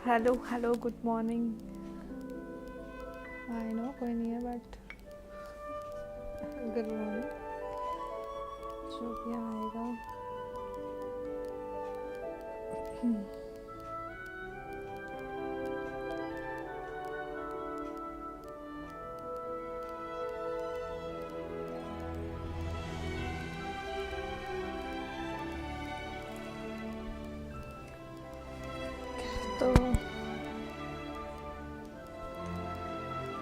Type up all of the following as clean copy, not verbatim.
Hello good morning. I know कोई नहीं है बट गुड मॉर्निंग जो भी आएगा। तो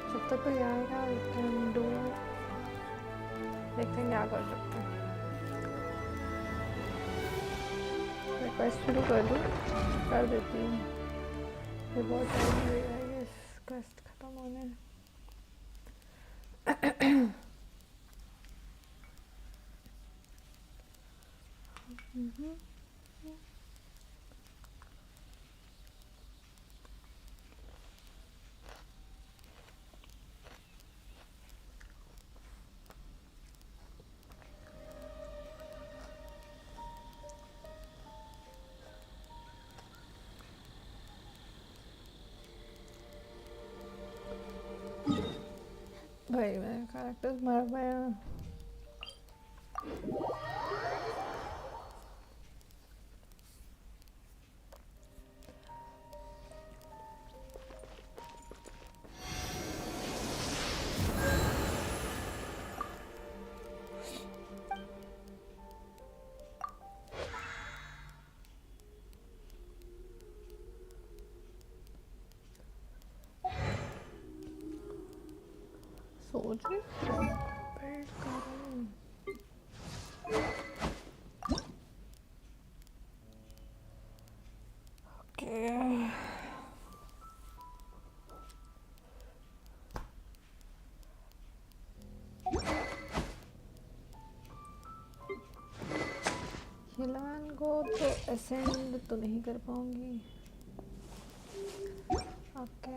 जब तक कोई आएगा वी कैन डू, देखते हैं क्या कर सकते हैं। रिक्वेस्ट शुरू कर देती हूँ। ये बहुत टाइम लगेगा ये रिक्वेस्ट ख़त्म होने। भाई मेरे कैरेक्टर्स मर गए हैं। सोच रही बिल्ड करूं। ओके हिलान को तो असेंड तो नहीं कर पाऊंगी। ओके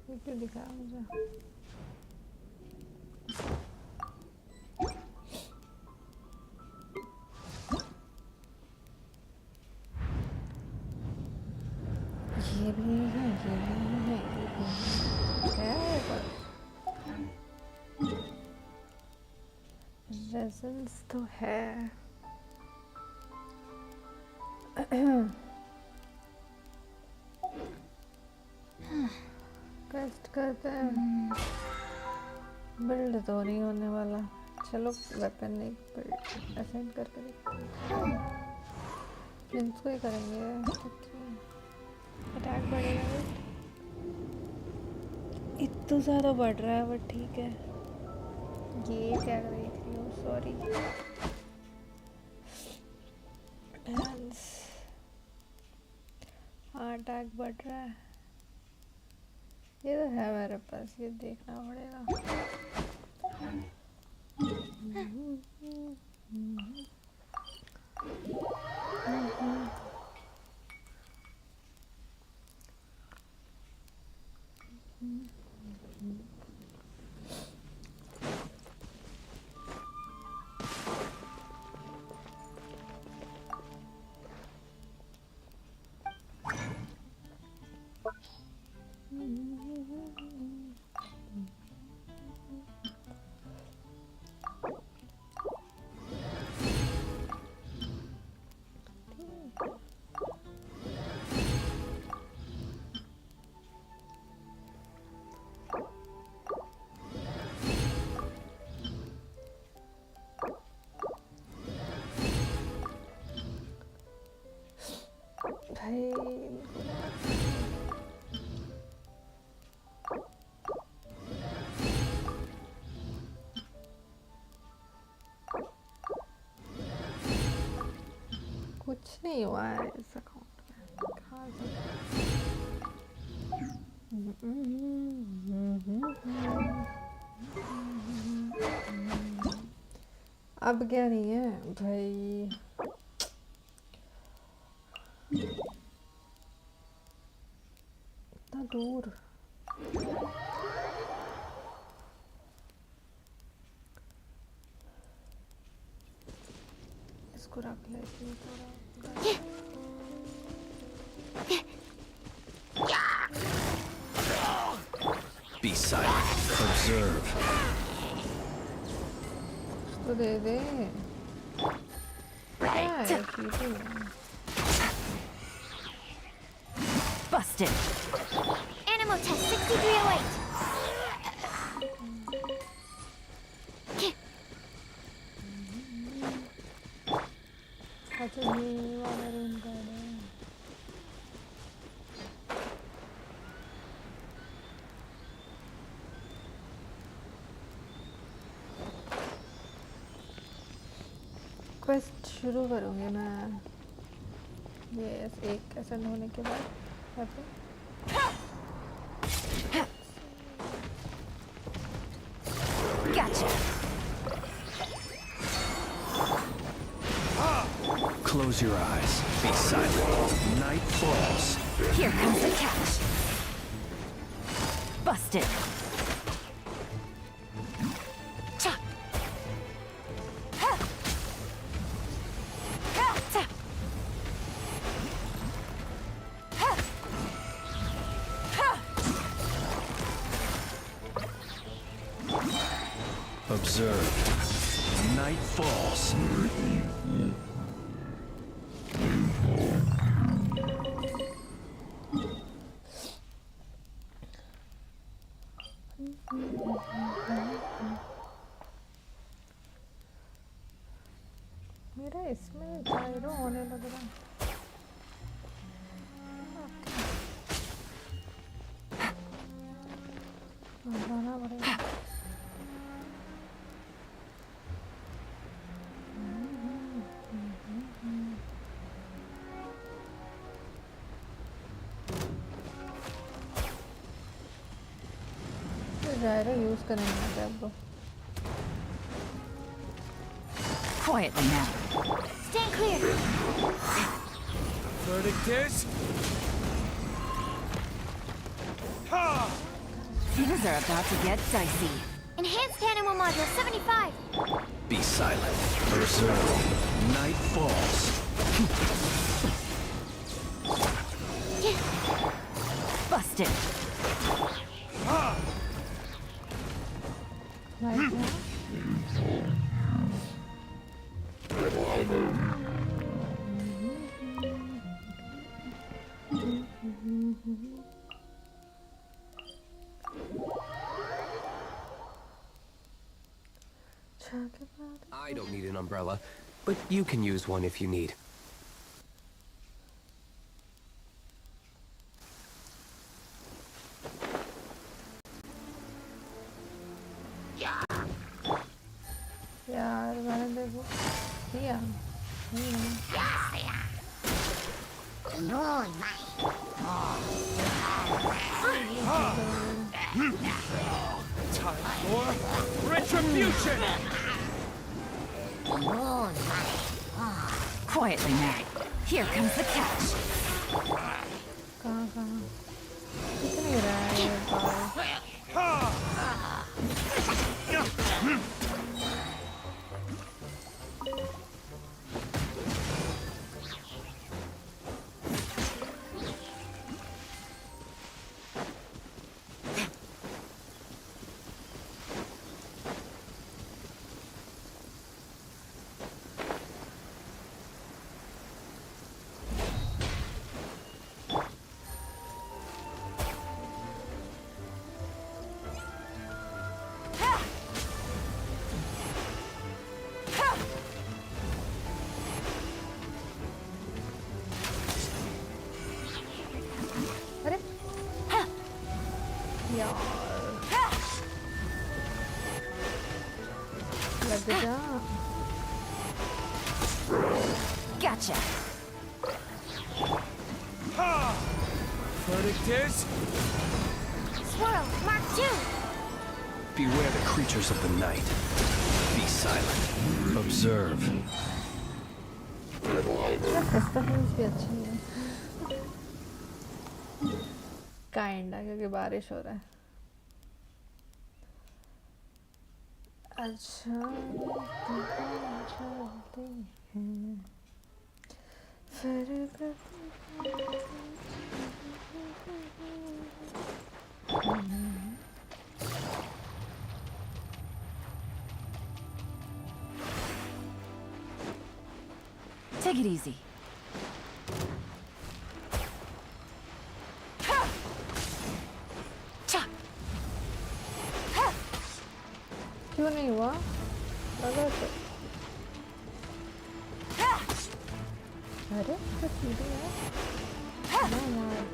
ये क्यों दिखा मुझे? ये भी है, ये भी है, ये भी है पर रेजल्स तो है। टेस्ट करते हैं। बिल्ड तो नहीं होने वाला। चलो वेपन एक बिल्ड असेंड करके देखते हैं। प्रिंस को ही करेंगे क्योंकि अटैक बढ़ेगा। इतना ज़्यादा बढ़ रहा है बट ठीक है। ये क्या कर रही थी? ओ सॉरी। अटैक बढ़ रहा है। ये तो है मेरे पास, ये देखना पड़ेगा। भाई कुछ नहीं हुआ है इस अकाउंट में। अब क्या नहीं है भाई। इतना दूर इसको रख लेती हूँ थोड़ा। Be silent. Observe. तो दे दे क्या है चीज़ Busted. Animal test 6308. अच्छा ये वाला रूम का है क्वेस्ट शुरू करूँगी मैं ये एक ऐसा होने के बाद Gotcha. Close your eyes. Be silent. Night falls. Here comes the catch. Busted. Cha. Ha. Ha. Ta. Ha. Ha. Observe. Night falls. मेरा इसमें जायरो होने लग रहा बढ़ाना पड़ेगा जायरो यूज करेंगे क्या अब Quietly now. Stand clear. Verdict is... Things are about to get dicey. Enhanced animal module 75. Be silent. Observe. Night falls. Busted. right now I don't need an umbrella, but you can use one if you need. यार मैंने देखो किया Time for retribution! Quietly now. Here comes the catch. कहाँ कहाँ दिख नहीं रहा है ये बाल अरे यार लग जा Gotcha. Verdict is... Swirl, Mark 2. Beware the creatures of the night. Be silent. Observe. Festivals भी अच्छी है काइंडा क्योंकि बारिश हो रहा है अच्छा चलते हैं फिर कभी Take it easy. क्यों नहीं हुआ? लगा तो अरे तो सीधी है ना यार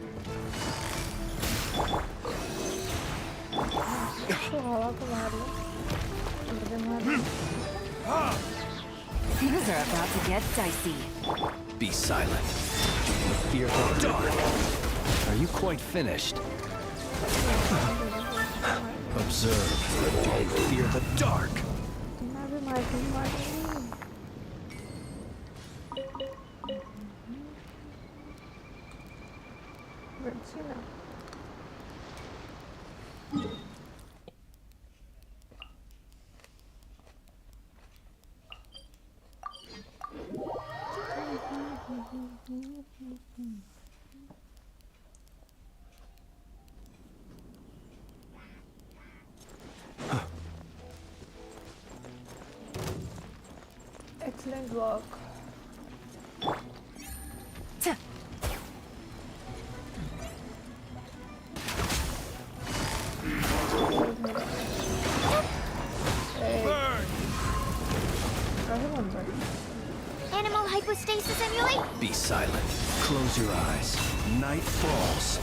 तो हवा को मार लो मुझे मार Things are about to get dicey. Be silent. Fear the dark. Are you quite finished? Observe and fear the dark. मैं भी मारूंगी बच्ची ना excellent work. Animal hypostasis emulate? Be silent. Close your eyes. Night falls.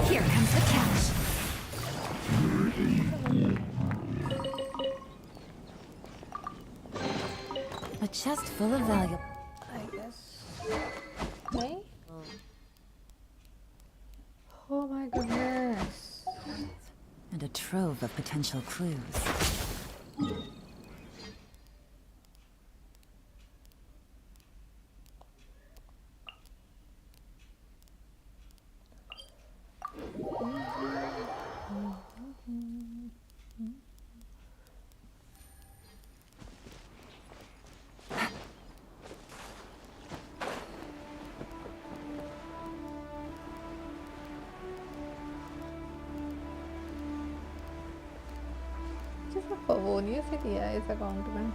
Here comes the catch. A chest full of valuable. I guess. नहीं? Oh my goodness. And a trove of potential clues. पवोनिया से किया है इस account में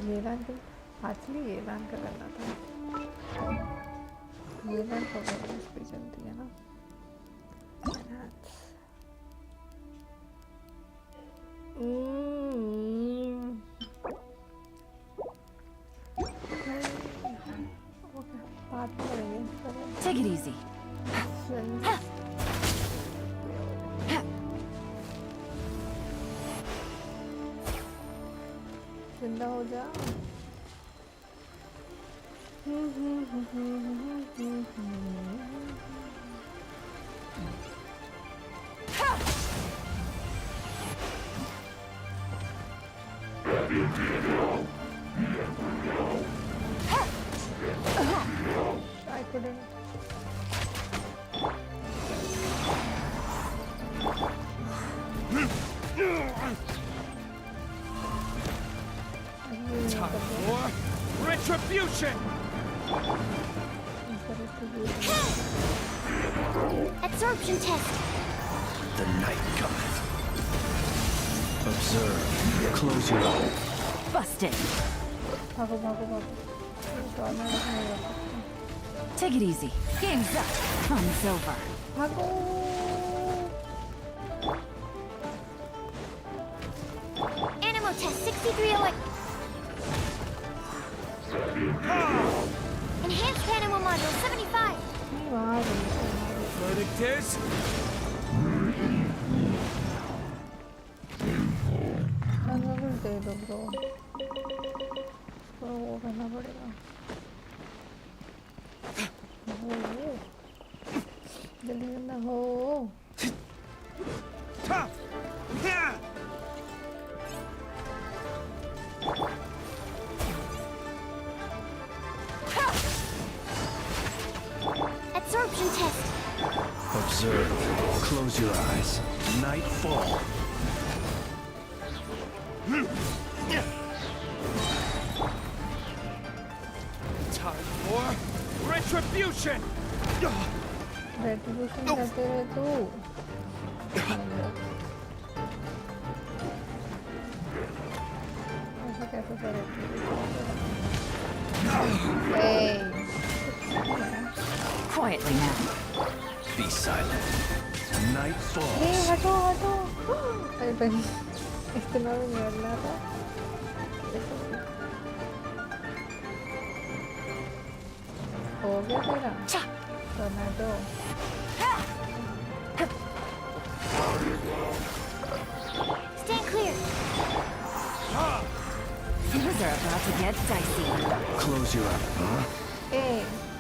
ये लान कर actually ये लान कर करना था ये लान पवोनिया पे चलती है ना ओके बात करेंगे Take it easy. जिंदा हो जा I couldn't. Time for retribution. Absorption test. The night cometh. Observe. Close your eyes. Busted. भागो भागो भागो Take it easy. Game's up. Fun's over. भागो Animal test 6308. Enhanced animal module 75. Verdict is दे दो bro तो वो करना पड़ेगा जल्दी करना हो Absorption test. observe. Close your eyes. Night fall. Time for retribution. रेट्रिब्यूशन करते रहे तू ऐसा कैसे करे? Hey. Quietly now. Be silent. Night Hey, falls. हटो हटो. अरे भाई इतना भी नहीं करना था. हो गया तेरा? Tomato. Stand clear. Things are about to get dicey. Close your eyes. Huh? Hey.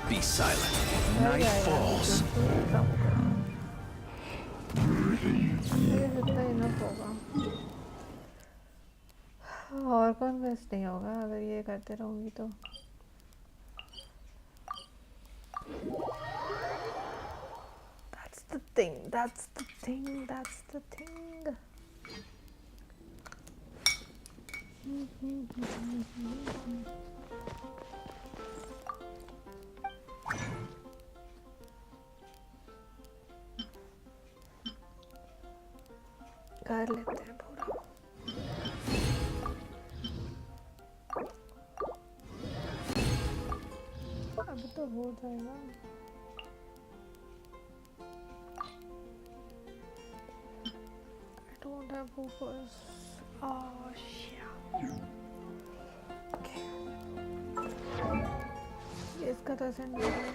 Be silent. Night falls. ये जितना इनफ होगा. और कौन बेस्ट नहीं होगा अगर ये करते रहूँगी तो. That's the thing. That's the thing. That's the thing. कर लेते हैं पूरा. अब तो हो जाएगा. I don't have focus. Oh shit. Okay. ये इसका तो ऐसा नहीं होगा.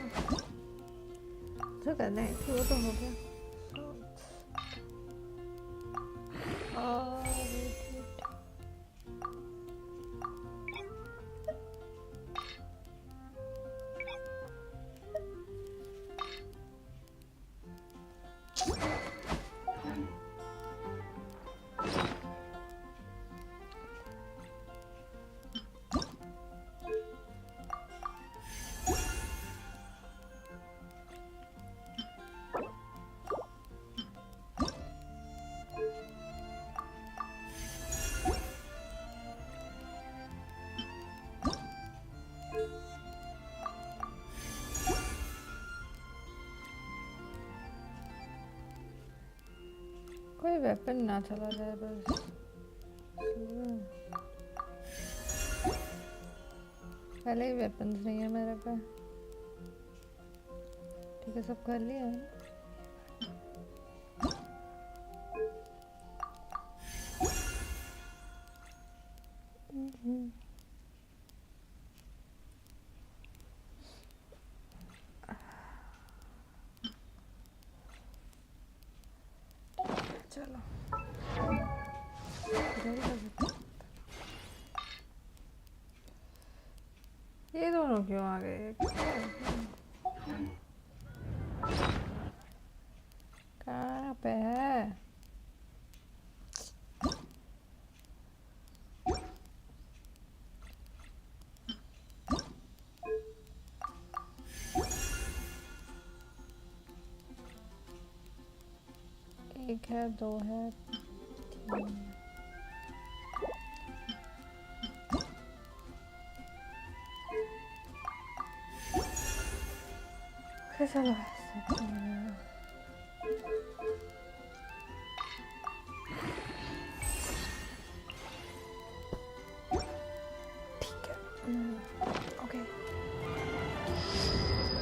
जो करना है वो तो हो गया. कोई वेपन ना चला जाए बस. पहले ही वेपन्स नहीं है मेरे पे. ठीक है सब कर लिया है. चलो ये दोनों क्यों आ गए? कहाँ पे है? एक है, दो है, तीन. चलो ठीक है. Okay.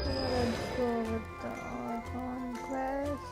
Let's go with the Arcon quest.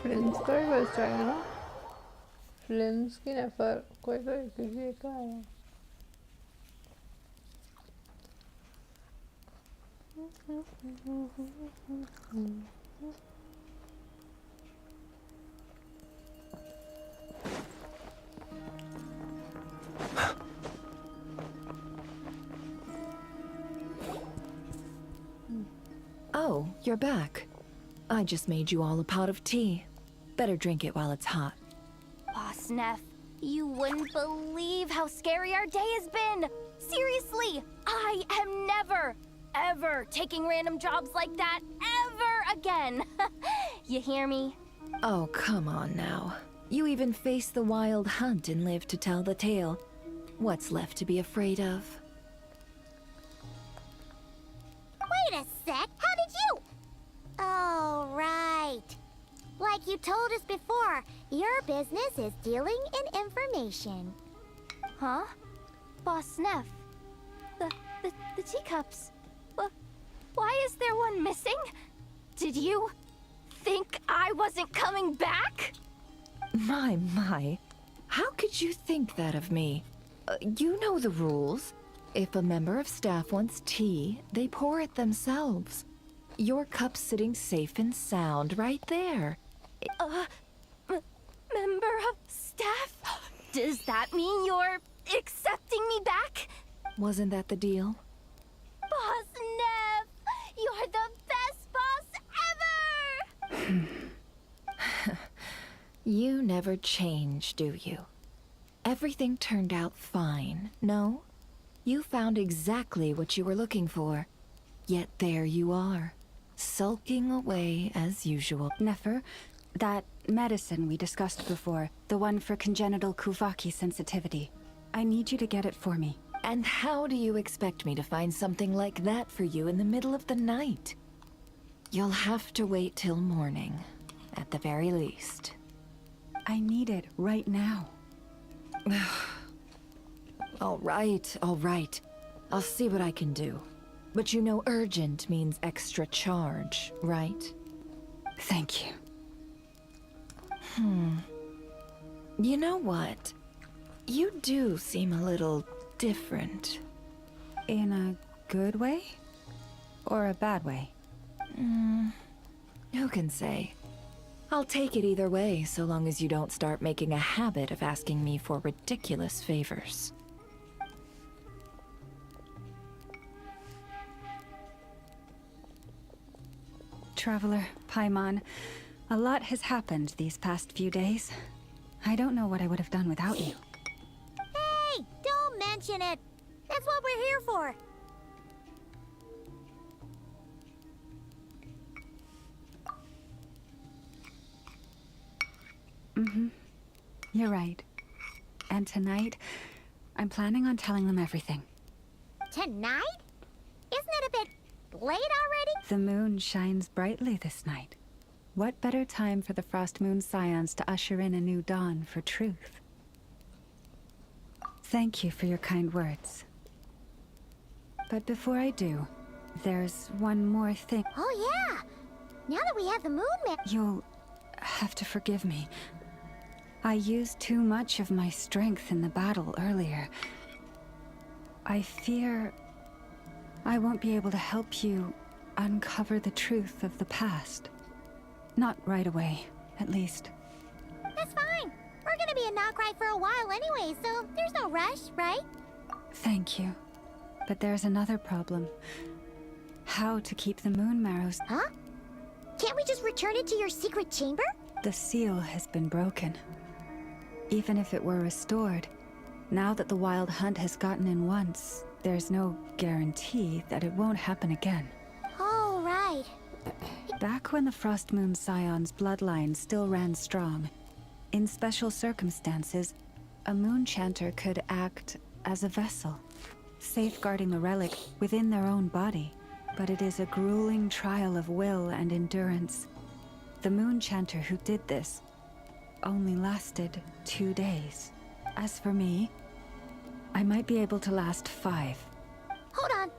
फ्लिंस का ही बस आएगा ना. फ्लिंस की नेफर कोई किसी का आया. Oh, you're back. I just made you all a pot of tea. Better drink it while it's hot. Boss Neff, you wouldn't believe how scary our day has been! Seriously, I am never, ever taking random jobs like that ever again! You hear me? Oh, come on now. You even faced the wild hunt and lived to tell the tale. What's left to be afraid of? Wait a sec, how did you? Oh, right. Like you told us before, your business is dealing in information. Huh? Boss Neff. The teacups. Why is there one missing? Did you think I wasn't coming back? My. How could you think that of me? You know the rules. If a member of staff wants tea, they pour it themselves. Your cup's sitting safe and sound right there. Member of staff? Does that mean you're accepting me back? Wasn't that the deal? Boss Neff, you're the best boss ever! You never change, do you? Everything turned out fine, no? You found exactly what you were looking for. Yet there you are, sulking away as usual. Nefer, that medicine we discussed before, the one for congenital Kuvaki sensitivity. I need you to get it for me. And how do you expect me to find something like that for you in the middle of the night? You'll have to wait till morning, at the very least. I need it right now. All right. I'll see what I can do. But you know urgent means extra charge, right? Thank you. You know what? You do seem a little different. In a good way? Or a bad way? Who can say? I'll take it either way, so long as you don't start making a habit of asking me for ridiculous favors. Traveler, Paimon, a lot has happened these past few days. I don't know what I would have done without you. Hey, don't mention it. That's what we're here for. You're right. And tonight, I'm planning on telling them everything. Tonight? Isn't it a bit late already? The moon shines brightly this night. What better time for the Frost Moon Scions to usher in a new dawn for truth? Thank you for your kind words. But before I do, there's one more thing. Oh yeah! Now that we have the moon man... You'll have to forgive me. I used too much of my strength in the battle earlier. I fear I won't be able to help you uncover the truth of the past. Not right away, at least. That's fine. We're gonna be in Krai for a while anyway, so there's no rush, right? Thank you. But there's another problem. How to keep the moon marrows... Huh? Can't we just return it to your secret chamber? The seal has been broken. Even if it were restored, now that the wild hunt has gotten in once, there's no guarantee that it won't happen again. Oh, right. Back when the Frost Moon Scion's bloodline still ran strong, in special circumstances, a moon chanter could act as a vessel, safeguarding the relic within their own body. But it is a grueling trial of will and endurance. The moon chanter who did this only lasted 2 days. As for me, I might be able to last 5. Hold on.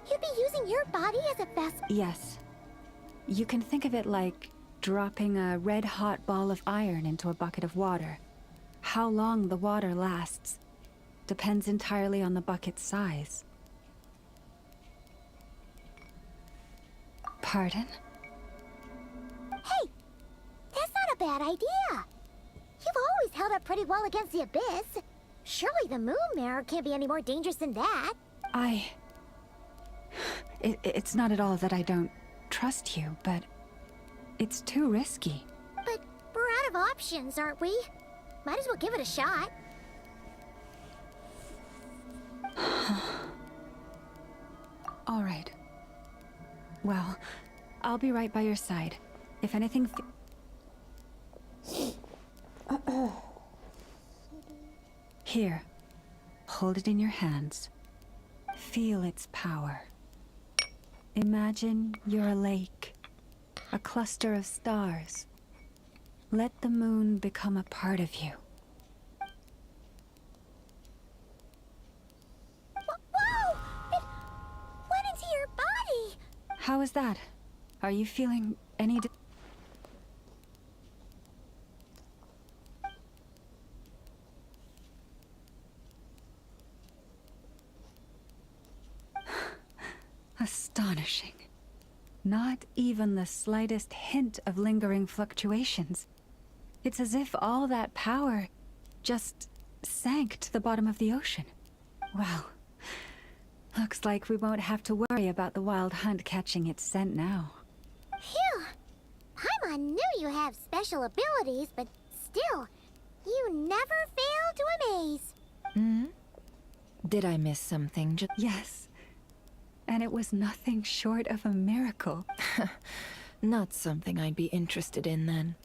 You'd be using your body as a vessel? Yes. You can think of it like dropping a red-hot ball of iron into a bucket of water. How long the water lasts depends entirely on the bucket's size. Pardon? Hey, that's not a bad idea. You've always held up pretty well against the Abyss. Surely the Moon Mirror can't be any more dangerous than that. It's not at all that I don't trust you, but it's too risky. But we're out of options, aren't we? Might as well give it a shot. All right. Well, I'll be right by your side. If anything... Here. Hold it in your hands. Feel its power. Imagine you're a lake. A cluster of stars. Let the moon become a part of you. Whoa! It went into your body! How is that? Are you feeling any... Astonishing. Not even the slightest hint of lingering fluctuations. It's as if all that power just sank to the bottom of the ocean. Well, looks like we won't have to worry about the wild hunt catching its scent now. Phew! Paimon knew you have special abilities, but still, you never fail to amaze. Hmm? Did I miss something? Yes. And it was nothing short of a miracle. Not something I'd be interested in then.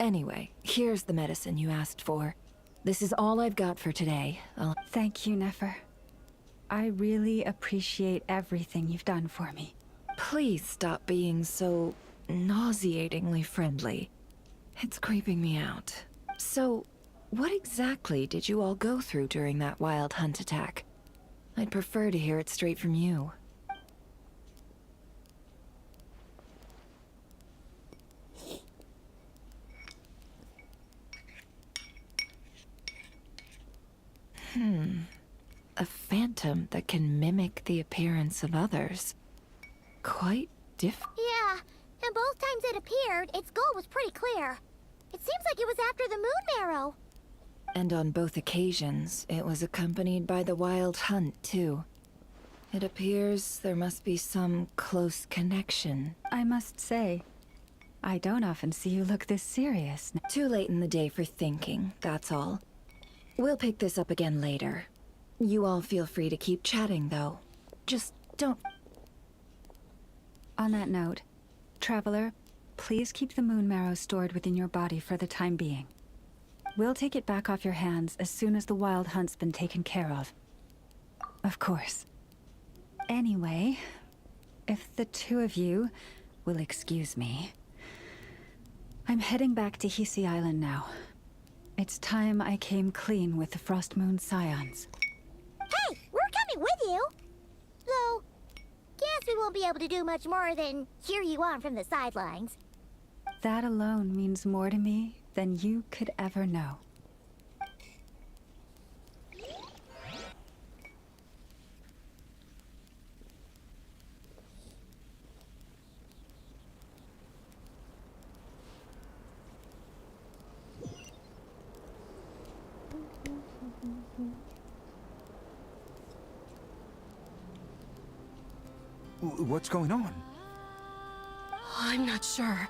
Anyway, here's the medicine you asked for. This is all I've got for today. Thank you, Nefer. I really appreciate everything you've done for me. Please stop being so nauseatingly friendly. It's creeping me out. So, what exactly did you all go through during that wild hunt attack? I'd prefer to hear it straight from you. A phantom that can mimic the appearance of others. Quite Yeah, and both times it appeared, its goal was pretty clear. It seems like it was after the Moon Marrow. And on both occasions, it was accompanied by the wild hunt, too. It appears there must be some close connection. I must say, I don't often see you look this serious. Too late in the day for thinking, that's all. We'll pick this up again later. You all feel free to keep chatting, though. Just don't... On that note, Traveler, please keep the moon marrow stored within your body for the time being. We'll take it back off your hands as soon as the wild hunt's been taken care of. Of course. Anyway, if the two of you will excuse me, I'm heading back to Hisi Island now. It's time I came clean with the Frost Moon Scions. Hey, we're coming with you! Though, guess we won't be able to do much more than cheer you on from the sidelines. That alone means more to me than you could ever know. What's going on? I'm not sure.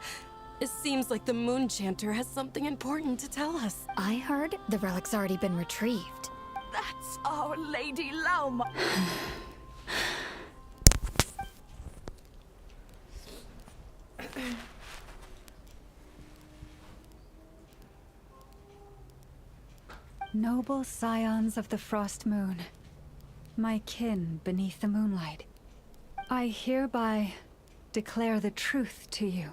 It seems like the Moon Chanter has something important to tell us. I heard the relic's already been retrieved. That's Our Lady Lauma. Noble scions of the Frost Moon, my kin beneath the moonlight, I hereby declare the truth to you.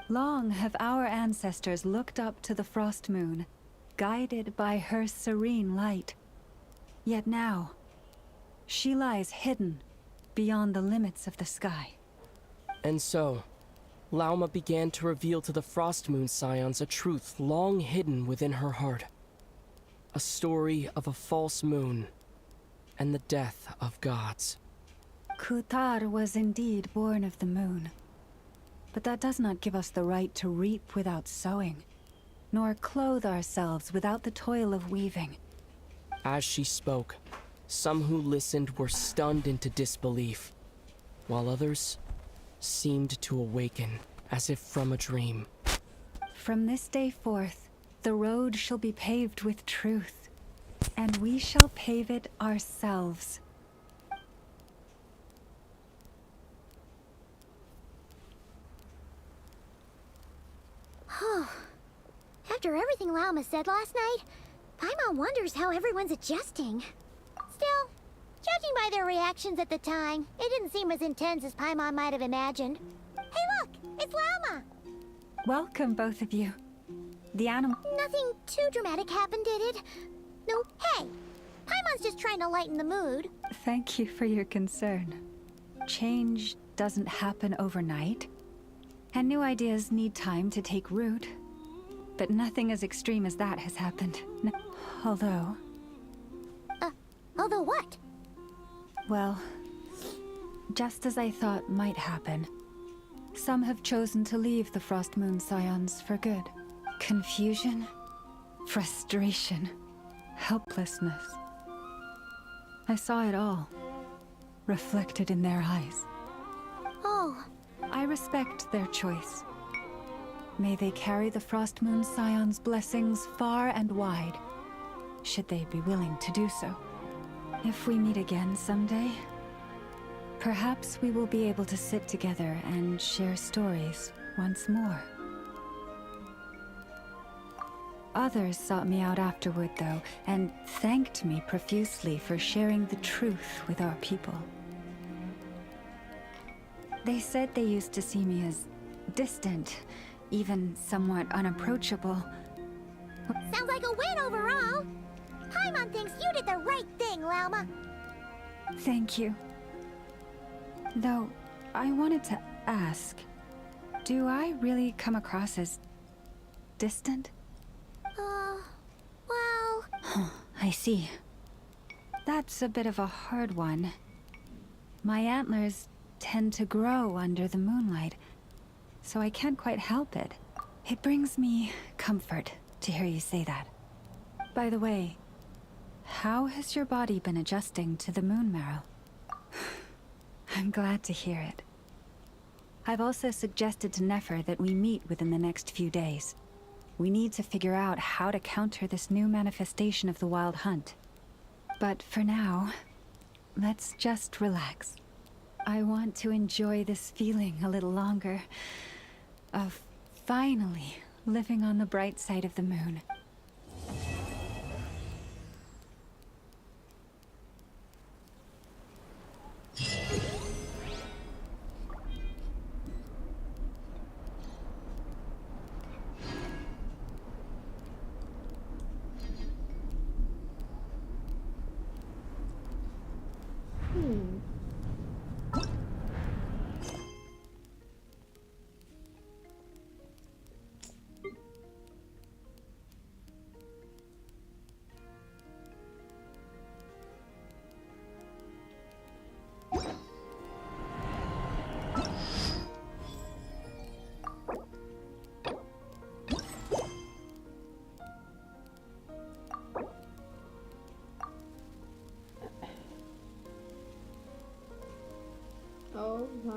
Long have our ancestors looked up to the Frost Moon, guided by her serene light. Yet now, she lies hidden beyond the limits of the sky. And so, Lauma began to reveal to the Frost Moon Scions a truth long hidden within her heart. A story of a false moon and the death of gods. Kutar was indeed born of the moon. But that does not give us the right to reap without sowing, nor clothe ourselves without the toil of weaving. As she spoke, some who listened were stunned into disbelief, while others seemed to awaken as if from a dream. From this day forth, the road shall be paved with truth, and we shall pave it ourselves. After everything Lauma said last night, Paimon wonders how everyone's adjusting. Still, judging by their reactions at the time, it didn't seem as intense as Paimon might have imagined. Hey look, it's Lauma! Welcome, both of you. The animal... Nothing too dramatic happened, did it? No, hey! Paimon's just trying to lighten the mood. Thank you for your concern. Change doesn't happen overnight, and new ideas need time to take root. But nothing as extreme as that has happened. Although... Although what? Well, just as I thought might happen, some have chosen to leave the Frost Moon Scions for good. Confusion, frustration, helplessness. I saw it all, reflected in their eyes. Oh. I respect their choice. May they carry the Frost Moon Scions' blessings far and wide, should they be willing to do so. If we meet again someday, perhaps we will be able to sit together and share stories once more. Others sought me out afterward, though, and thanked me profusely for sharing the truth with our people. They said they used to see me as distant, even somewhat unapproachable. Sounds like a win overall! Paimon thinks you did the right thing, Lauma. Thank you. Though, I wanted to ask, do I really come across as distant? Well... I see. That's a bit of a hard one. My antlers tend to grow under the moonlight, so I can't quite help it. It brings me comfort to hear you say that. By the way, how has your body been adjusting to the moon marrow? I'm glad to hear it. I've also suggested to Nefer that we meet within the next few days. We need to figure out how to counter this new manifestation of the Wild Hunt. But for now, let's just relax. I want to enjoy this feeling a little longer, of finally living on the bright side of the moon. Oh my.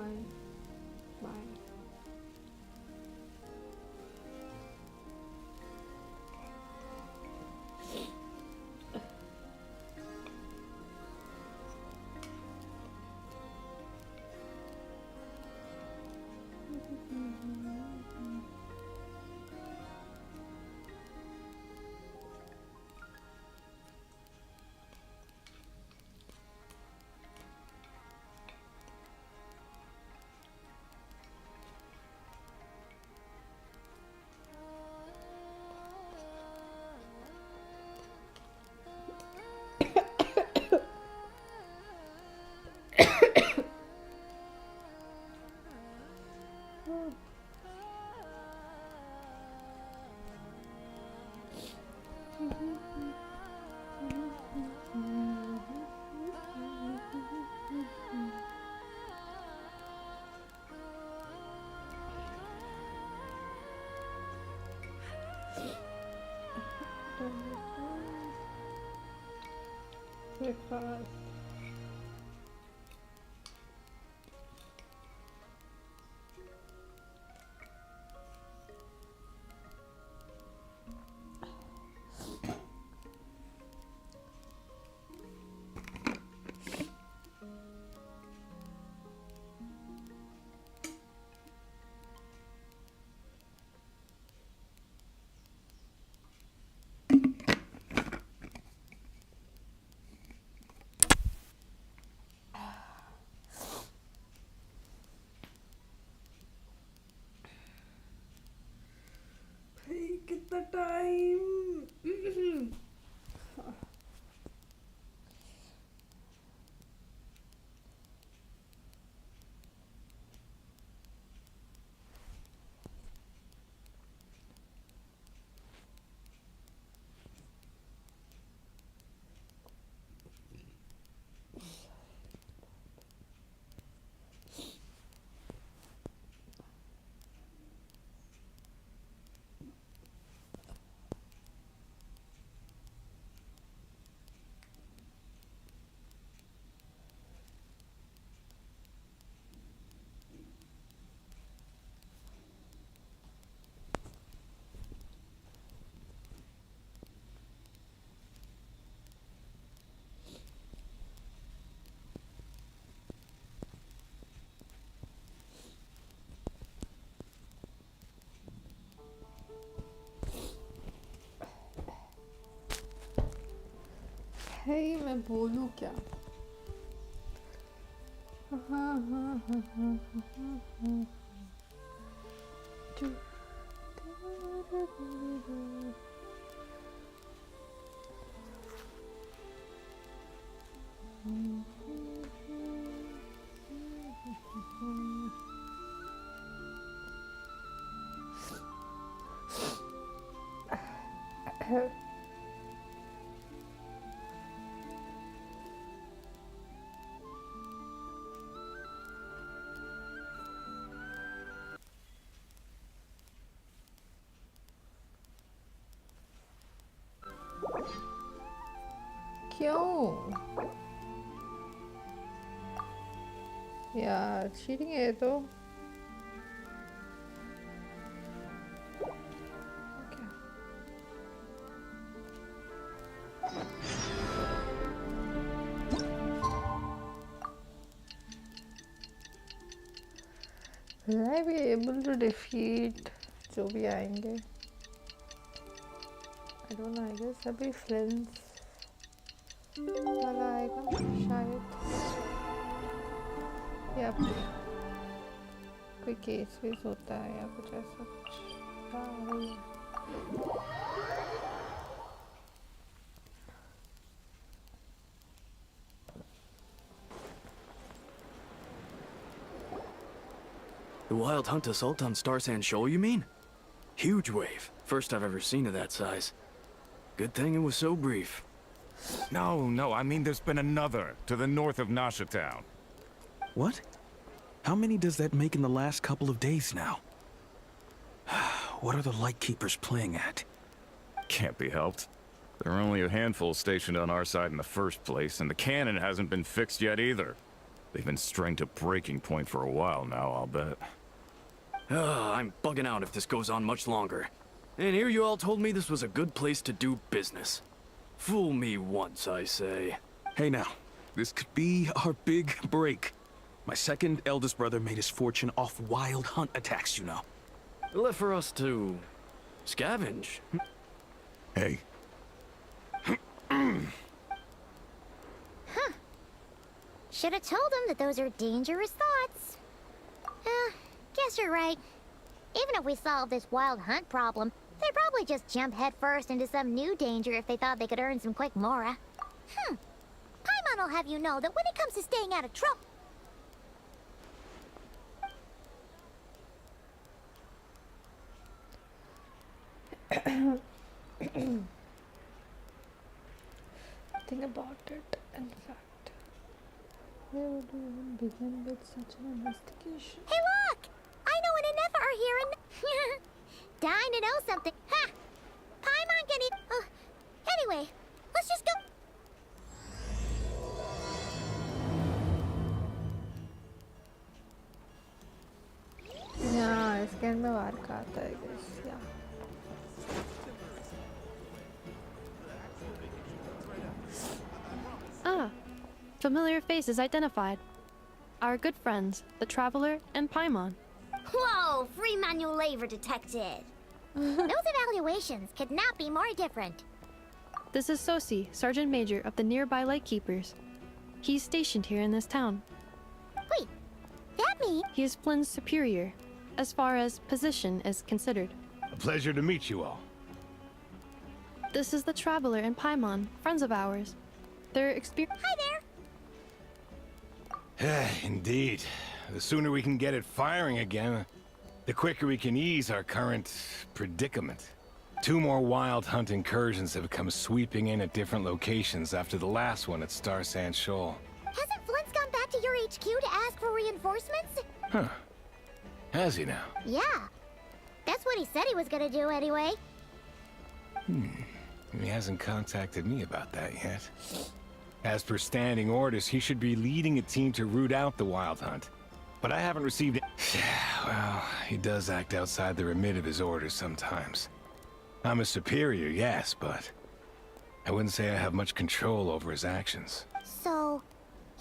Breakfast. कितना time है मैं बोलूं क्या क्यों यार cheating है तो Will I be able to defeat जो भी आएंगे? I don't know. I guess अभी फ्रेंड्स वाला आएगा शायद या फिर कोई केस वेस होता है या कुछ ऐसा कुछ वही है। The wild hunt assault on Star Sand Shoal, you mean? Huge wave. First I've ever seen of that size. Good thing it was so brief. No, I mean there's been another to the north of Nasha Town. What? How many does that make in the last couple of days now? What are the Lightkeepers playing at? Can't be helped. There are only a handful stationed on our side in the first place, and the cannon hasn't been fixed yet either. They've been strained to breaking point for a while now, I'll bet. I'm bugging out if this goes on much longer. And here you all told me this was a good place to do business. Fool me once, I say. Hey now, this could be our big break. My second eldest brother made his fortune off wild hunt attacks, you know. Left for us to scavenge. Hey. Should have told him that those are dangerous thoughts. Guess you're right. Even if we solve this wild hunt problem, they'd probably just jump headfirst into some new danger if they thought they could earn some quick mora. Paimon will have you know that when it comes to staying out of trouble... Think about it, in fact. Where would we even begin with such an investigation? Hey look! I know an Inefa are here and... Dying to know something. Ha! Paimon can eat... आता है guys, yeah. Ah, familiar faces identified. Our good friends, the Traveler and Paimon. Whoa, free manual labor detected. Those evaluations could not be more different. This is Sosi, Sergeant Major of the nearby Lightkeepers. He's stationed here in this town. Wait, that means... He is Flynn's superior, as far as position is considered. A pleasure to meet you all. This is the Traveler and Paimon, friends of ours. Their experience... Hi there! Indeed. The sooner we can get it firing again, the quicker we can ease our current predicament. 2 more wild hunt incursions have come sweeping in at different locations after the last one at Star Sand Shoal. Hasn't Flint's gone back to your HQ to ask for reinforcements? Huh. Has he now? Yeah. That's what he said he was gonna do anyway. He hasn't contacted me about that yet. As per standing orders, he should be leading a team to root out the wild hunt. But I haven't received it. Well, he does act outside the remit of his orders sometimes. I'm a superior, yes, but I wouldn't say I have much control over his actions. So,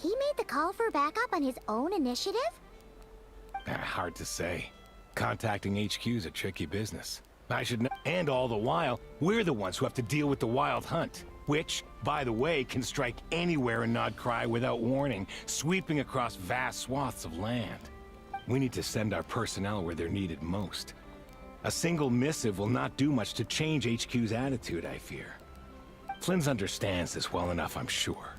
he made the call for backup on his own initiative? Hard to say. Contacting HQ is a tricky business. I should know. And all the while, we're the ones who have to deal with the wild hunt. Which, by the way, can strike anywhere in Krai without warning, sweeping across vast swaths of land. We need to send our personnel where they're needed most. A single missive will not do much to change HQ's attitude, I fear. Flynn's understands this well enough, I'm sure.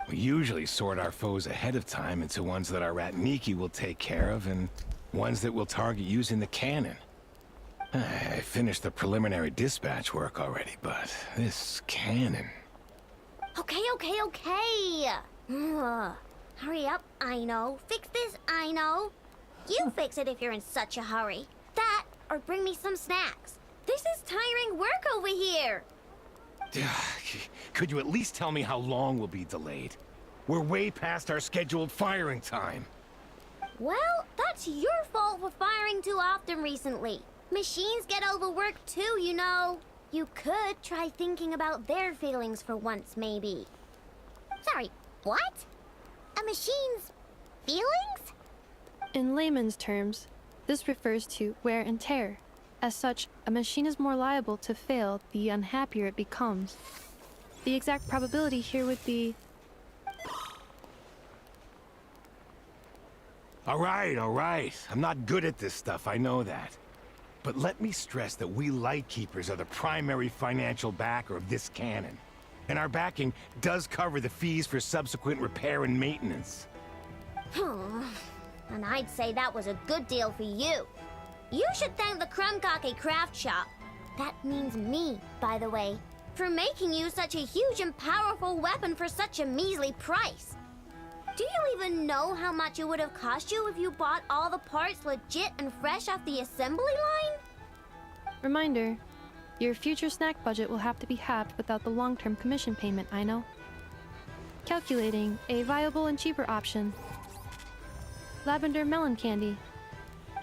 We usually sort our foes ahead of time into ones that our rat Nikki will take care of and ones that we'll target using the cannon. I finished the preliminary dispatch work already, but this cannon... Okay. Ugh. Hurry up, I know. Fix this, I know. You fix it if you're in such a hurry. That, or bring me some snacks. This is tiring work over here. Could you at least tell me how long we'll be delayed? We're way past our scheduled firing time. Well, that's your fault for firing too often recently. Machines get overworked too, you know. You could try thinking about their feelings for once, maybe. Sorry, what? A machine's feelings? In layman's terms, this refers to wear and tear. As such, a machine is more liable to fail the unhappier it becomes. The exact probability here would be... All right. I'm not good at this stuff, I know that. But let me stress that we Lightkeepers are the primary financial backer of this cannon. And our backing does cover the fees for subsequent repair and maintenance. And I'd say that was a good deal for you. You should thank the Krumkake Craft Shop. That means me, by the way, for making you such a huge and powerful weapon for such a measly price. Do you even know how much it would have cost you if you bought all the parts legit and fresh off the assembly line? Reminder, your future snack budget will have to be halved without the long-term commission payment, I know. Calculating a viable and cheaper option. Lavender melon candy.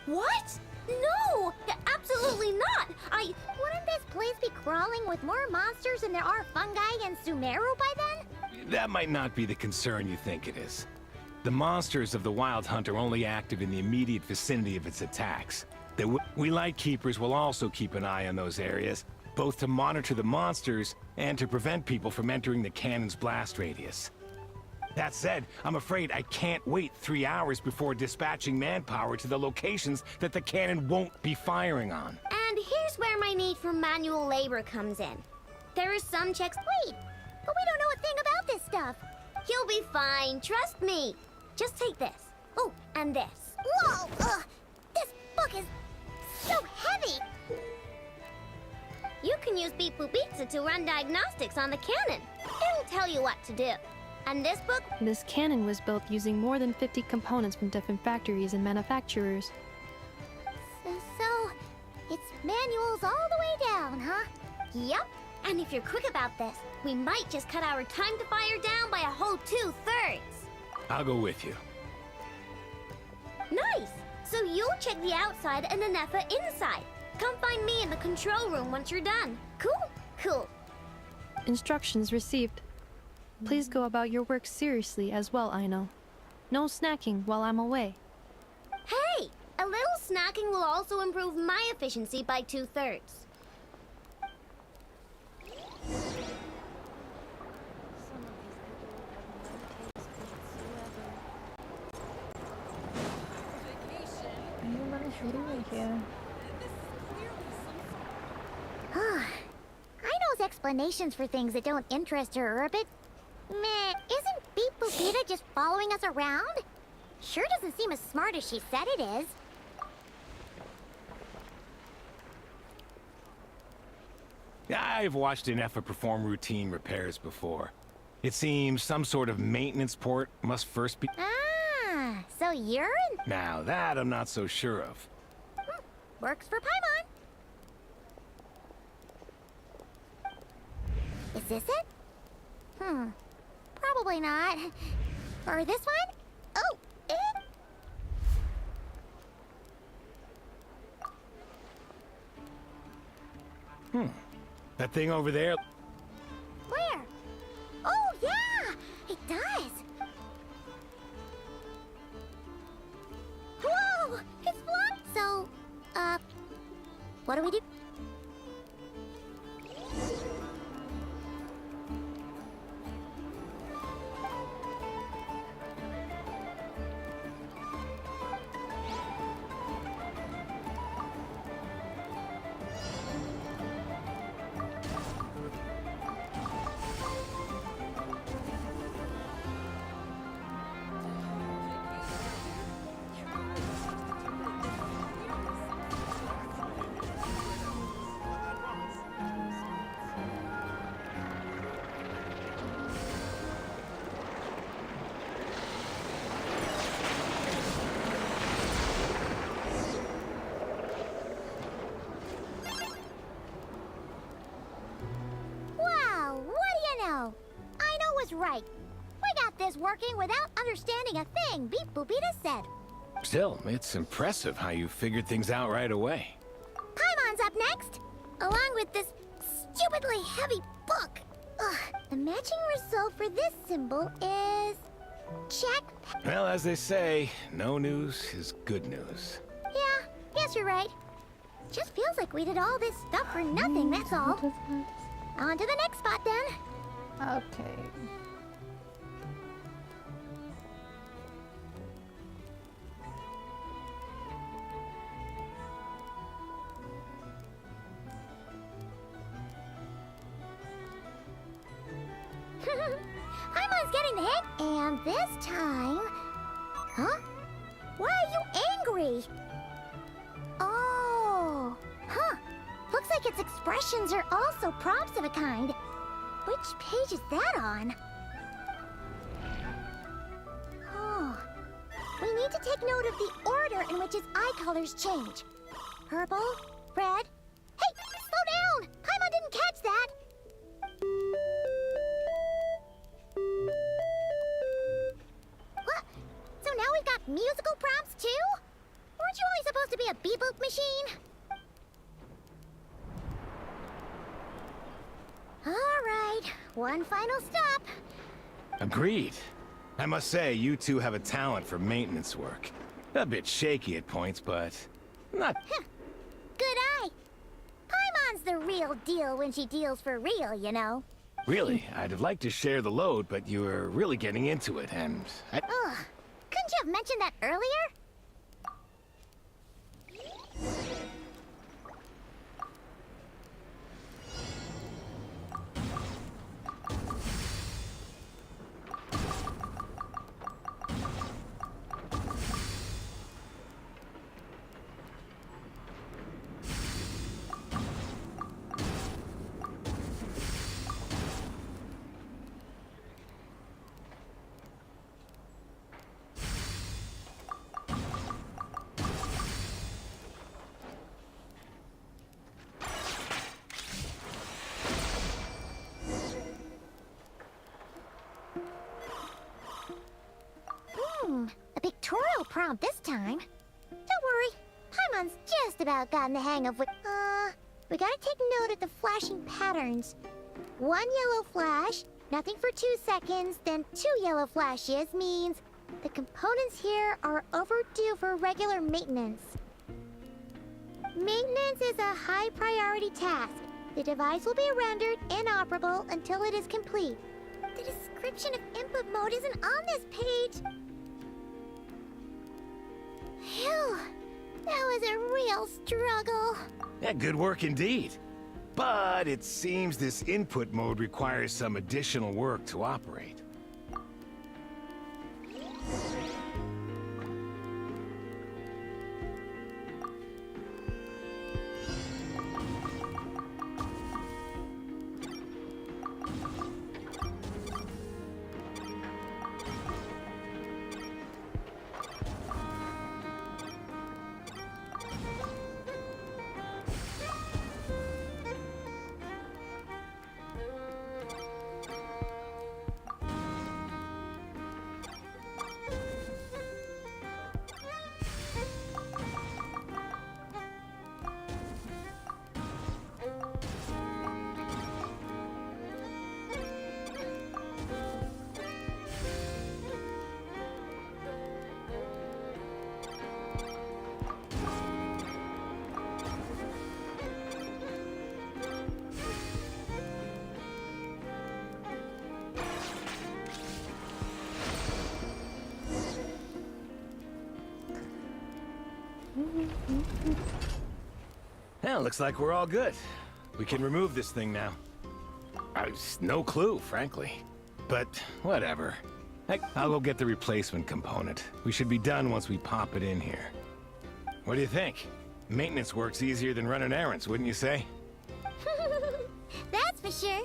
What? No! Absolutely not! Wouldn't this place be crawling with more monsters than there are fungi and Sumeru by then? That might not be the concern you think it is. The monsters of the Wild Hunt are only active in the immediate vicinity of its attacks. We Lightkeepers will also keep an eye on those areas, both to monitor the monsters and to prevent people from entering the cannon's blast radius. That said, I'm afraid I can't wait 3 hours before dispatching manpower to the locations that the cannon won't be firing on. And here's where my need for manual labor comes in. There are some checks... Wait, but we don't know a thing about this stuff. You'll be fine, trust me. Just take this. Oh, and this. Whoa! This book is so heavy! You can use Beep Boop Pizza to run diagnostics on the cannon. It'll tell you what to do. And this book? This cannon was built using more than 50 components from different factories and manufacturers. So, it's manuals all the way down, huh? Yup. And if you're quick about this, we might just cut our time to fire down by a whole 2/3. I'll go with you. Nice! So you'll check the outside and Anefa inside. Come find me in the control room once you're done. Cool? Cool. Instructions received. Please go about your work seriously as well, Aino. No snacking while I'm away. Hey! A little snacking will also improve my efficiency by 2/3. ये मैंने शुरू नहीं किया है। Aino's explanations for things that don't interest her are a bit... meh. Isn't Beep Boopita just following us around? Sure doesn't seem as smart as she said it is. I've watched Anefa perform routine repairs before. It seems some sort of maintenance port must first be... Ah, so you're in... Now that I'm not so sure of. Works for Paimon. Is this it? Probably not. Or this one? Oh, That thing over there... Where? Oh, yeah! It does! Whoa! It's flying! So, what do we do? Wow, what do you know? Aino was right. We got this working without understanding a thing Beep Boopita said. Still, it's impressive how you figured things out right away. Paimon's up next, along with this stupidly heavy book. Ugh, the matching result for this symbol is... check. Well, as they say, no news is good news. Yeah, guess you're right. Just feels like we did all this stuff for nothing, that's all. On to the next spot, then. Okay. Paimon's getting the hint, and this time... Huh? Why are you angry? Oh, huh. Looks like its expressions are also props of a kind. Which page is that on? Oh. We need to take note of the order in which its eye colors change. Purple, red... Hey, slow down! Paimon didn't catch that! What? So now we've got musical prompts too? Weren't you only supposed to be a beep-boop machine? Alright, one final stop. Agreed. I must say, you two have a talent for maintenance work. A bit shaky at points, but not... Good eye. Paimon's the real deal when she deals for real, you know. Really, I'd have liked to share the load, but you were really getting into it, and... Ugh. Couldn't you have mentioned that earlier? prompt this time. Don't worry, Paimon's just about gotten the hang of what... we gotta take note of the flashing patterns. 1 yellow flash, nothing for 2 seconds, then 2 yellow flashes means the components here are overdue for regular maintenance. Maintenance is a high priority task. The device will be rendered inoperable until it is complete. The description of input mode isn't on this page. Phew, that was a real struggle. Yeah, good work indeed. But it seems this input mode requires some additional work to operate. Well, looks like we're all good. We can remove this thing now. No clue, frankly. But whatever. Heck, I'll go get the replacement component. We should be done once we pop it in here. What do you think? Maintenance work's easier than running errands, wouldn't you say? That's for sure.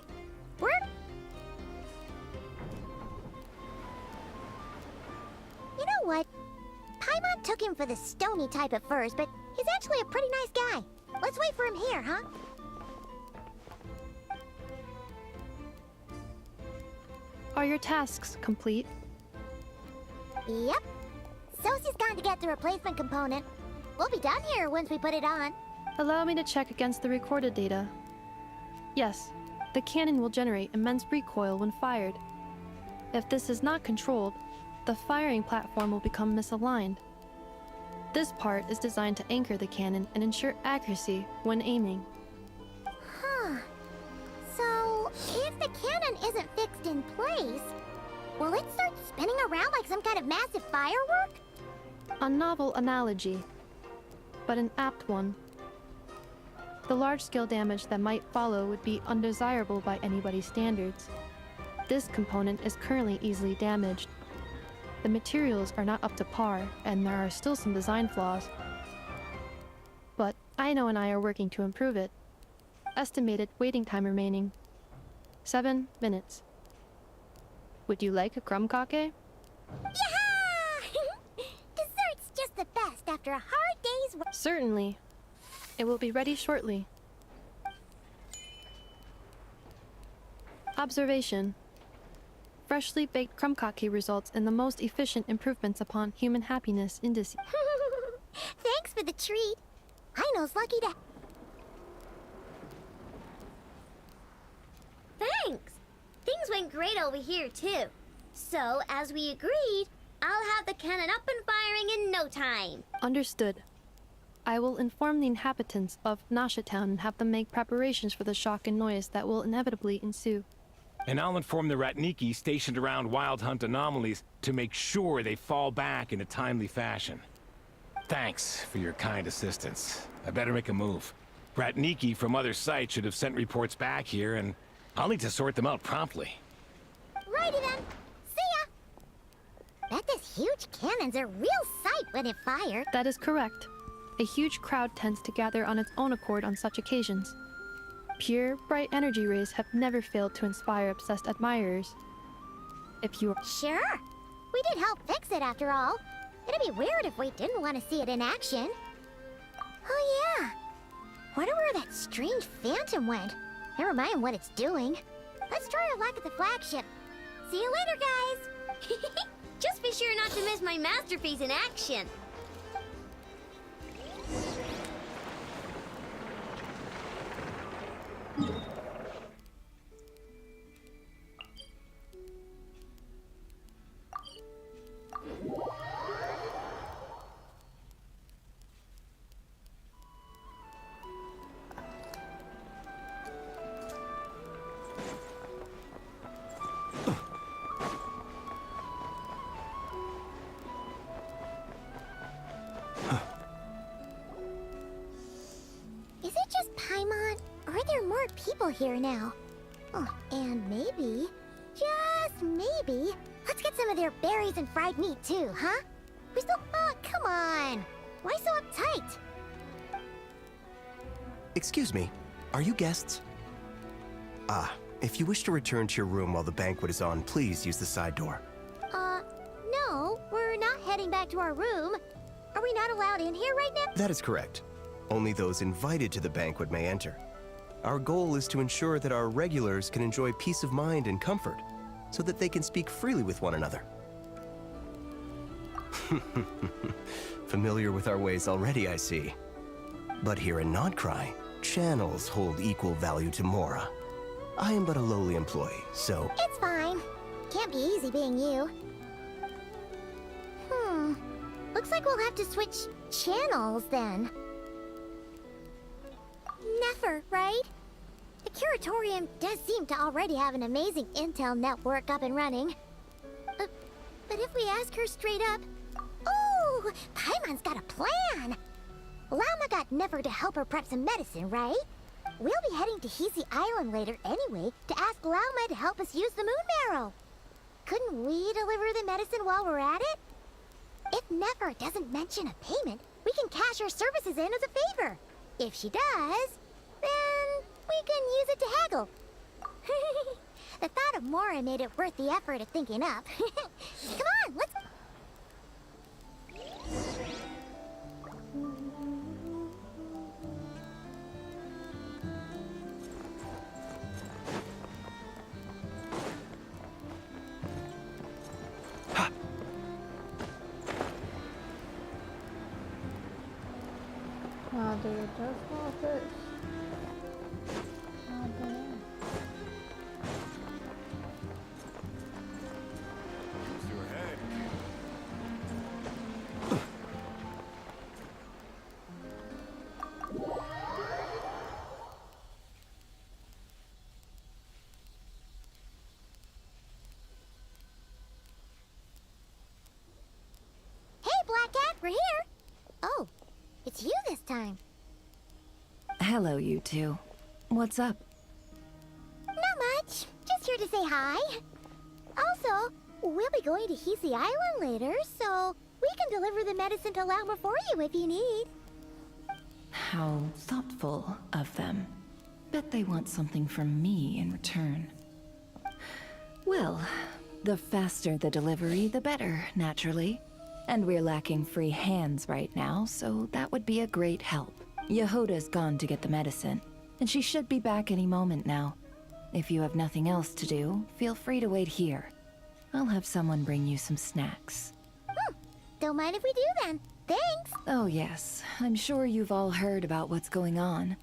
You know what? Paimon took him for the stony type at first, but he's actually a pretty nice guy. Let's wait for him here, huh? Are your tasks complete? Yep. Sosie's gone to get the replacement component. We'll be done here once we put it on. Allow me to check against the recorded data. Yes, the cannon will generate immense recoil when fired. If this is not controlled, the firing platform will become misaligned. This part is designed to anchor the cannon and ensure accuracy when aiming. Huh. So, if the cannon isn't fixed in place, will it start spinning around like some kind of massive firework? A novel analogy, but an apt one. The large-scale damage that might follow would be undesirable by anybody's standards. This component is currently easily damaged. The materials are not up to par, and there are still some design flaws. But Aino and I are working to improve it. Estimated waiting time remaining: 7 minutes. Would you like a crumb-kake? Yeah! Dessert's just the best after a hard day's work. Certainly. It will be ready shortly. Observation. Freshly baked crumb-kake results in the most efficient improvements upon human happiness indices. Thanks for the treat. Aino's lucky to... Thanks! Things went great over here, too. So, as we agreed, I'll have the cannon up and firing in no time. Understood. I will inform the inhabitants of Nasha Town and have them make preparations for the shock and noise that will inevitably ensue. And I'll inform the Ratniki stationed around Wild Hunt anomalies to make sure they fall back in a timely fashion. Thanks for your kind assistance. I better make a move. Ratniki from other sites should have sent reports back here, and I'll need to sort them out promptly. Righty then. See ya! Bet this huge cannon's a real sight when it fired. That is correct. A huge crowd tends to gather on its own accord on such occasions. Pure, bright energy rays have never failed to inspire obsessed admirers. If you are... Sure. We did help fix it after all. It'd be weird if we didn't want to see it in action. Oh yeah. Wonder where that strange phantom went. Never mind what it's doing. Let's try our luck at the flagship. See you later, guys! Just be sure not to miss my masterpiece in action. Is it just Paimon, or are there more people here now? Oh, and maybe, just maybe, let's get some of their berries and fried meat too, huh? We still, come on! Why so uptight? Excuse me, are you guests? If you wish to return to your room while the banquet is on, please use the side door. No, we're not heading back to our room. Are we not allowed in here right now? That is correct. Only those invited to the banquet may enter. Our goal is to ensure that our regulars can enjoy peace of mind and comfort, so that they can speak freely with one another. Familiar with our ways already, I see. But here in Krai, channels hold equal value to Mora. I am but a lowly employee, so... It's fine. Can't be easy being you. Looks like we'll have to switch channels then. Never, right? The Curatorium does seem to already have an amazing intel network up and running. But if we ask her straight up... Oh, Paimon's got a plan! Llama got Never to help her prep some medicine, right? We'll be heading to Hisi Island later anyway to ask Llama to help us use the moon marrow. Couldn't we deliver the medicine while we're at it? If Never doesn't mention a payment, we can cash our services in as a favor. If she does, then we can use it to haggle. The thought of Mora made it worth the effort of thinking up. Come on, let's... How do you just know this? How do you? Hey, Black Cat, we're here! Oh, it's you this time. Hello, you two. What's up? Not much. Just here to say hi. Also, we'll be going to Hisi Island later, so we can deliver the medicine to Llama for you if you need. How thoughtful of them. Bet they want something from me in return. Well, the faster the delivery, the better, naturally. And we're lacking free hands right now, so that would be a great help. Yehoda's gone to get the medicine, and she should be back any moment now. If you have nothing else to do, feel free to wait here. I'll have someone bring you some snacks. Don't mind if we do then. Thanks! Oh yes, I'm sure you've all heard about what's going on.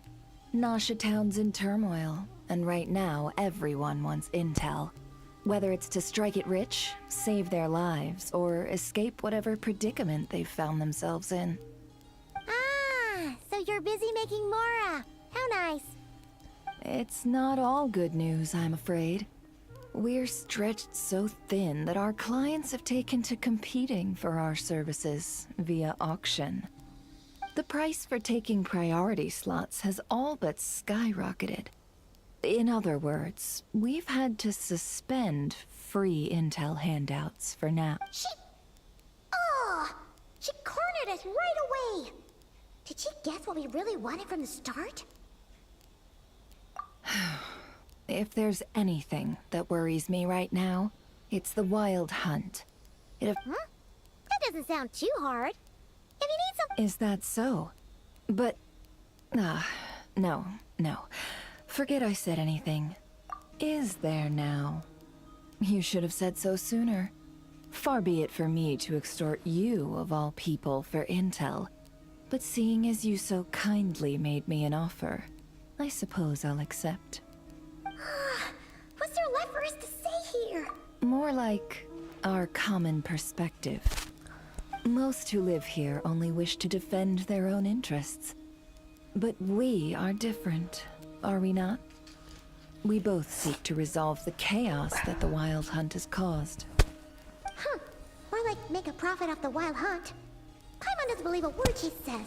Nasha Town's in turmoil, and right now everyone wants intel. Whether it's to strike it rich, save their lives, or escape whatever predicament they've found themselves in. So you're busy making Mora. How nice. It's not all good news, I'm afraid. We're stretched so thin that our clients have taken to competing for our services via auction. The price for taking priority slots has all but skyrocketed. In other words, we've had to suspend free intel handouts for now. She cornered us right away! Did she guess what we really wanted from the start? If there's anything that worries me right now, it's the wild hunt. That doesn't sound too hard. If you need some... Is that so? But... no. Forget I said anything. Is there now? You should have said so sooner. Far be it for me to extort you, of all people, for intel. But seeing as you so kindly made me an offer, I suppose I'll accept. What's there left for us to say here? More like our common perspective. Most who live here only wish to defend their own interests. But we are different, are we not? We both seek to resolve the chaos that the Wild Hunt has caused. Huh. Or like make a profit off the Wild Hunt. Paimon doesn't believe a word she says.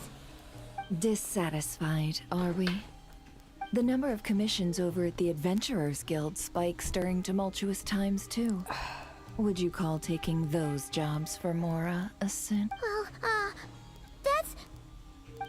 Dissatisfied, are we? The number of commissions over at the Adventurers Guild spikes during tumultuous times, too. Would you call taking those jobs for Mora a sin? Well, that's...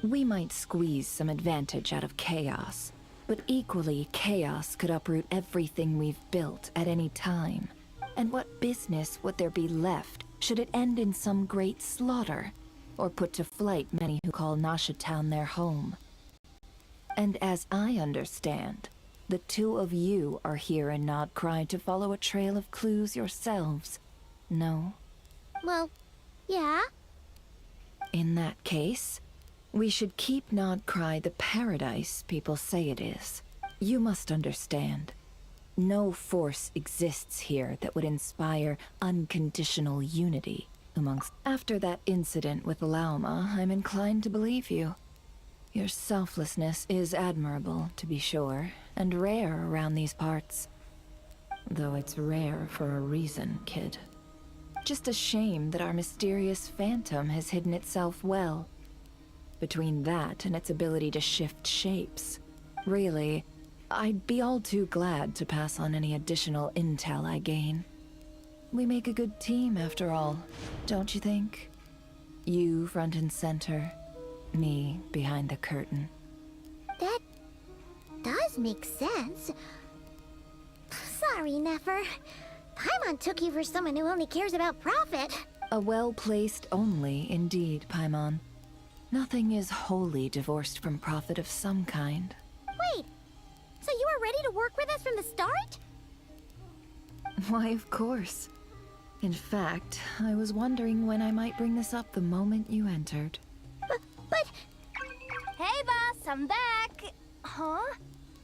We might squeeze some advantage out of chaos, but equally, chaos could uproot everything we've built at any time. And what business would there be left should it end in some great slaughter, or put to flight many who call Nasha Town their home? And as I understand, the two of you are here in Krai to follow a trail of clues yourselves, no? Well, yeah. In that case, we should keep Krai the paradise people say it is. You must understand, no force exists here that would inspire unconditional unity amongst... After that incident with Lauma, I'm inclined to believe you. Your selflessness is admirable, to be sure, and rare around these parts. Though it's rare for a reason, kid. Just a shame that our mysterious phantom has hidden itself well. Between that and its ability to shift shapes, really, I'd be all too glad to pass on any additional intel I gain. We make a good team, after all, don't you think? You front and center, me behind the curtain. That does make sense. Sorry, Nefer. Paimon took you for someone who only cares about profit. A well-placed only, indeed, Paimon. Nothing is wholly divorced from profit of some kind. Wait, so you were ready to work with us from the start? Why, of course. In fact, I was wondering when I might bring this up the moment you entered. But... Hey, boss, I'm back. Huh?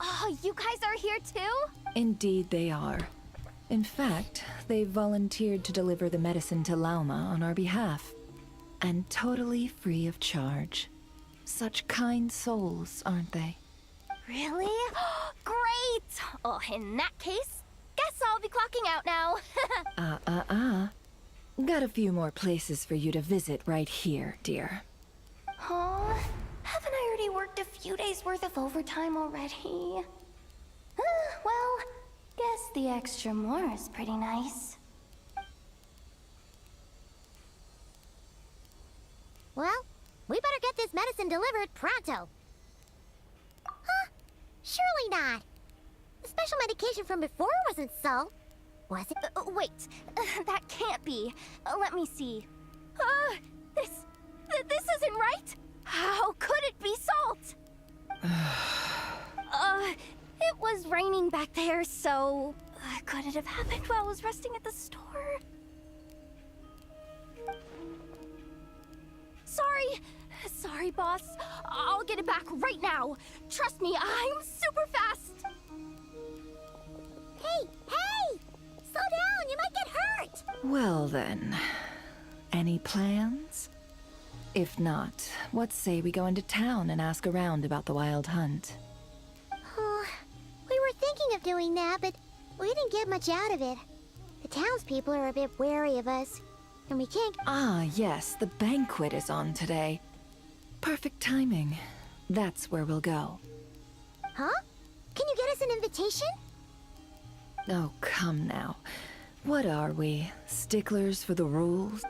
Oh, you guys are here too? Indeed they are. In fact, they've volunteered to deliver the medicine to Lauma on our behalf. And totally free of charge. Such kind souls, aren't they? Really? Great! Oh, in that case, guess I'll be clocking out now. Got a few more places for you to visit right here, dear. Huh? Haven't I already worked a few days worth of overtime already? Well, guess the extra more is pretty nice. Well, we better get this medicine delivered pronto. Huh? Surely not. The special medication from before wasn't salt, was it? Wait, that can't be. Let me see. This isn't right. How could it be salt? It was raining back there, so could it have happened while I was resting at the store? Sorry, boss. I'll get it back right now. Trust me, I'm super fast. Hey! Slow down, you might get hurt! Well then, any plans? If not, what say we go into town and ask around about the Wild Hunt? We were thinking of doing that, but we didn't get much out of it. The townspeople are a bit wary of us, and we can't... Ah, yes, the banquet is on today. Perfect timing. That's where we'll go. Huh? Can you get us an invitation? Oh, come now. What are we? Sticklers for the rules?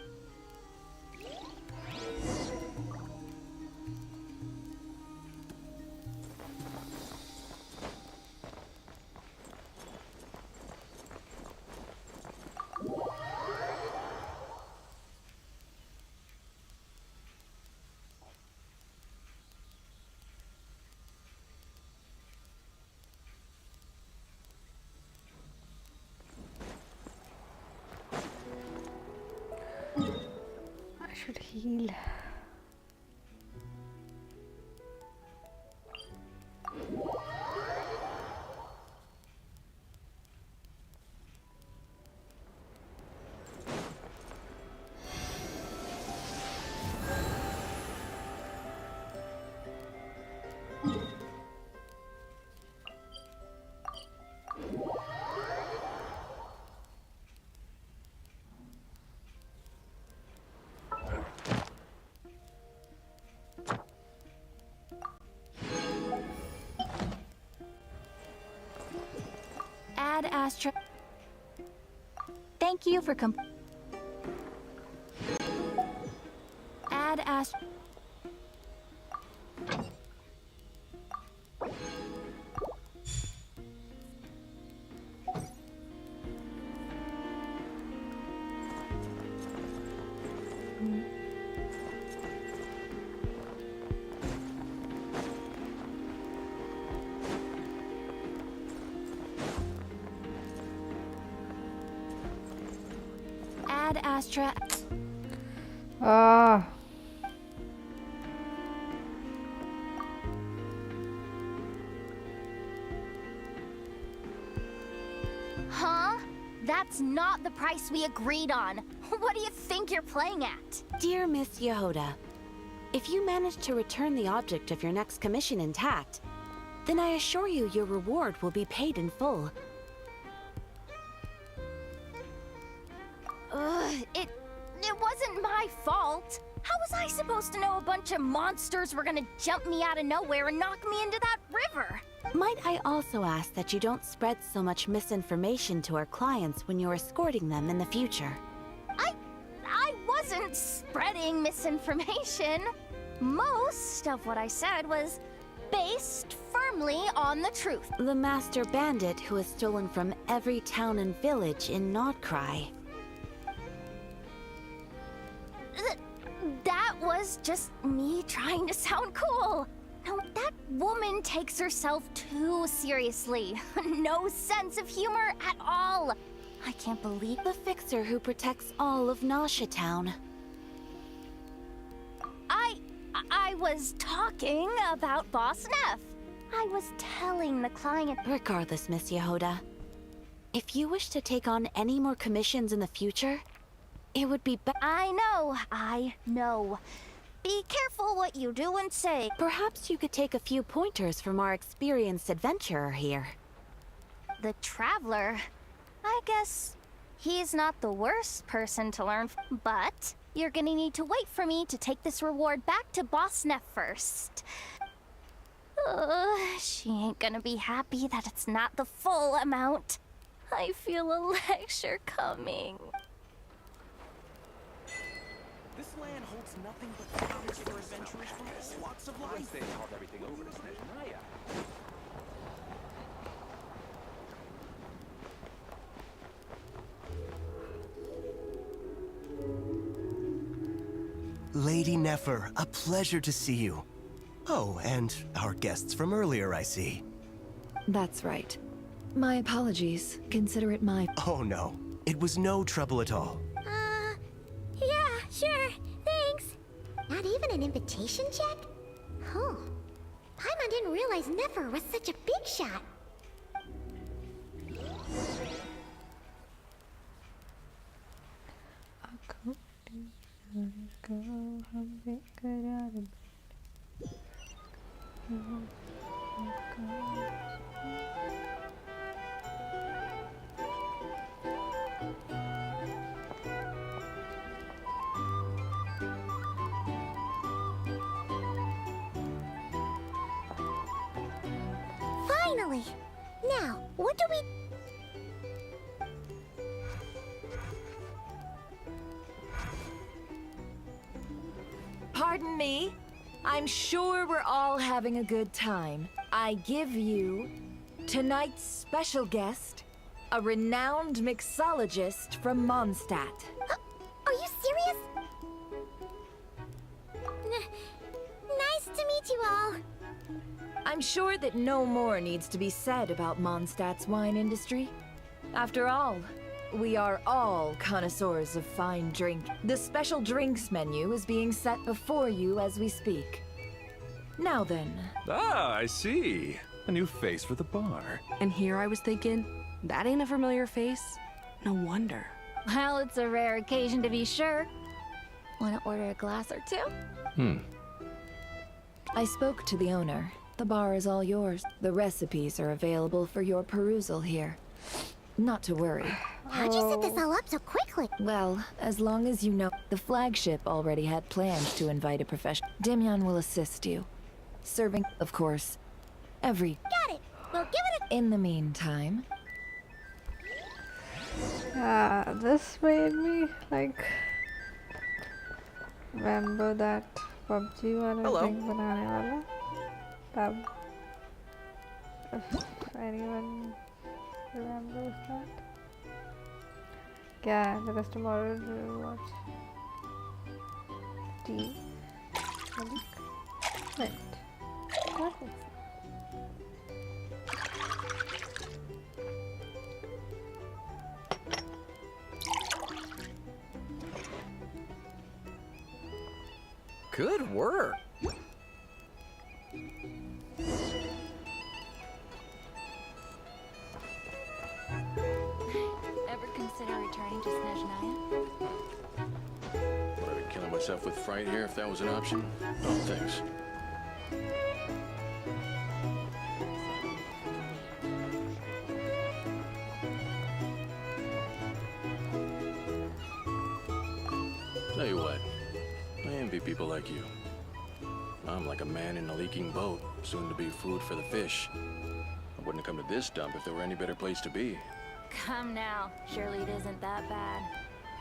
deal. Ad Astra. Thank you for Ad Astra. Ad Astra. Ah. Huh? That's not the price we agreed on. What do you think you're playing at? Dear Miss Yehoda, if you manage to return the object of your next commission intact, then I assure you your reward will be paid in full. It wasn't my fault. How was I supposed to know a bunch of monsters were gonna jump me out of nowhere and knock me into that river? Might I also ask that you don't spread so much misinformation to our clients when you're escorting them in the future? I wasn't spreading misinformation. Most of what I said was based firmly on the truth. The master bandit who has stolen from every town and village in Krai. That was just me trying to sound cool. Now, that woman takes herself too seriously. No sense of humor at all. I can't believe the fixer who protects all of Nasha Town. I was talking about Boss Neff. I was telling the client. Regardless, Miss Yehoda, if you wish to take on any more commissions in the future, it would be I know. Be careful what you do and say. Perhaps you could take a few pointers from our experienced adventurer here. The Traveler? I guess he's not the worst person to learn from, but you're gonna need to wait for me to take this reward back to Boss Neff first. She ain't gonna be happy that it's not the full amount. I feel a lecture coming. This land holds nothing but promise for adventurers from all walks of life. They called everything over to Snezhnaya. Lady Nefer, a pleasure to see you. Oh, and our guests from earlier, I see. That's right. My apologies. Consider it my... Oh no, it was no trouble at all. Yeah, sure. Thanks. Not even an invitation check? Oh. Paimon didn't realize Nefer was such a big shot. Finally! Now, what do we... Pardon me? I'm sure we're all having a good time. I give you tonight's special guest, a renowned mixologist from Mondstadt. Are you serious? Nice to meet you all. I'm sure that no more needs to be said about Mondstadt's wine industry. After all, We are all connoisseurs of fine drink. The special drinks menu is being set before you as we speak. Now then. Ah, I see. A new face for the bar. And here I was thinking, that ain't a familiar face. No wonder. Well, it's a rare occasion to be sure. Want to order a glass or two? I spoke to the owner. The bar is all yours. The recipes are available for your perusal here. Not to worry. How'd you set this all up so quickly? Well, as long as you know, the flagship already had plans to invite a professional. Demyon will assist you. Serving, of course, every... Got it! We'll give it a... In the meantime... This made me, like... remember that PUBG वाला drink बनाने वाला tub. If anyone remembers that. Yeah, because tomorrow we'll watch tea. Right. Perfect. Good work. Ever consider returning to Snezhnaya? Would I be killing myself with fright here if that was an option? No, thanks. Tell you what, I envy people like you. I'm like a man in a leaking boat, soon to be food for the fish. I wouldn't have come to this dump if there were any better place to be. Come now. Surely it isn't that bad.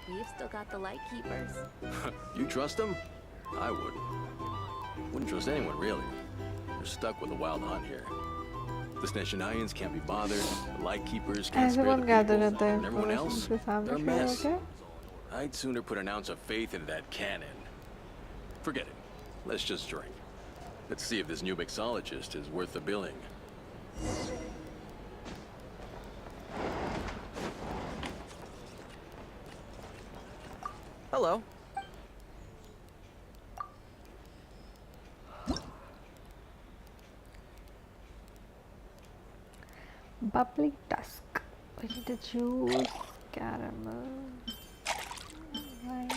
We've still got the light keepers. You trust them? I wouldn't. Wouldn't trust anyone, really. You're stuck with a wild hunt here. The Snezhnayans can't be bothered, the Lightkeepers can't spare the Everyone gathered people, at the and everyone else, they're a mess. okay? I'd sooner put an ounce of faith into that cannon. Forget it. Let's just drink. Let's see if this new mixologist is worth the billing. Hello. Bubbly Dusk. We need to choose caramel. Right.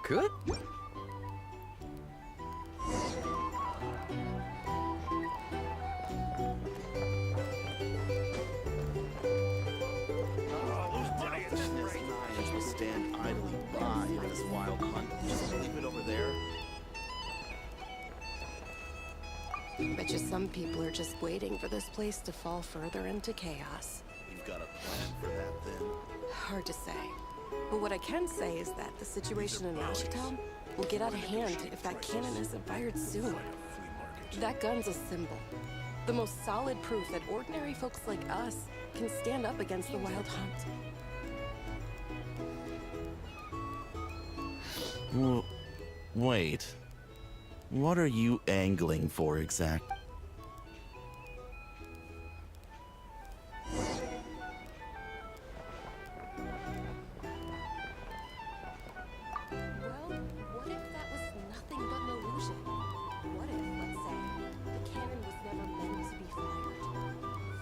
Good. Will stand idly by in this wild hunt. Just leave it over there. Bet you some people are just waiting for this place to fall further into chaos. You've got a plan for that, then? Hard to say. But what I can say is that the situation in Ashitown will get out of hand if that cannon isn't fired soon. That gun's a symbol. The most solid proof that ordinary folks like us can stand up against the Wild Hunt. Wait. What are you angling for exactly? Well, what if that was nothing but an illusion? What if, let's say, the cannon was never meant to be fired?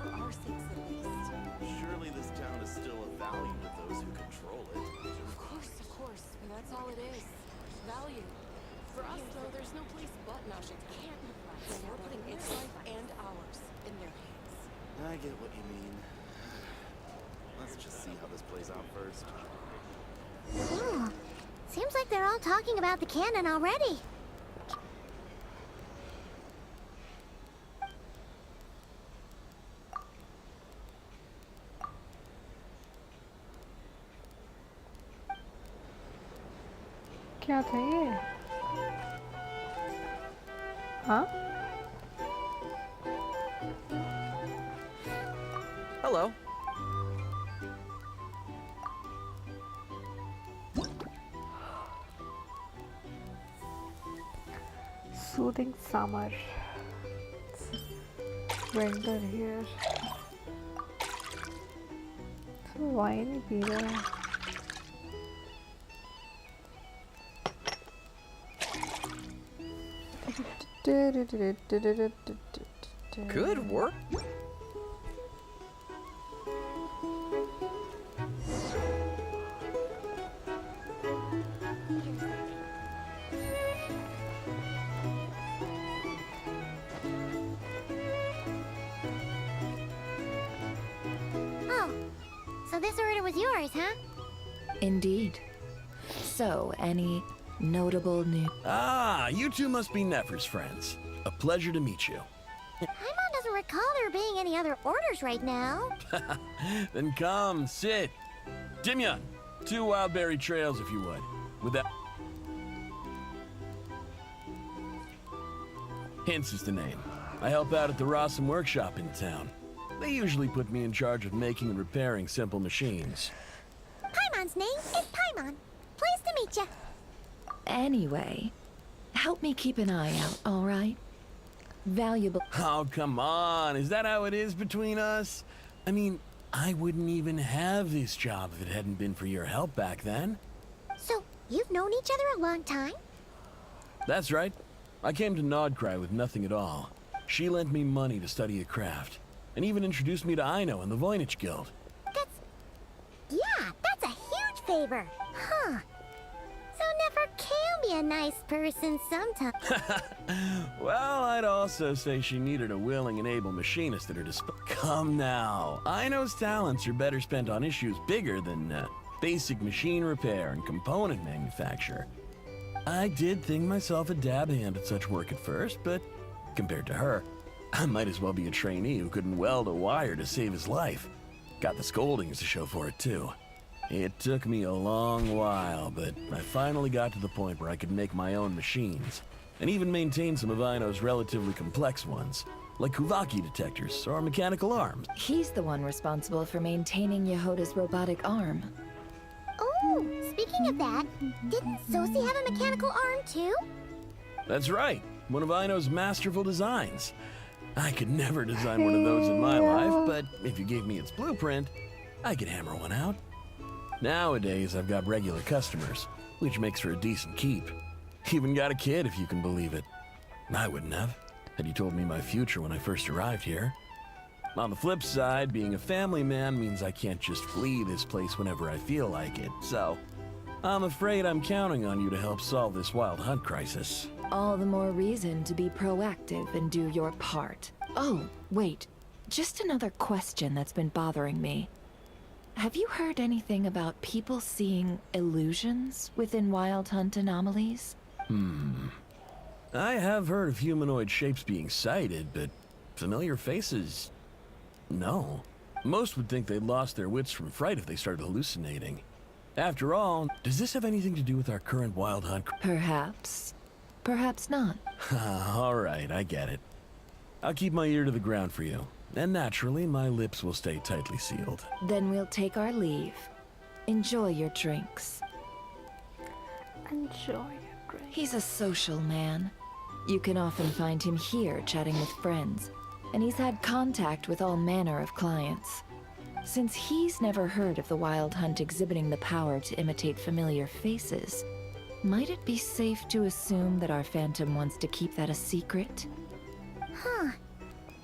For our sakes at least. Surely this town is still of value to those who control it. Of course. And that's all it is. Value. For us, though, there's no place but Nash's cannon. So we're putting its life and ours in their hands. I get what you mean. Let's just see how this plays out first. Oh, seems like they're all talking about the cannon already. क्या था ये? हाँ? Hello. soothing summer. It's winter here. So wine P रहे हैं. Good work. Oh, so this order was yours, huh? Indeed. So, any notable new... Ah, you two must be Nefer's friends. A pleasure to meet you. Paimon doesn't recall there being any other orders right now. Then come, sit. Dimyon, 2 wild berry trails if you would. With that... Hints is the name. I help out at the Rossum workshop in town. They usually put me in charge of making and repairing simple machines. Paimon's name is Paimon. Pleased to meet you. Anyway, help me keep an eye out, all right? Valuable... Oh, come on. Is that how it is between us? I mean, I wouldn't even have this job if it hadn't been for your help back then. So, you've known each other a long time? That's right. I came to Krai with nothing at all. She lent me money to study a craft, and even introduced me to Aino and the Voynich Guild. Yeah, that's a huge favor. Huh. So Nefer can be a nice person sometimes. Well, I'd also say she needed a willing and able machinist at her disposal. Come now. Aino's talents are better spent on issues bigger than basic machine repair and component manufacture. I did think myself a dab hand at such work at first, but compared to her, I might as well be a trainee who couldn't weld a wire to save his life. Got the scoldings to show for it, too. It took me a long while, but I finally got to the point where I could make my own machines, and even maintain some of Aino's relatively complex ones, like Kuvaki detectors or mechanical arms. He's the one responsible for maintaining Yehoda's robotic arm. Oh, speaking of that, didn't Sosi have a mechanical arm too? That's right, one of Aino's masterful designs. I could never design one of those in my life, but if you gave me its blueprint, I could hammer one out. Nowadays, I've got regular customers, which makes for a decent keep. Even got a kid, if you can believe it. I wouldn't have, had you told me my future when I first arrived here. On the flip side, being a family man means I can't just flee this place whenever I feel like it, so I'm afraid I'm counting on you to help solve this wild hunt crisis. All the more reason to be proactive and do your part. Oh, wait. Just another question that's been bothering me. Have you heard anything about people seeing illusions within Wild Hunt anomalies? I have heard of humanoid shapes being sighted, but familiar faces... no. Most would think they'd lost their wits from fright if they started hallucinating. After all, does this have anything to do with our current Wild Hunt? Perhaps. Perhaps not. All right, I get it. I'll keep my ear to the ground for you. And naturally, my lips will stay tightly sealed. Then we'll take our leave. Enjoy your drinks. Enjoy your drinks. He's a social man. You can often find him here chatting with friends, and he's had contact with all manner of clients. Since he's never heard of the Wild Hunt exhibiting the power to imitate familiar faces, might it be safe to assume that our Phantom wants to keep that a secret? Huh.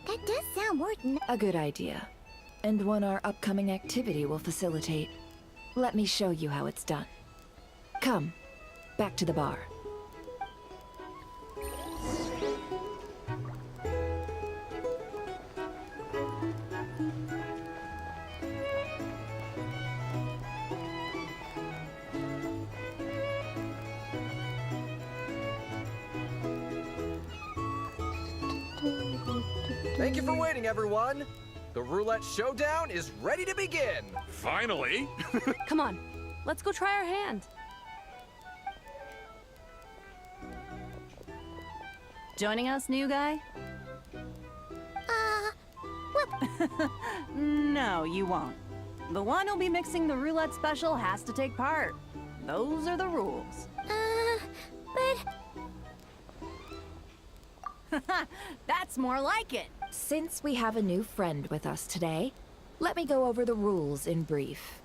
That does sound worth a good idea, and one our upcoming activity will facilitate. Let me show you how it's done. Come, back to the bar. Thank you for waiting, everyone. The roulette showdown is ready to begin. Finally! Come on, let's go try our hand. Joining us, new guy? well... No, you won't. The one who'll be mixing the roulette special has to take part. Those are the rules. But... That's more like it. Since we have a new friend with us today, let me go over the rules in brief.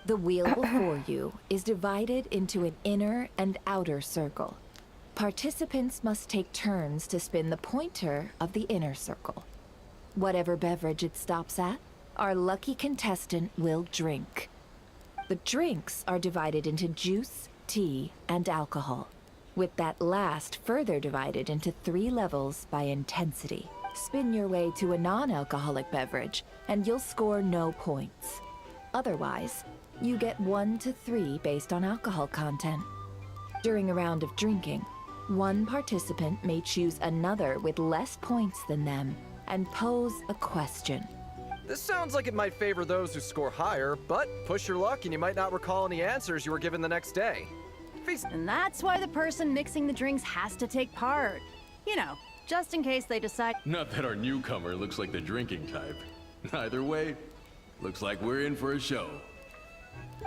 The wheel before you is divided into an inner and outer circle. Participants must take turns to spin the pointer of the inner circle. Whatever beverage it stops at, our lucky contestant will drink. The drinks are divided into juice, tea, and alcohol, with that last further divided into 3 levels by intensity. Spin your way to a non-alcoholic beverage, and you'll score no points. Otherwise, you get 1 to 3 based on alcohol content. During a round of drinking, one participant may choose another with less points than them and pose a question. This sounds like it might favor those who score higher, but push your luck and you might not recall any answers you were given the next day. And that's why the person mixing the drinks has to take part. You know, just in case they decide. Not that our newcomer looks like the drinking type. Either way, looks like we're in for a show.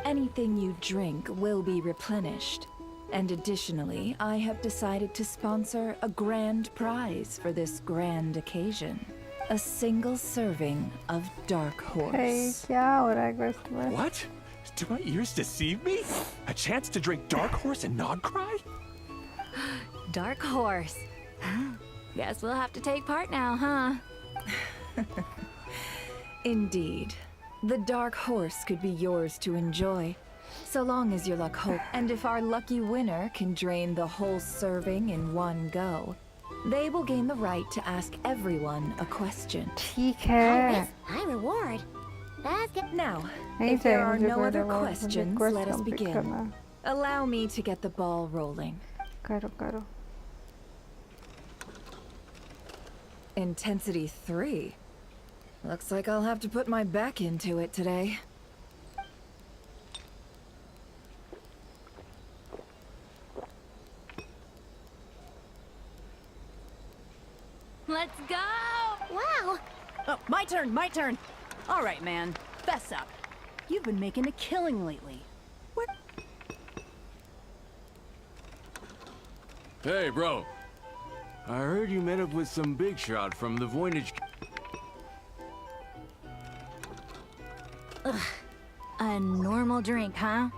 Anything you drink will be replenished. And additionally, I have decided to sponsor a grand prize for this grand occasion. A single serving of Dark Horse. Hey, क्या हो रहा है quest में? What? Do my ears deceive me? A chance to drink Dark Horse and not cry? Dark Horse. Guess we'll have to take part now, huh? Indeed. The Dark Horse could be yours to enjoy, so long as your luck holds. And if our lucky winner can drain the whole serving in one go, they will gain the right to ask everyone a question. ठीक है. High reward. That's good. Now, नहीं if there चाहिए are मुझे no कोई other reward, मुझे questions, quest let us complete begin. करना. Allow me to get the ball rolling. करो करो. Intensity 3. Looks like I'll have to put my back into it today. Let's go! Wow! Oh, my turn. All right, man. Fess up. You've been making a killing lately. What? Hey, bro. I heard you met up with some big shot from the Voynich. Ugh. A normal drink, huh?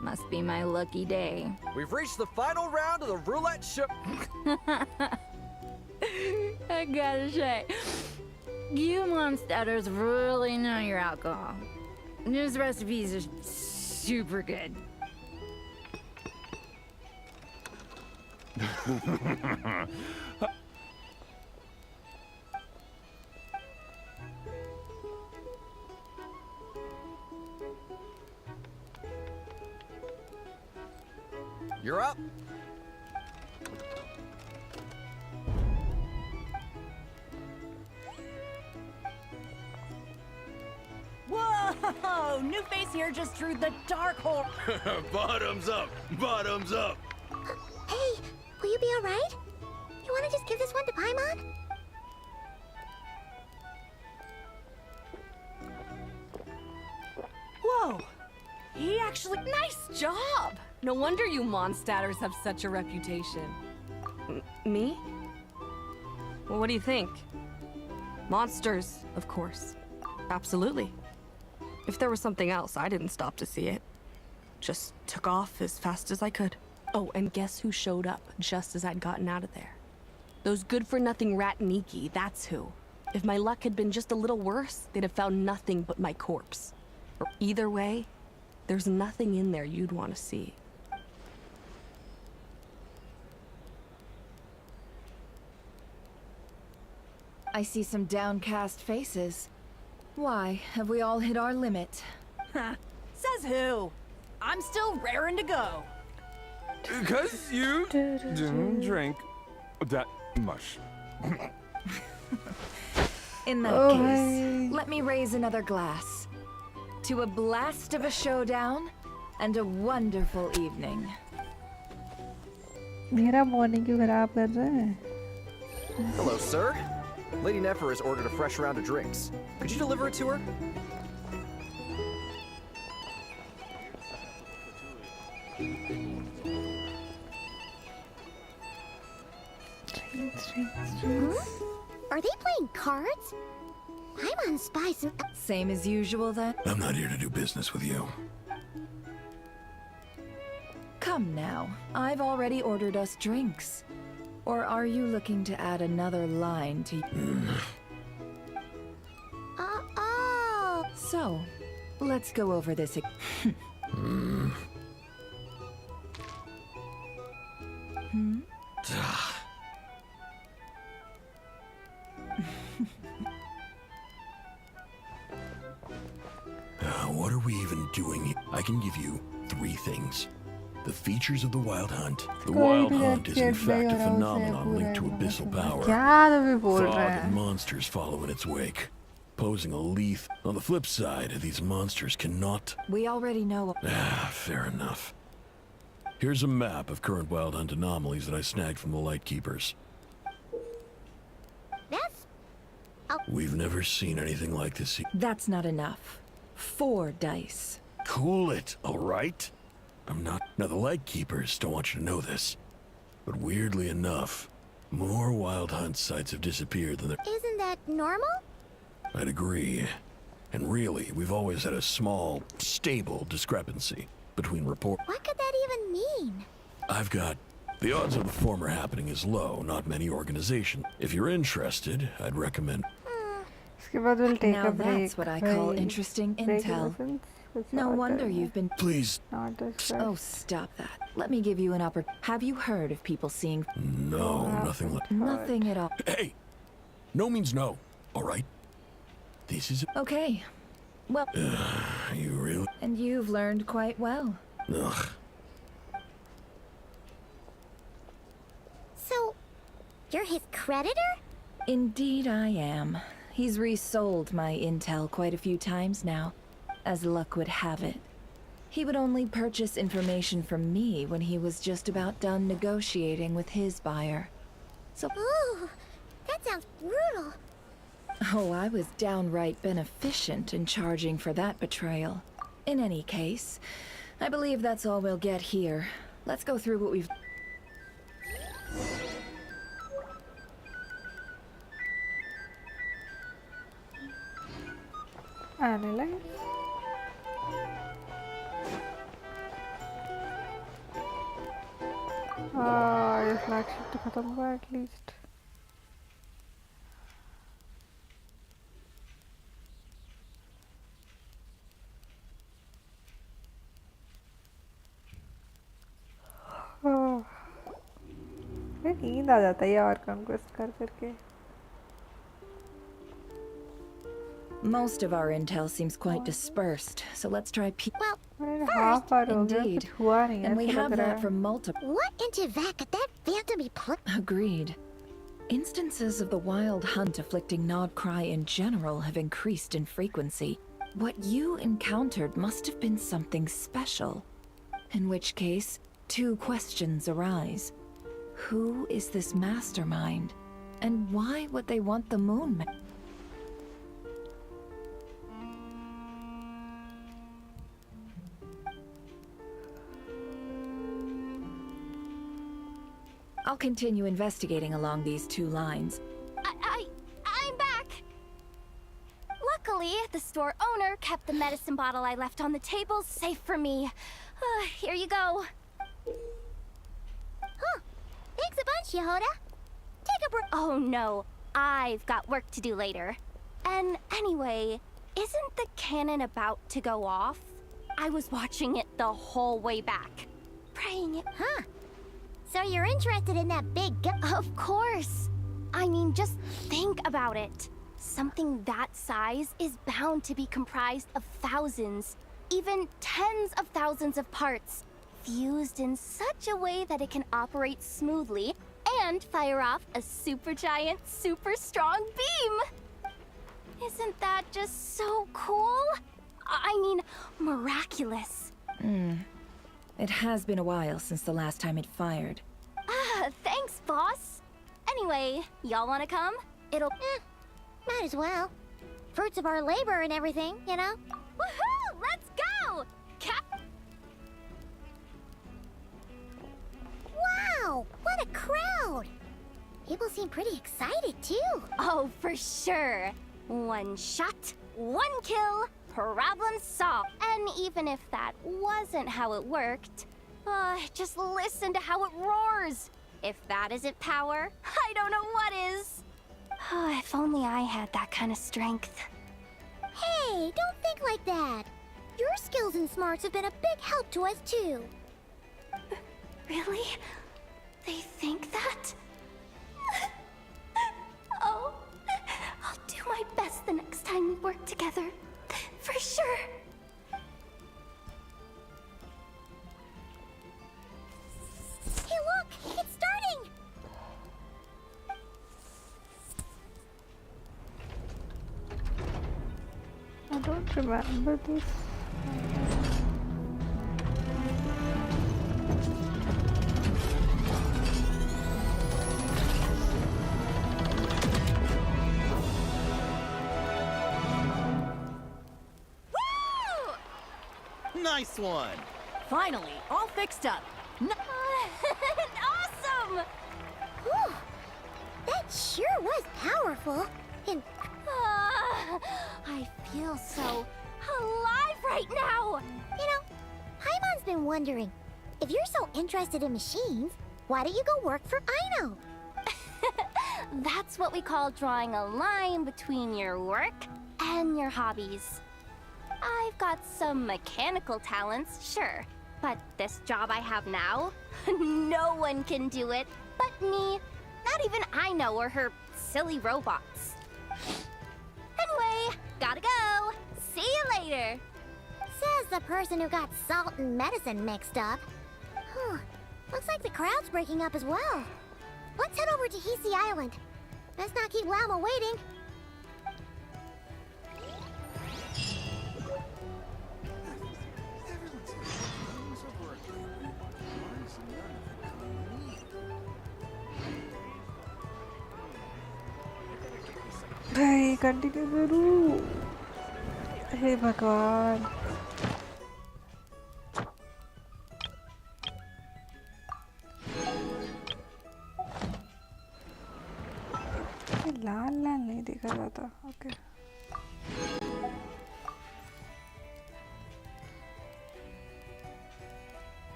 Must be my lucky day. We've reached the final round of the roulette show. I gotta say, you monsters really know your alcohol. This recipes are super good. You're up. Whoa! New face here just drew the Dark Horse. Bottoms up! Bottoms up! Hey, will you be alright? You wanna just give this one to Paimon? Whoa! He actually. Nice job! No wonder you monstatters have such a reputation. Me? Well, what do you think? Monsters, of course. Absolutely. If there was something else, I didn't stop to see it. Just took off as fast as I could. Oh, and guess who showed up just as I'd gotten out of there? Those good-for-nothing rat Niki, that's who. If my luck had been just a little worse, they'd have found nothing but my corpse. Or either way, there's nothing in there you'd want to see. I see some downcast faces. Why, have we all hit our limit? Says who? I'm still raring to go. Because you didn't drink that much. In that case, let me raise another glass. To a blast of a showdown and a wonderful evening. मेरा morning क्यों खराब कर रहे हैं? Hello, sir. Lady Nefer has ordered a fresh round of drinks. Could you deliver it to her? cards? I'm on spice. Same as usual then? I'm not here to do business with you. Come now, I've already ordered us drinks. Or are you looking to add another line to... Oh. So, let's go over this Hmm? What are we even doing here? I can give you 3 things. The features of the Wild Hunt. The Wild Hunt is in fact a phenomenon linked to abyssal power. Fog and monsters follow in its wake, posing a lethal. On the flip side, these monsters cannot... We already know... Fair enough. Here's a map of current Wild Hunt anomalies that I snagged from the Lightkeepers. We've never seen anything like this. That's not enough. 4 dice. Cool it, all right? I'm not... Now, the Lightkeepers don't want you to know this, but weirdly enough, more Wild Hunt sites have disappeared than there... Isn't that normal? I'd agree. And really, we've always had a small, stable discrepancy between report... What could that even mean? I've got... The odds of the former happening is low, not many organizations. If you're interested, I'd recommend... Now that's what I call interesting intel. No wonder you've been... Please. Oh, stop that. Let me give you an opportunity. Have you heard of people seeing... No, nothing like... Nothing at all. Hey! No means no, all right? This is... Okay. Well... You really... And you've learned quite well. Ugh. So, you're his creditor? Indeed I am. He's resold my intel quite a few times now. As luck would have it. He would only purchase information from me when he was just about done negotiating with his buyer. So... Ooh, that sounds brutal. Oh, I was downright beneficent in charging for that betrayal. In any case, I believe that's all we'll get here. Let's go through what we've... Analyze. ये flagship तो खत्म हुआ at least. नींद आ जाता है यार conquest कर करके. Most of our intel seems quite dispersed, so let's try Indeed. And we have that from multiple... What into that could that phantom be Agreed. Instances of the Wild Hunt afflicting Krai in general have increased in frequency. What you encountered must have been something special. In which case, 2 questions arise. Who is this mastermind? And why would they want the moon? I'll continue investigating along these 2 lines. I'm back! Luckily, the store owner kept the medicine bottle I left on the table safe for me. Here you go. Huh. Thanks a bunch, Yehoda. Take a break. Oh no, I've got work to do later. And anyway, isn't the cannon about to go off? I was watching it the whole way back. Praying it. Huh. So you're interested in that big Of course! I mean, just think about it. Something that size is bound to be comprised of thousands, even tens of thousands of parts, fused in such a way that it can operate smoothly and fire off a supergiant, super strong beam! Isn't that just so cool? I mean, miraculous. It has been a while since the last time it fired. Thanks, boss. Anyway, y'all wanna come? It'll... might as well. Fruits of our labor and everything, you know? Woohoo! Let's go! Wow! What a crowd! People seem pretty excited, too. Oh, for sure. One shot, one kill, problem solved. And even if that wasn't how it worked, just listen to how it roars. If that isn't power, I don't know what is. If only I had that kind of strength. Hey, don't think like that. Your skills and smarts have been a big help to us, too. Really? They think that? Oh, I'll do my best the next time we work together. For sure. Hey, look! It's starting! I don't remember this. Nice one! Finally, all fixed up. Awesome! Whew. That sure was powerful. And I feel so alive right now! You know, Paimon's been wondering, if you're so interested in machines, why don't you go work for Aino? That's what we call drawing a line between your work and your hobbies. I've got some mechanical talents, sure, but this job I have now, no one can do it but me. Not even Aino or her silly robots. Anyway, gotta go. See you later. Says the person who got salt and medicine mixed up. Looks like the crowd's breaking up as well. Let's head over to Hisi Island. Let's not keep Lama waiting. भाई continue करूं हे भगवान लाल लाल नहीं देखा जाता okay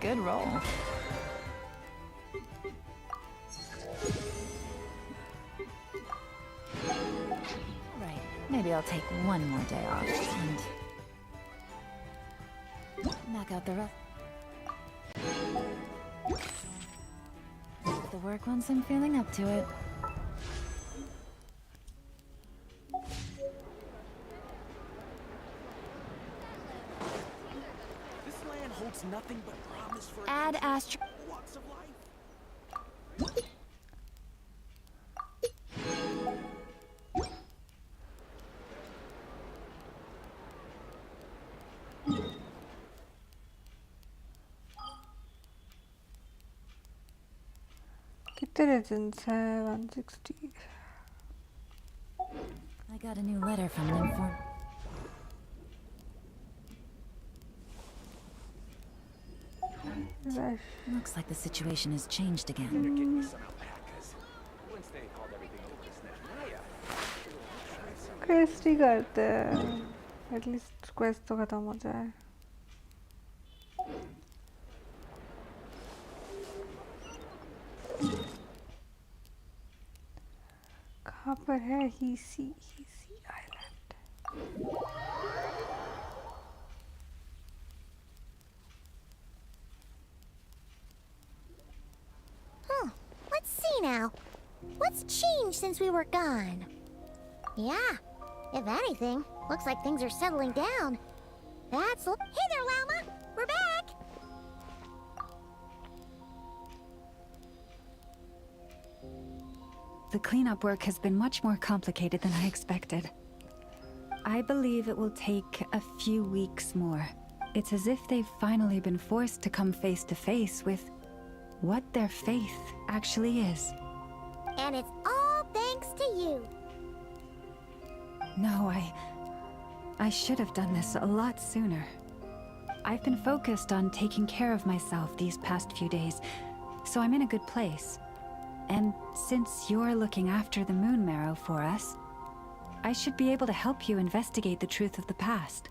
Good roll. Right. Maybe I'll take one more day off and knock out the rest. The work once I'm feeling up to it. This land holds nothing but promise for Add astro. walks of life. कितने reagents हैं 160 I got a new letter from an inform. Looks like the situation has changed again. Quest ही करते हैं at least quest तो खत्म हो जाए कहाँ पर है हीसी island Let's see now. What's changed since we were gone? Yeah, if anything, looks like things are settling down. Hey there, Llama! We're back! The cleanup work has been much more complicated than I expected. I believe it will take a few weeks more. It's as if they've finally been forced to come face to face with what their faith actually is. And it's all thanks to you. No, I should have done this a lot sooner. I've been focused on taking care of myself these past few days, so I'm in a good place. And since you're looking after the moon marrow for us, I should be able to help you investigate the truth of the past.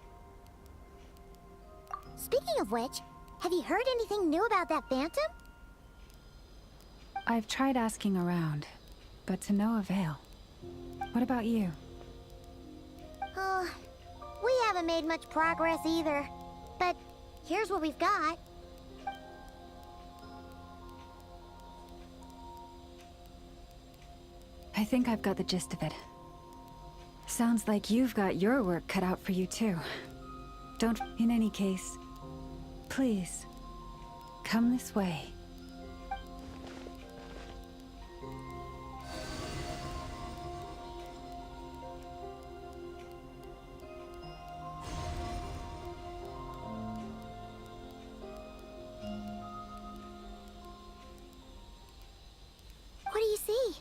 Speaking of which, have you heard anything new about that phantom? I've tried asking around, but to no avail. What about you? Oh, we haven't made much progress either. But here's what we've got. I think I've got the gist of it. Sounds like you've got your work cut out for you too. Don't... In any case, please, come this way. What do you see?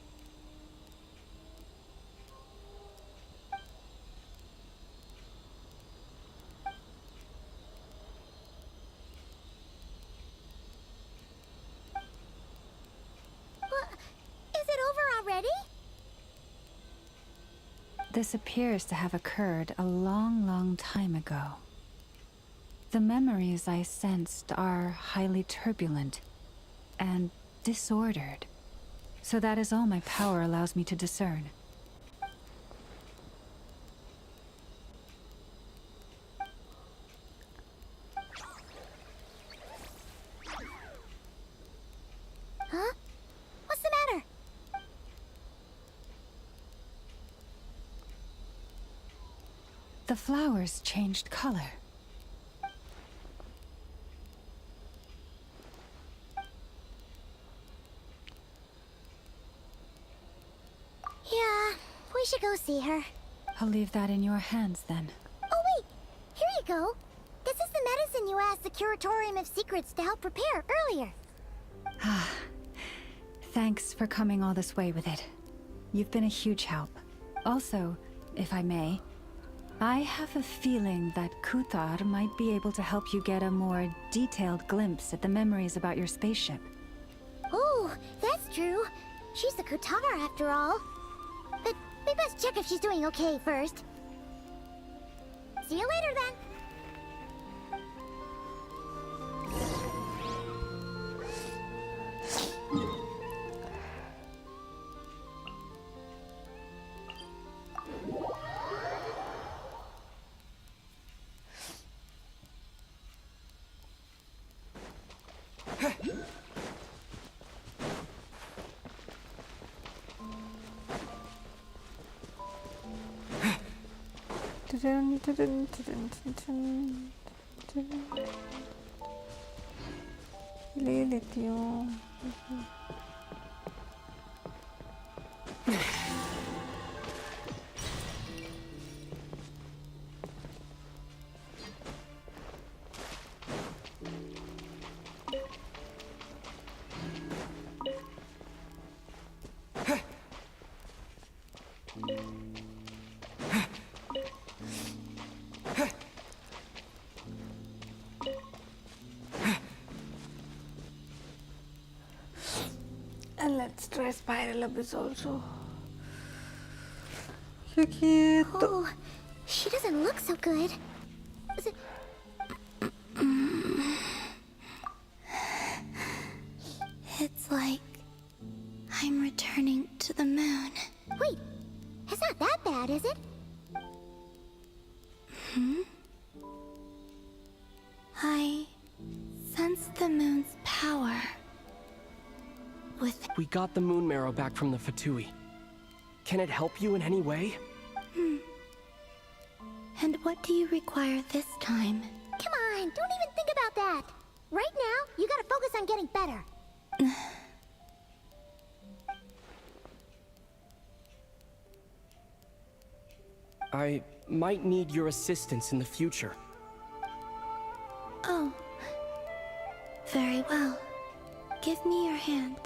Is it over already? This appears to have occurred a long, long time ago. The memories I sensed are highly turbulent and disordered. So that is all my power allows me to discern. Huh? What's the matter? The flowers changed color. Yeah, we should go see her. I'll leave that in your hands then. Oh wait, here you go. This is the medicine you asked the Curatorium of Secrets to help prepare earlier. Ah, thanks for coming all this way with it. You've been a huge help. Also, if I may, I have a feeling that Kuthar might be able to help you get a more detailed glimpse at the memories about your spaceship. Oh, that's true. She's the Kuthar after all. But we must check if she's doing okay first. See you later then. ले लेती हूँ. And let's try Spiral Abyss also. क्योंकि Oh, she doesn't look so good. It's like I'm returning to the moon. Wait, it's not that bad, is it? Hmm? I sense the moon's power. We got the moon marrow back from the Fatui. Can it help you in any way? And what do you require this time? Come on, don't even think about that. Right now, you gotta focus on getting better. I might need your assistance in the future. Oh. Very well. Give me your hand.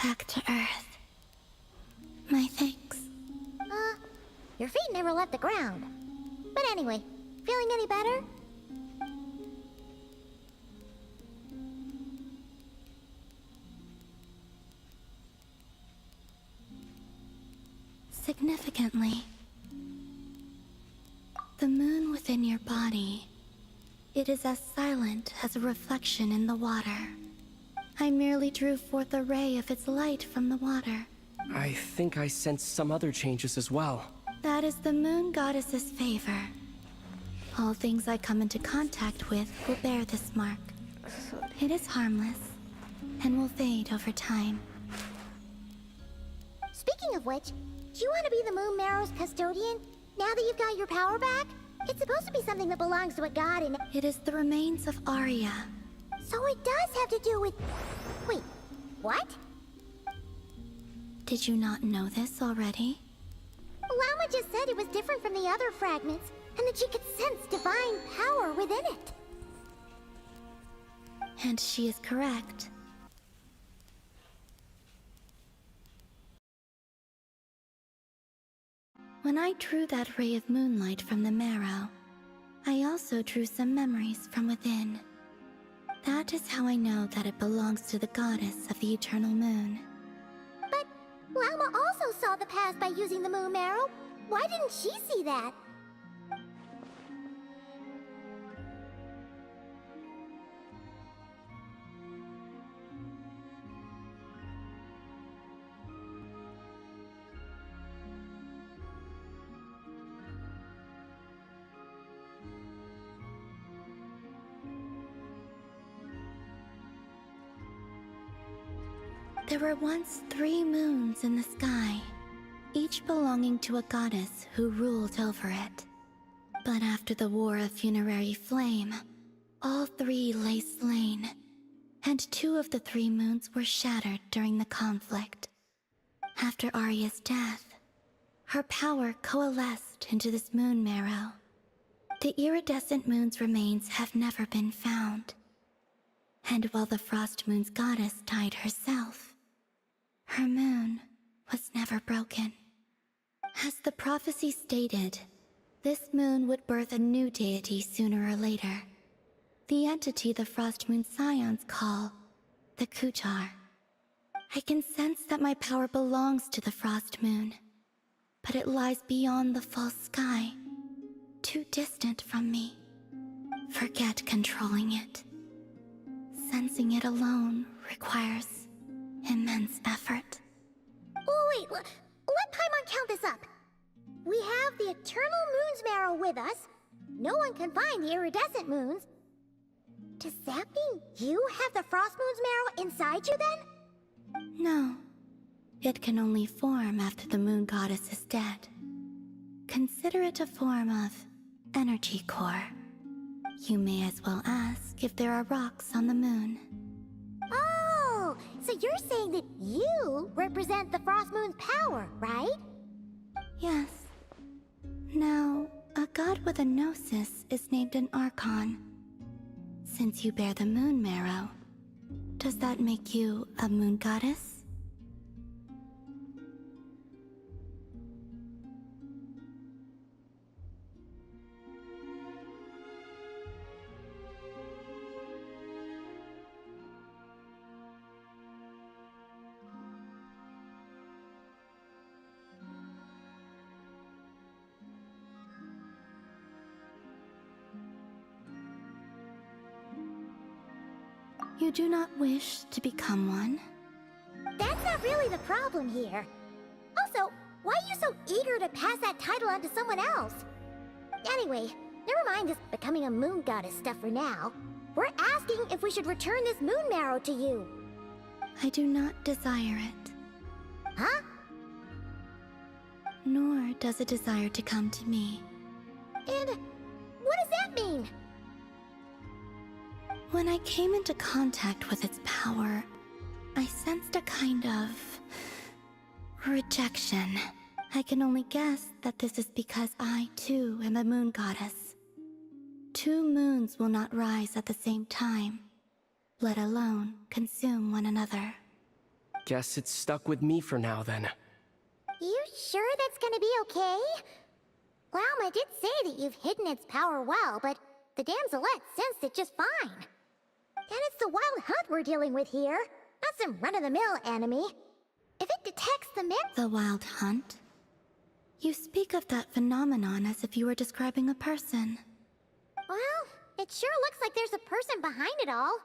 back to Earth. My thanks. Your feet never left the ground. But anyway, feeling any better? Significantly, the moon within your body, it is as silent as a reflection in the water. I merely drew forth a ray of its light from the water. I think I sensed some other changes as well. That is the moon goddess's favor. All things I come into contact with will bear this mark. It is harmless and will fade over time. Speaking of which, do you want to be the Moon Marrow's custodian now that you've got your power back? It's supposed to be something that belongs to a god and... It is the remains of Arya. So it does have to do with... Wait, what? Did you not know this already? Lama just said it was different from the other fragments, and that she could sense divine power within it. And she is correct. When I drew that ray of moonlight from the marrow, I also drew some memories from within. That is how I know that it belongs to the goddess of the eternal moon. But Lama also saw the past by using the Moon Marrow. Why didn't she see that? There were once 3 moons in the sky, each belonging to a goddess who ruled over it. But after the War of Funerary Flame, all 3 lay slain, and 2 of the 3 moons were shattered during the conflict. After Arya's death, her power coalesced into this moon marrow. The iridescent moon's remains have never been found. And while the Frost Moon's goddess died herself, her moon was never broken. As the prophecy stated, this moon would birth a new deity sooner or later. The entity the Frost Moon Scions call the Kuchar. I can sense that my power belongs to the Frost Moon, but it lies beyond the false sky, too distant from me. Forget controlling it. Sensing it alone requires immense effort. Oh wait, let Paimon count this up. We have the Eternal Moon's Marrow with us. No one can find the iridescent moons. Does that mean you have the Frost Moon's Marrow inside you then? No. It can only form after the moon goddess is dead. Consider it a form of energy core. You may as well ask if there are rocks on the moon. Oh, so you're saying that you represent the Frost Moon's power, right? Yes. Now, a god with a gnosis is named an Arcon. Since you bear the moon marrow, does that make you a moon goddess? You do not wish to become one? That's not really the problem here. Also, why are you so eager to pass that title on to someone else? Anyway, never mind this becoming a moon goddess stuff for now. We're asking if we should return this moon marrow to you. I do not desire it. Huh? Nor does it desire to come to me. And what does that mean? When I came into contact with its power, I sensed a kind of rejection. I can only guess that this is because I, too, am a moon goddess. 2 moons will not rise at the same time, let alone consume one another. Guess it's stuck with me for now then. You sure that's gonna be okay? Lauma did say that you've hidden its power well, but the damselette sensed it just fine. And it's the wild hunt we're dealing with here, not some run-of-the-mill enemy. If it detects The wild hunt? You speak of that phenomenon as if you were describing a person. Well, it sure looks like there's a person behind it all.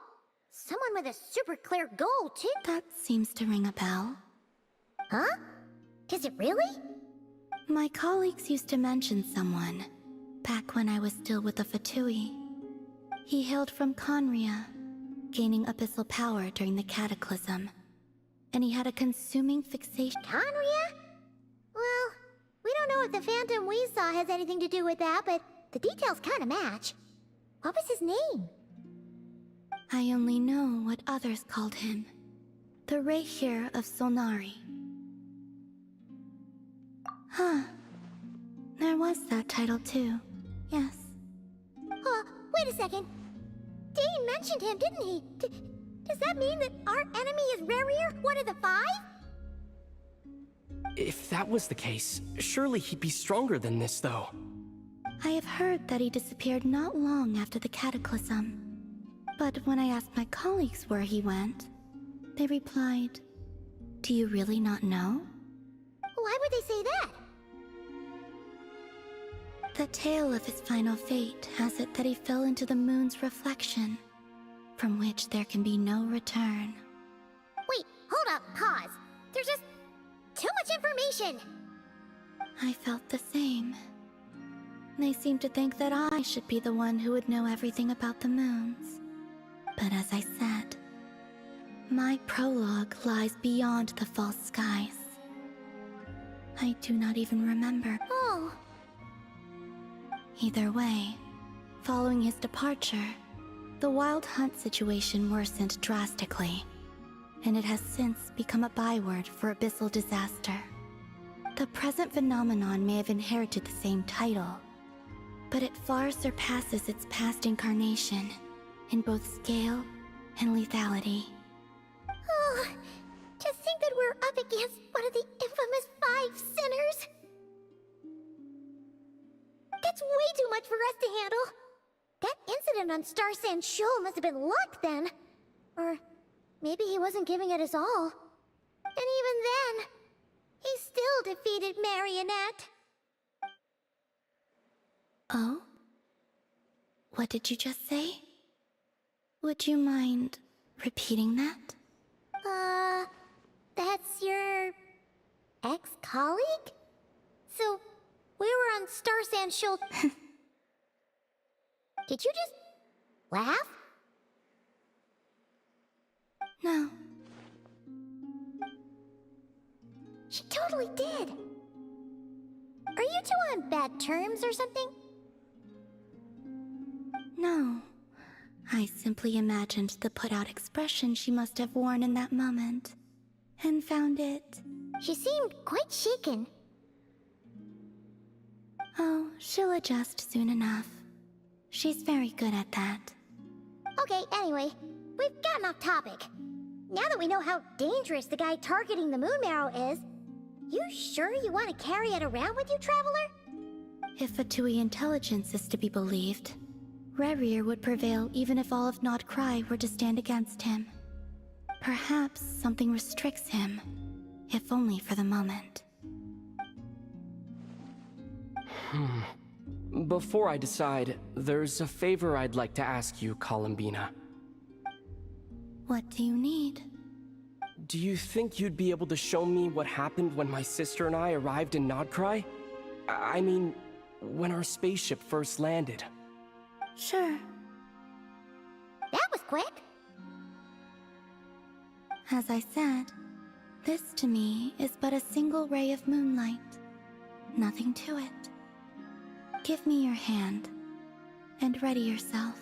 Someone with a super clear goal, too. That seems to ring a bell. Huh? Does it really? My colleagues used to mention someone, back when I was still with the Fatui. He hailed from Conria, gaining abyssal power during the Cataclysm. And he had a consuming fixation. Conria? Well, we don't know if the phantom we saw has anything to do with that, but the details kind of match. What was his name? I only know what others called him. The Reihir of Solnari. Huh. There was that title too. Yes. Wait a second. Dane mentioned him, didn't he? Does that mean that our enemy is Rerir, one of the 5? If that was the case, surely he'd be stronger than this, though. I have heard that he disappeared not long after the Cataclysm. But when I asked my colleagues where he went, they replied, "Do you really not know?" Why would they say that? The tale of his final fate has it that he fell into the moon's reflection, from which there can be no return. Wait, hold up, pause. There's just too much information. I felt the same. They seemed to think that I should be the one who would know everything about the moons. But as I said, my prologue lies beyond the false skies. I do not even remember. Oh. Either way, following his departure, the wild hunt situation worsened drastically, and it has since become a byword for abyssal disaster. The present phenomenon may have inherited the same title, but it far surpasses its past incarnation in both scale and lethality. Oh, to think that we're up against one of the infamous 5 sinners. That's way too much for us to handle. That incident on Star Sand Shoal must have been luck then. Or maybe he wasn't giving it his all. And even then, he still defeated Marionette. Oh? What did you just say? Would you mind repeating that? That's your ex-colleague? So, we were on Star Sand Shoal. Did you just laugh? No. She totally did. Are you two on bad terms or something? No. I simply imagined the put-out expression she must have worn in that moment, and found it... She seemed quite shaken. Oh, she'll adjust soon enough. She's very good at that. Okay, anyway, we've gotten off topic. Now that we know how dangerous the guy targeting the moon marrow is, you sure you want to carry it around with you, Traveler? If Fatui intelligence is to be believed, Rerir would prevail even if all of Nod Krai were to stand against him. Perhaps something restricts him, if only for the moment. Before I decide, there's a favor I'd like to ask you, Columbina. What do you need? Do you think you'd be able to show me what happened when my sister and I arrived in Nodkrai? I mean, when our spaceship first landed. Sure. That was quick. As I said, this to me is but a single ray of moonlight. Nothing to it. Give me your hand, and ready yourself.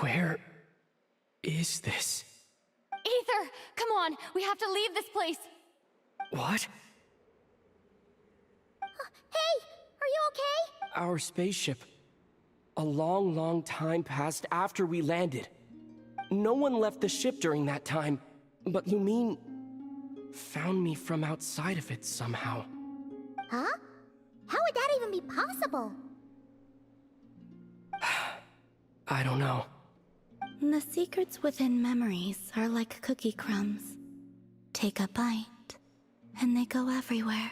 Where is this? Ether, come on, we have to leave this place. What? Hey, are you okay? Our spaceship. A long, long time passed after we landed. No one left the ship during that time, but Lumine found me from outside of it somehow. Huh? How would that even be possible? I don't know. The secrets within memories are like cookie crumbs. Take a bite, and they go everywhere.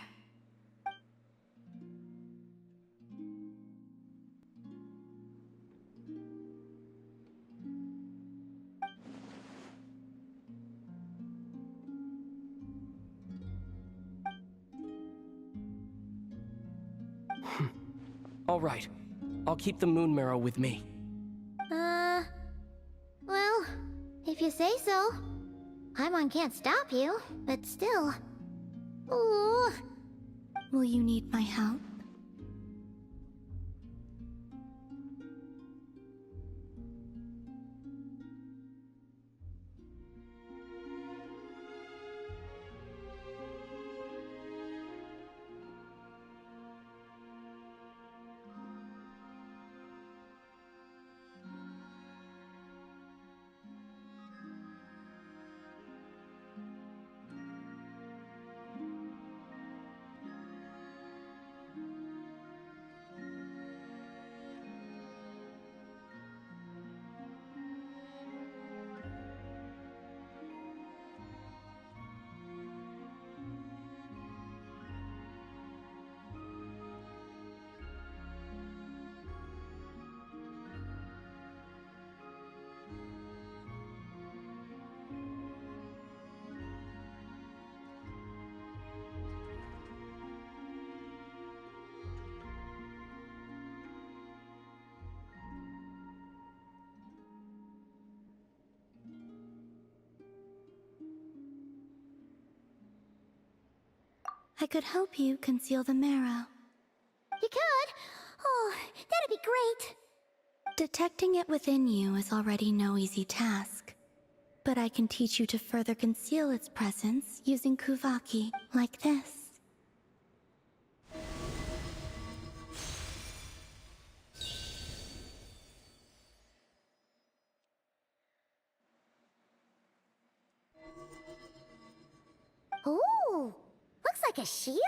All right. I'll keep the moon marrow with me. Well, if you say so. Paimon can't stop you, but still. Ooh. Will you need my help? I could help you conceal the marrow. You could? Oh, that'd be great. Detecting it within you is already no easy task. But I can teach you to further conceal its presence using Kuvaki, like this. Ooh, looks like a shield.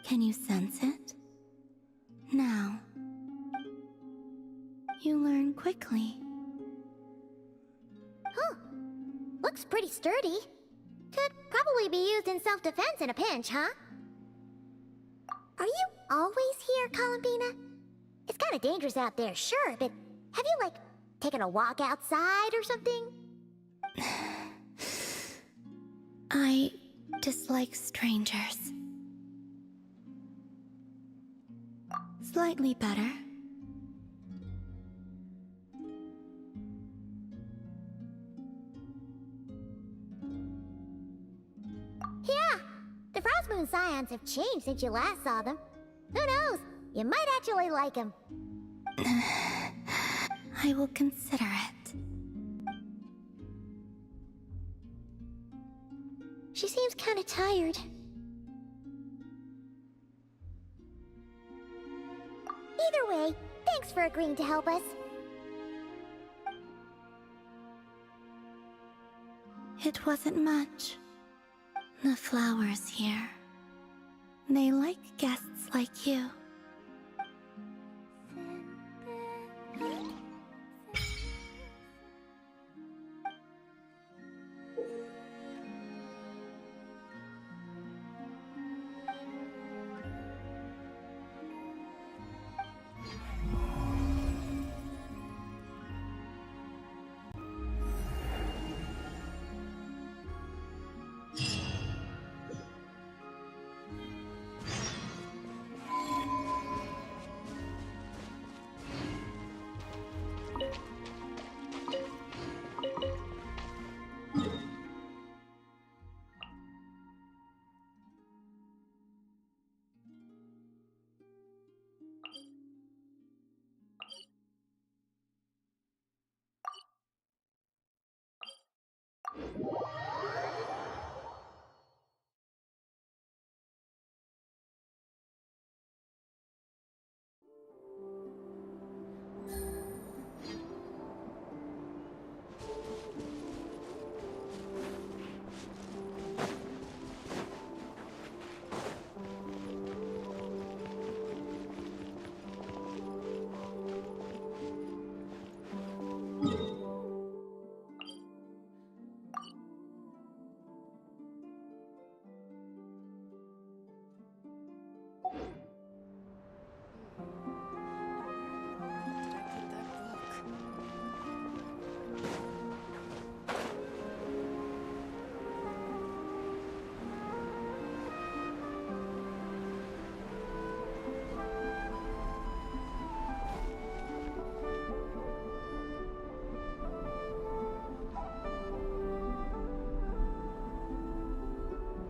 Can you sense it? Now, you learn quickly. Huh. Looks pretty sturdy. Could probably be used in self-defense in a pinch, huh? Are you always here, Columbina? It's kinda dangerous out there, sure, but have you, like, taken a walk outside or something? I dislike strangers. Slightly better. Yeah, the Frost Moon Scions have changed since you last saw them. Who knows? You might actually like them. I will consider it. She seems kinda tired. Either way, thanks for agreeing to help us. It wasn't much. The flowers here. They like guests like you.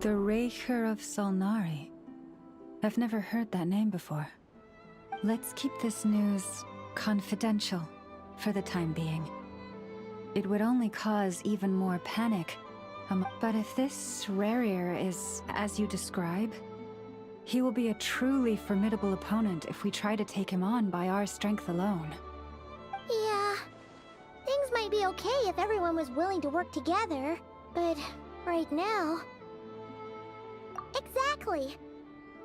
The Raker of Solnari. I've never heard that name before. Let's keep this news confidential for the time being. It would only cause even more panic. But if this Rarir is as you describe, he will be a truly formidable opponent if we try to take him on by our strength alone. Yeah. Things might be okay if everyone was willing to work together, but right now... Exactly.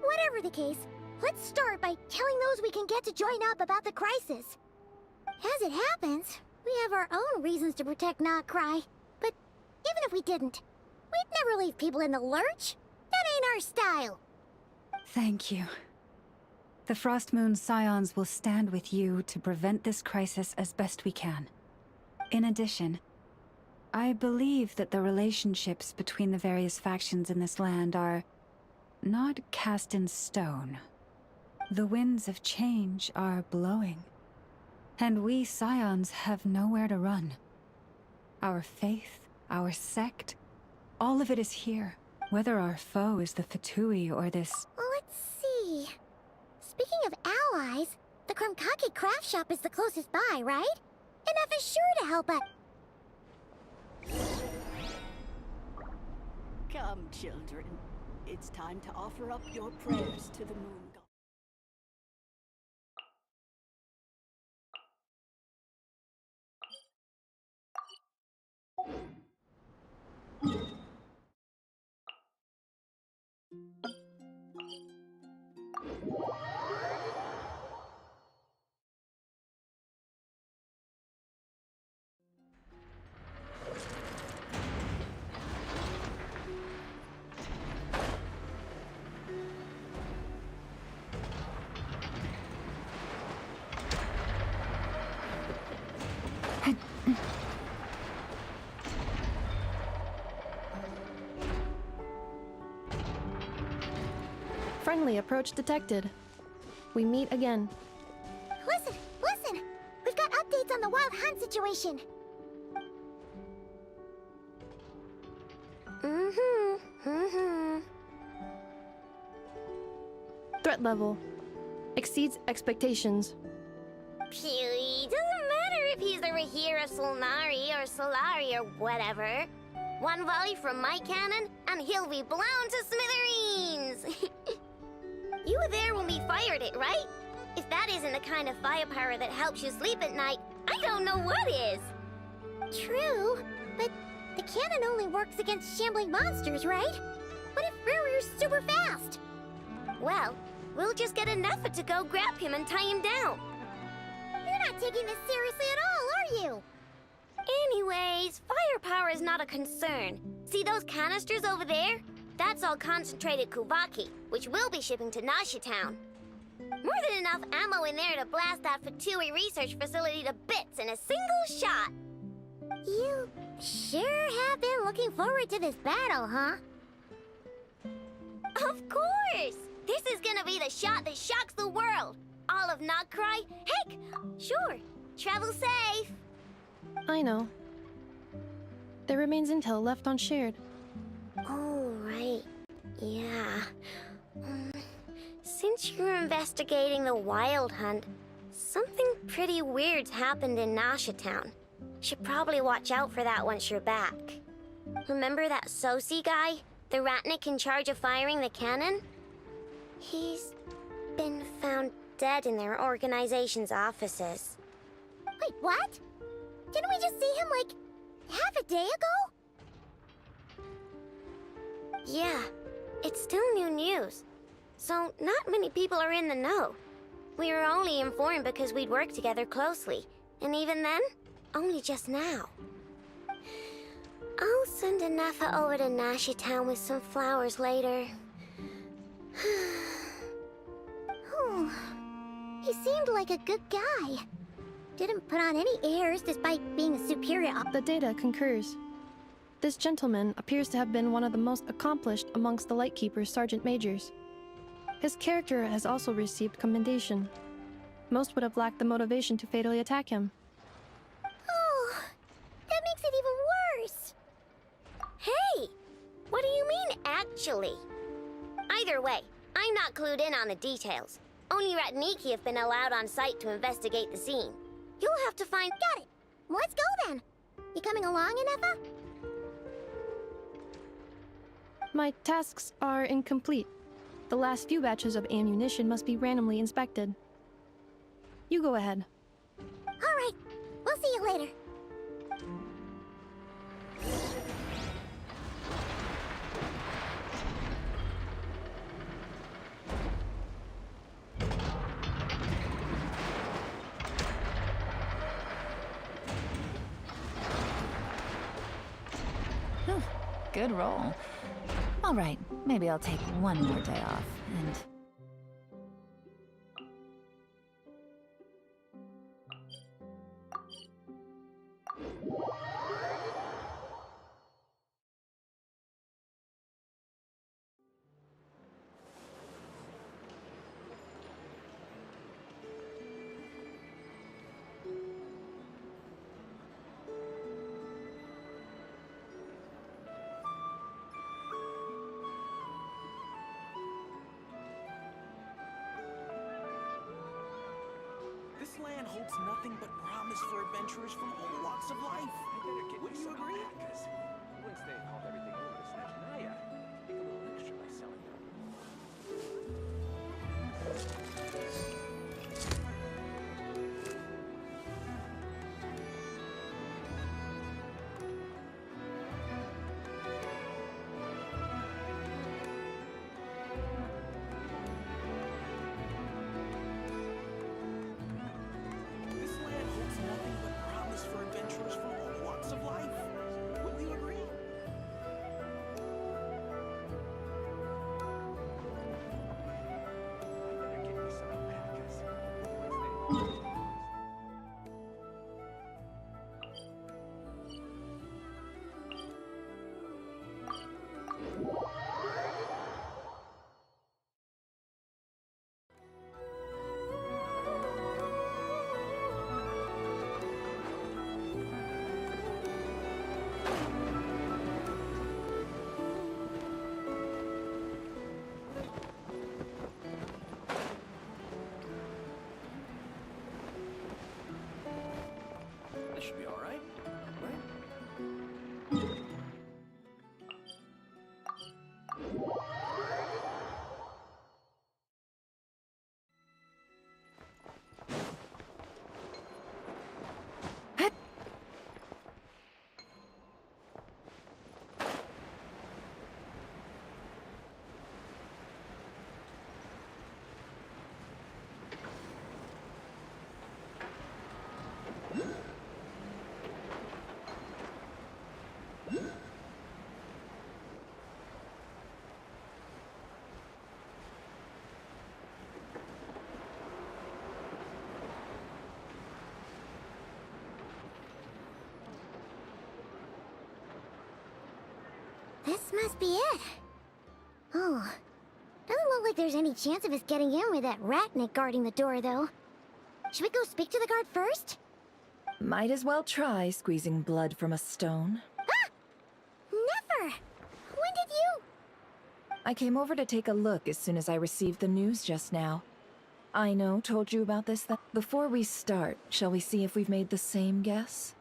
Whatever the case, let's start by telling those we can get to join up about the crisis. As it happens, we have our own reasons to protect Krai. But even if we didn't, we'd never leave people in the lurch. That ain't our style. Thank you. The Frostmoon Scions will stand with you to prevent this crisis as best we can. In addition, I believe that the relationships between the various factions in this land are not cast in stone. The winds of change are blowing, and we Scions have nowhere to run. Our faith, our sect, all of it is here, whether our foe is the Fatui or this... Let's see... Speaking of allies, the Krumkake craft shop is the closest by, right? And F is sure to help us. Come, children. It's time to offer up your prayers to the moon god. Friendly approach detected. We meet again. Listen! We've got updates on the Wild Hunt situation. Threat level exceeds expectations. Phew, doesn't matter if he's the Rahir of Solnari or Solari or whatever. One volley from my cannon, and he'll be blown to smithereens! You were there when we fired it, right? If that isn't the kind of firepower that helps you sleep at night, I don't know what is! True, but the cannon only works against shambling monsters, right? What if Rarir's super fast? Well, we'll just get enough to go grab him and tie him down. You're not taking this seriously at all, are you? Anyways, firepower is not a concern. See those canisters over there? That's all concentrated Kuvaki, which we'll be shipping to Nashitown. More than enough ammo in there to blast that Fatui research facility to bits in a single shot. You sure have been looking forward to this battle, huh? Of course! This is gonna be the shot that shocks the world. All of Krai. Heck, sure. Travel safe. I know. There remains intel left unshared. Oh, right. Yeah. Since you're investigating the Wild Hunt, something pretty weird's happened in Nashitown. Should probably watch out for that once you're back. Remember that Sosi guy? The Ratnik in charge of firing the cannon? He's been found dead in their organization's offices. Wait, what? Didn't we just see him, like, half a day ago? Yeah, it's still new news. So not many people are in the know. We were only informed because we'd worked together closely. And even then, only just now. I'll send Anafa over to Nashitown with some flowers later. Oh, he seemed like a good guy. Didn't put on any airs despite being a superior. The data concurs. This gentleman appears to have been one of the most accomplished amongst the Lightkeeper's Sergeant Majors. His character has also received commendation. Most would have lacked the motivation to fatally attack him. Oh, that makes it even worse. Hey, what do you mean, actually? Either way, I'm not clued in on the details. Only Ratniki have been allowed on site to investigate the scene. You'll have to find... Got it. Let's go then. You coming along, Inefa? My tasks are incomplete. The last few batches of ammunition must be randomly inspected. You go ahead. All right. We'll see you later. Whew, good roll. All right, maybe I'll take one more day off, and... This land holds nothing but promise for adventurers from all walks of life. Would you agree? Once they hauled everything over to Snezhnaya, make a little extra by selling them. This land holds nothing but promise for adventurers from all walks of life. Would you agree? Better get me some alpacas. Once they hauled This should be all right, right? This must be it. Oh, doesn't look like there's any chance of us getting in with that Ratnik guarding the door, though. Should we go speak to the guard first? Might as well try squeezing blood from a stone. Ah! Never! When did you... I came over to take a look as soon as I received the news just now. I know, told you about this then. Before we start, shall we see if we've made the same guess?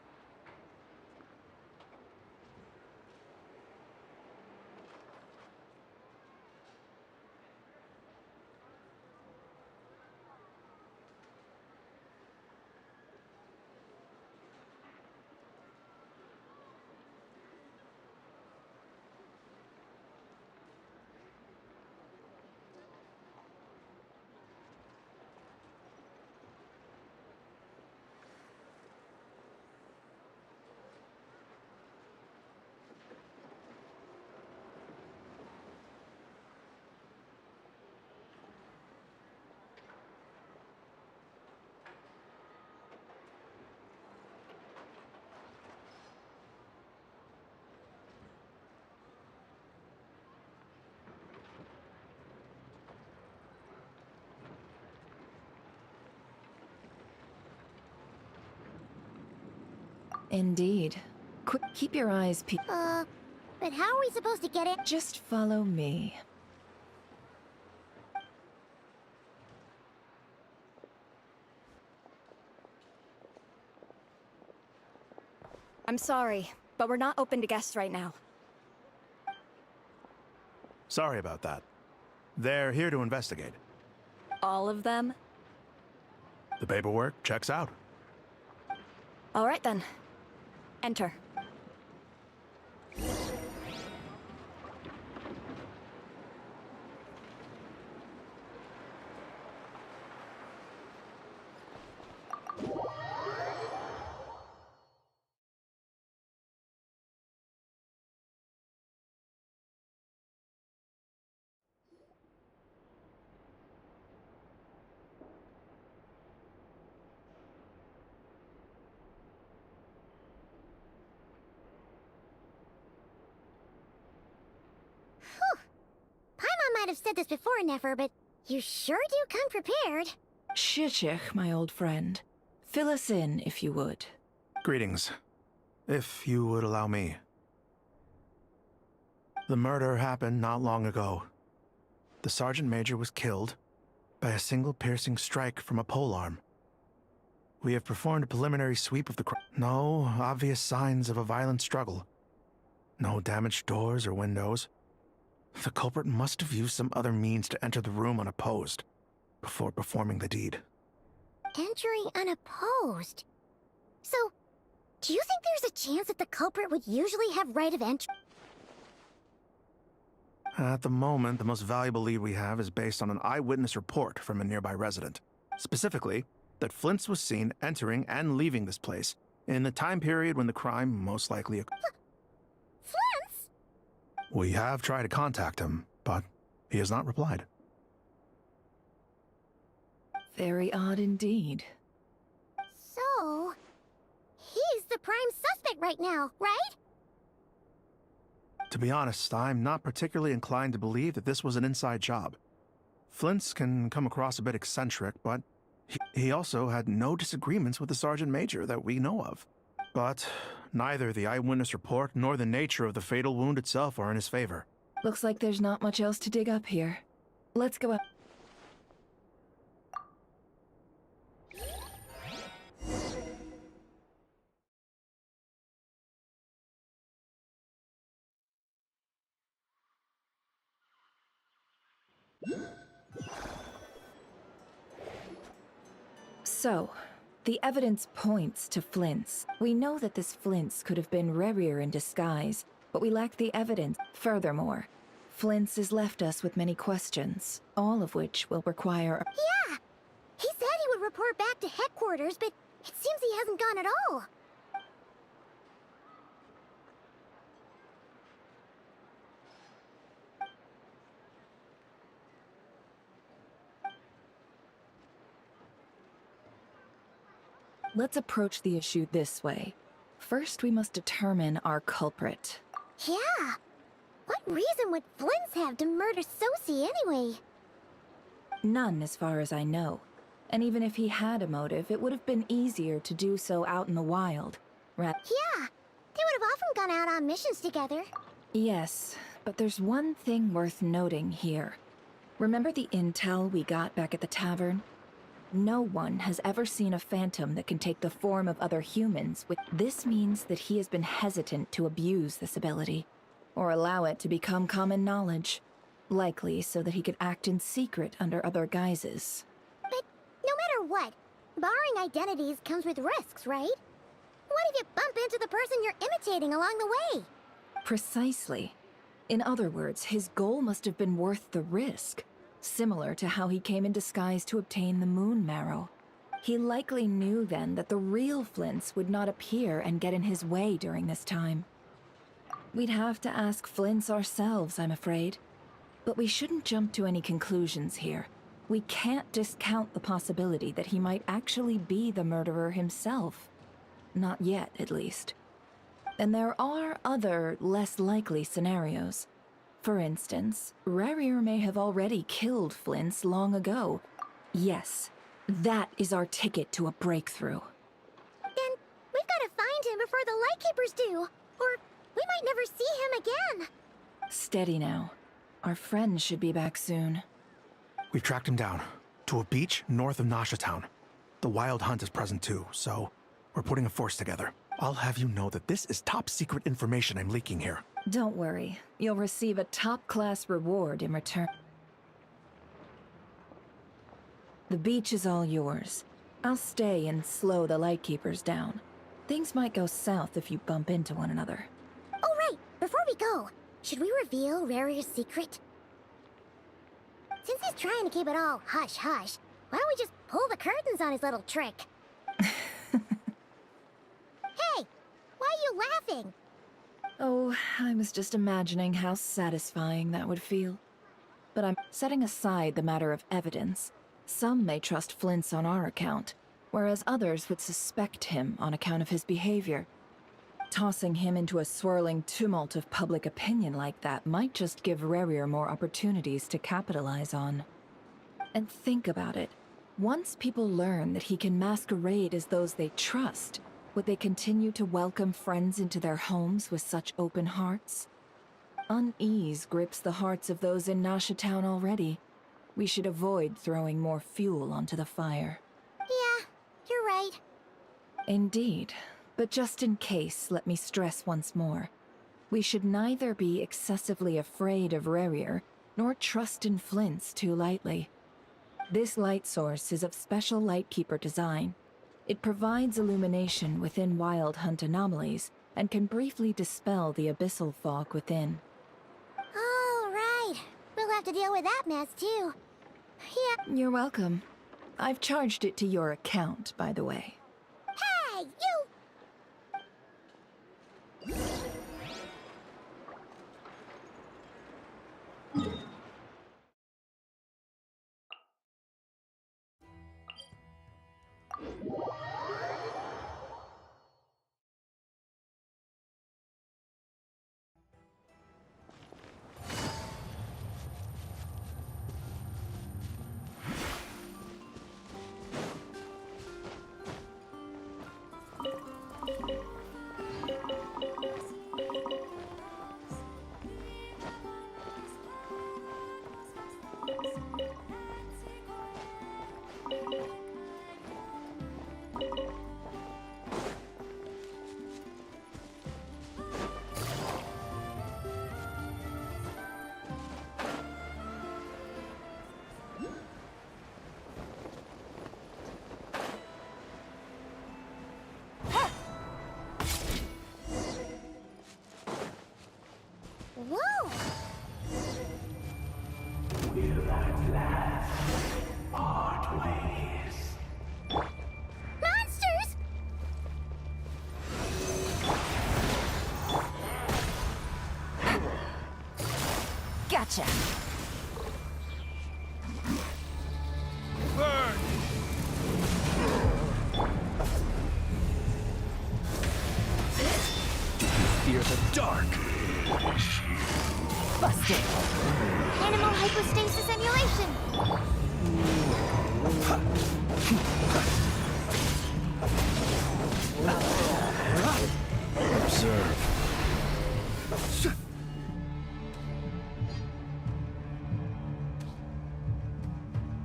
Indeed. Quick, keep your eyes peeled. But how are we supposed to get it? Just follow me. I'm sorry, but we're not open to guests right now. Sorry about that. They're here to investigate. All of them? The paperwork checks out. All right then. Enter. Paimon might have said this before, Nefer, but you sure do come prepared. Shishich, my old friend. Fill us in, if you would. Greetings. If you would allow me. The murder happened not long ago. The Sergeant Major was killed by a single piercing strike from a polearm. We have performed a preliminary sweep of the crime. No obvious signs of a violent struggle. No damaged doors or windows. The culprit must have used some other means to enter the room unopposed before performing the deed. Entering unopposed? So, do you think there's a chance that the culprit would usually have right of entry? At the moment, the most valuable lead we have is based on an eyewitness report from a nearby resident. Specifically, that Flint's was seen entering and leaving this place in the time period when the crime most likely occurred. Flint's? We have tried to contact him, but he has not replied. Very odd indeed. So, he's the prime suspect right now, right? To be honest, I'm not particularly inclined to believe that this was an inside job. Flint's can come across a bit eccentric, but he also had no disagreements with the Sergeant Major that we know of. But neither the eyewitness report nor the nature of the fatal wound itself are in his favor. Looks like there's not much else to dig up here. Let's go out. So, the evidence points to Flint's. We know that this Flint's could have been Rerir in disguise, but we lack the evidence. Furthermore, Flint's has left us with many questions, all of which will require... Yeah! He said he would report back to headquarters, but it seems he hasn't gone at all. Let's approach the issue this way. First, we must determine our culprit. Yeah! What reason would Flint's have to murder Sosie anyway? None, as far as I know. And even if he had a motive, it would have been easier to do so out in the wild. Yeah! They would have often gone out on missions together. Yes, but there's one thing worth noting here. Remember the intel we got back at the tavern? No one has ever seen a phantom that can take the form of other humans. This means that he has been hesitant to abuse this ability, or allow it to become common knowledge. Likely so that he could act in secret under other guises. But no matter what, borrowing identities comes with risks, right? What if you bump into the person you're imitating along the way? Precisely. In other words, his goal must have been worth the risk. Similar to how he came in disguise to obtain the moon marrow. He likely knew then that the real Flint's would not appear and get in his way during this time. We'd have to ask Flint's ourselves, I'm afraid. But we shouldn't jump to any conclusions here. We can't discount the possibility that he might actually be the murderer himself. Not yet, at least. And there are other, less likely scenarios. For instance, Rerir may have already killed Flint's long ago. Yes, that is our ticket to a breakthrough. Then we've got to find him before the Lightkeepers do, or we might never see him again. Steady now. Our friend should be back soon. We've tracked him down to a beach north of Nasha Town. The Wild Hunt is present too, so we're putting a force together. I'll have you know that this is top secret information I'm leaking here. Don't worry. You'll receive a top-class reward in return. The beach is all yours. I'll stay and slow the Lightkeepers down. Things might go south if you bump into one another. Oh, right. Before we go, should we reveal Rarier's secret? Since he's trying to keep it all hush-hush, why don't we just pull the curtains on his little trick? Hey! Why are you laughing? Oh, I was just imagining how satisfying that would feel. But I'm setting aside the matter of evidence. Some may trust Flint's on our account, whereas others would suspect him on account of his behavior. Tossing him into a swirling tumult of public opinion like that might just give Rarier more opportunities to capitalize on. And think about it. Once people learn that he can masquerade as those they trust, would they continue to welcome friends into their homes with such open hearts? Unease grips the hearts of those in Nasha Town already. We should avoid throwing more fuel onto the fire. Yeah, you're right. Indeed. But just in case, let me stress once more. We should neither be excessively afraid of Rarier, nor trust in Flint's too lightly. This light source is of special Lightkeeper design. It provides illumination within Wild Hunt anomalies, and can briefly dispel the abyssal fog within. All right. We'll have to deal with that mess, too. Yeah. You're welcome. I've charged it to your account, by the way. Hey, you! Whoa! Will at last part ways. Monsters! Gotcha! Burn! Fear the dark. Busted! Animal hypostasis emulation! Observe.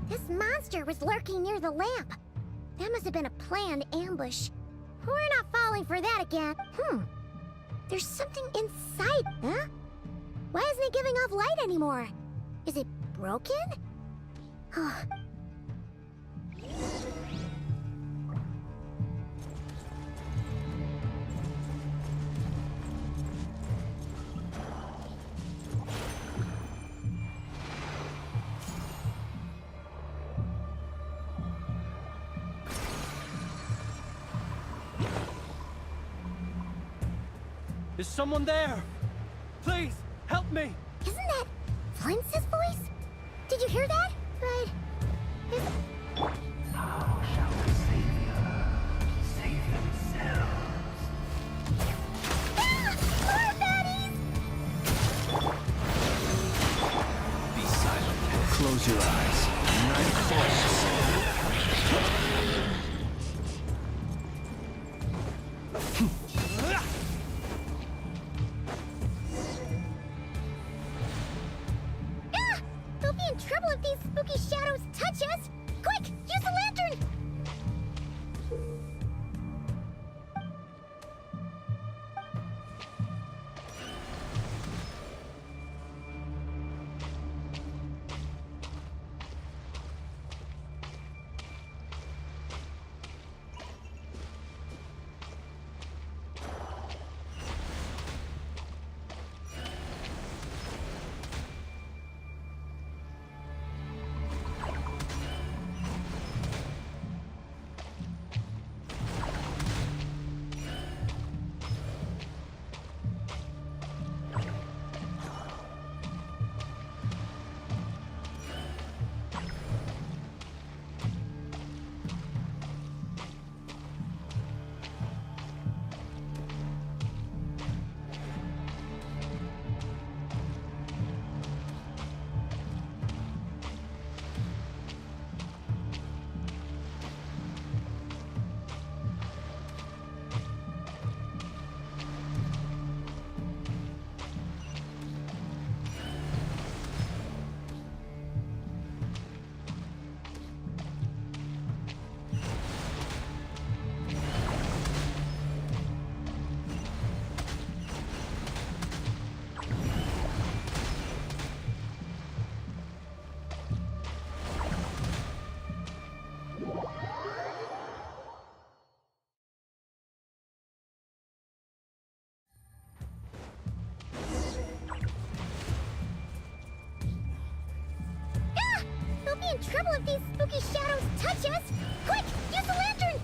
This monster was lurking near the lamp. That must have been a planned ambush. We're not falling for that again. There's something inside, huh? Why isn't it giving off light anymore? Is it broken? Is someone there? Please, help me! Isn't that Flint's voice? Did you hear that? But... How shall the Savior save themselves? Our baddies! Be silent. Close your eyes. Night force. spooky shadows touch us! Quick, use the lantern! We'll be in trouble if these spooky shadows touch us! Quick, use the lantern!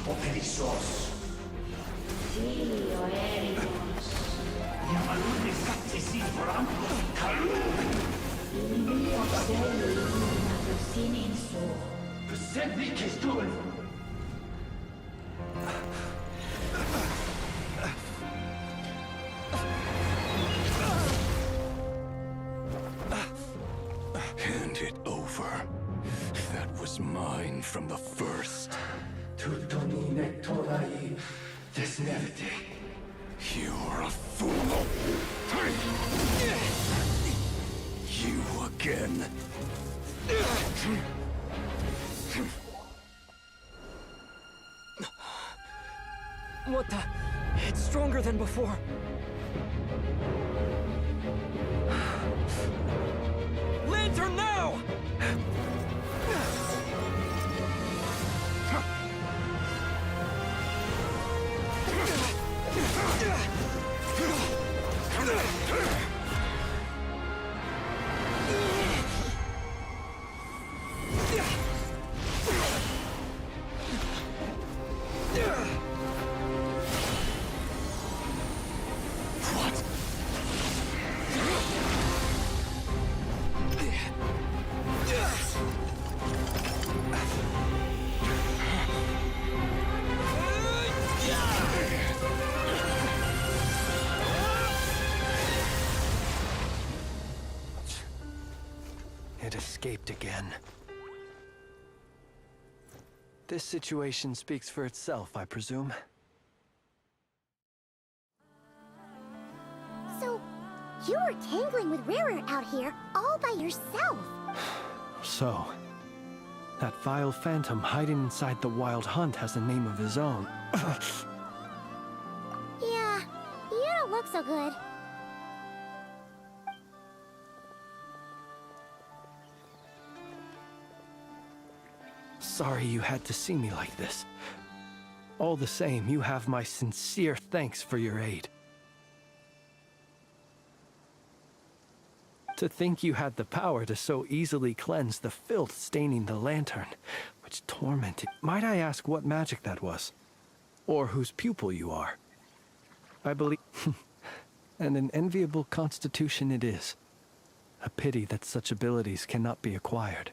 Operissos. Sì, oericos. Yamalune sattesi forambos kalun. Inio sei illuminato sininso. Semmi che stol. was mine from the first. You're a fool. You again. What the? It's stronger than before. Lantern now! It escaped again. This situation speaks for itself, I presume. So, you were tangling with Rarer out here all by yourself. So, that vile phantom hiding inside the Wild Hunt has a name of his own. Yeah, you don't look so good. Sorry you had to see me like this. All the same, you have my sincere thanks for your aid. To think you had the power to so easily cleanse the filth staining the lantern, which tormented... Might I ask what magic that was? Or whose pupil you are? I believe... and an enviable constitution it is. A pity that such abilities cannot be acquired.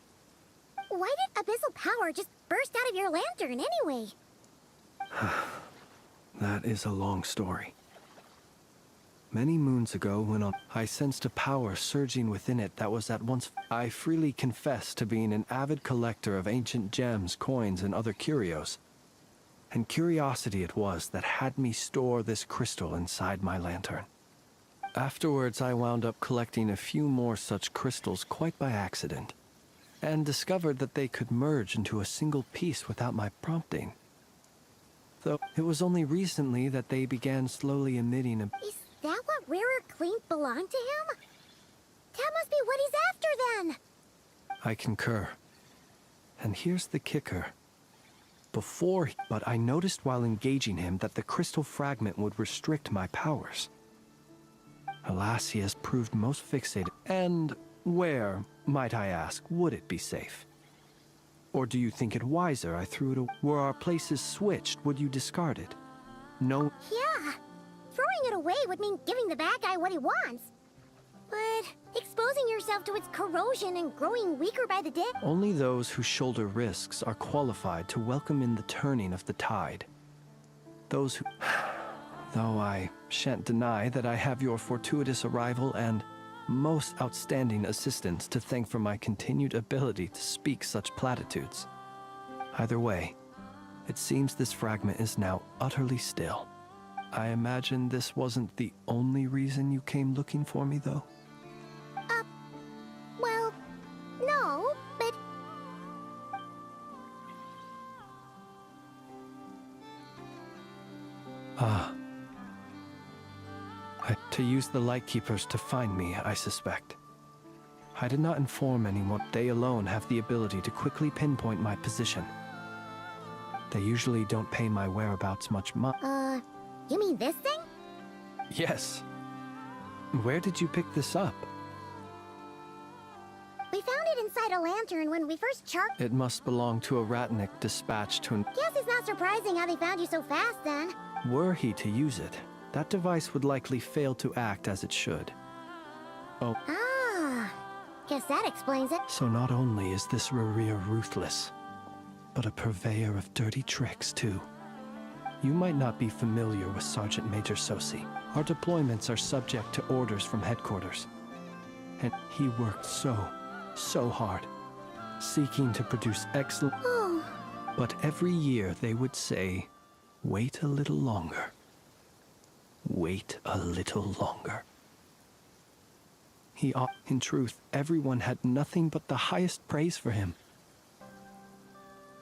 Why did abyssal power just burst out of your lantern anyway? That is a long story. Many moons ago, when I sensed a power surging within it that was at once... I freely confess to being an avid collector of ancient gems, coins, and other curios. And curiosity it was that had me store this crystal inside my lantern. Afterwards, I wound up collecting a few more such crystals quite by accident, and discovered that they could merge into a single piece without my prompting. Though it was only recently that they began slowly emitting a... Is that what Rarer claimed belonged to him? That must be what he's after then! I concur. And here's the kicker. But I noticed while engaging him that the crystal fragment would restrict my powers. Alas, he has proved most fixated. And where, might I ask, would it be safe? Or do you think it wiser I threw it away? Were our places switched, would you discard it? No. Yeah, throwing it away would mean giving the bad guy what he wants. But exposing yourself to its corrosion and growing weaker by the day... Only those who shoulder risks are qualified to welcome in the turning of the tide. Those who... Though I shan't deny that I have your fortuitous arrival and most outstanding assistance to thank for my continued ability to speak such platitudes. Either way, it seems this fragment is now utterly still. I imagine this wasn't the only reason you came looking for me, though? Well, no, but... To use the Lightkeepers to find me, I suspect. I did not inform anyone. They alone have the ability to quickly pinpoint my position. They usually don't pay my whereabouts much mind. You mean this thing? Yes. Where did you pick this up? We found it inside a lantern when we first charged... It must belong to a Ratnik dispatched to an... Guess it's not surprising how they found you so fast, then. Were he to use it, that device would likely fail to act as it should. Oh. Ah, guess that explains it. So not only is this Rarir ruthless, but a purveyor of dirty tricks, too. You might not be familiar with Sergeant Major Sosi. Our deployments are subject to orders from headquarters. And he worked so hard. seeking to produce excellent. But every year they would say, wait a little longer. Wait a little longer. In truth, everyone had nothing but the highest praise for him.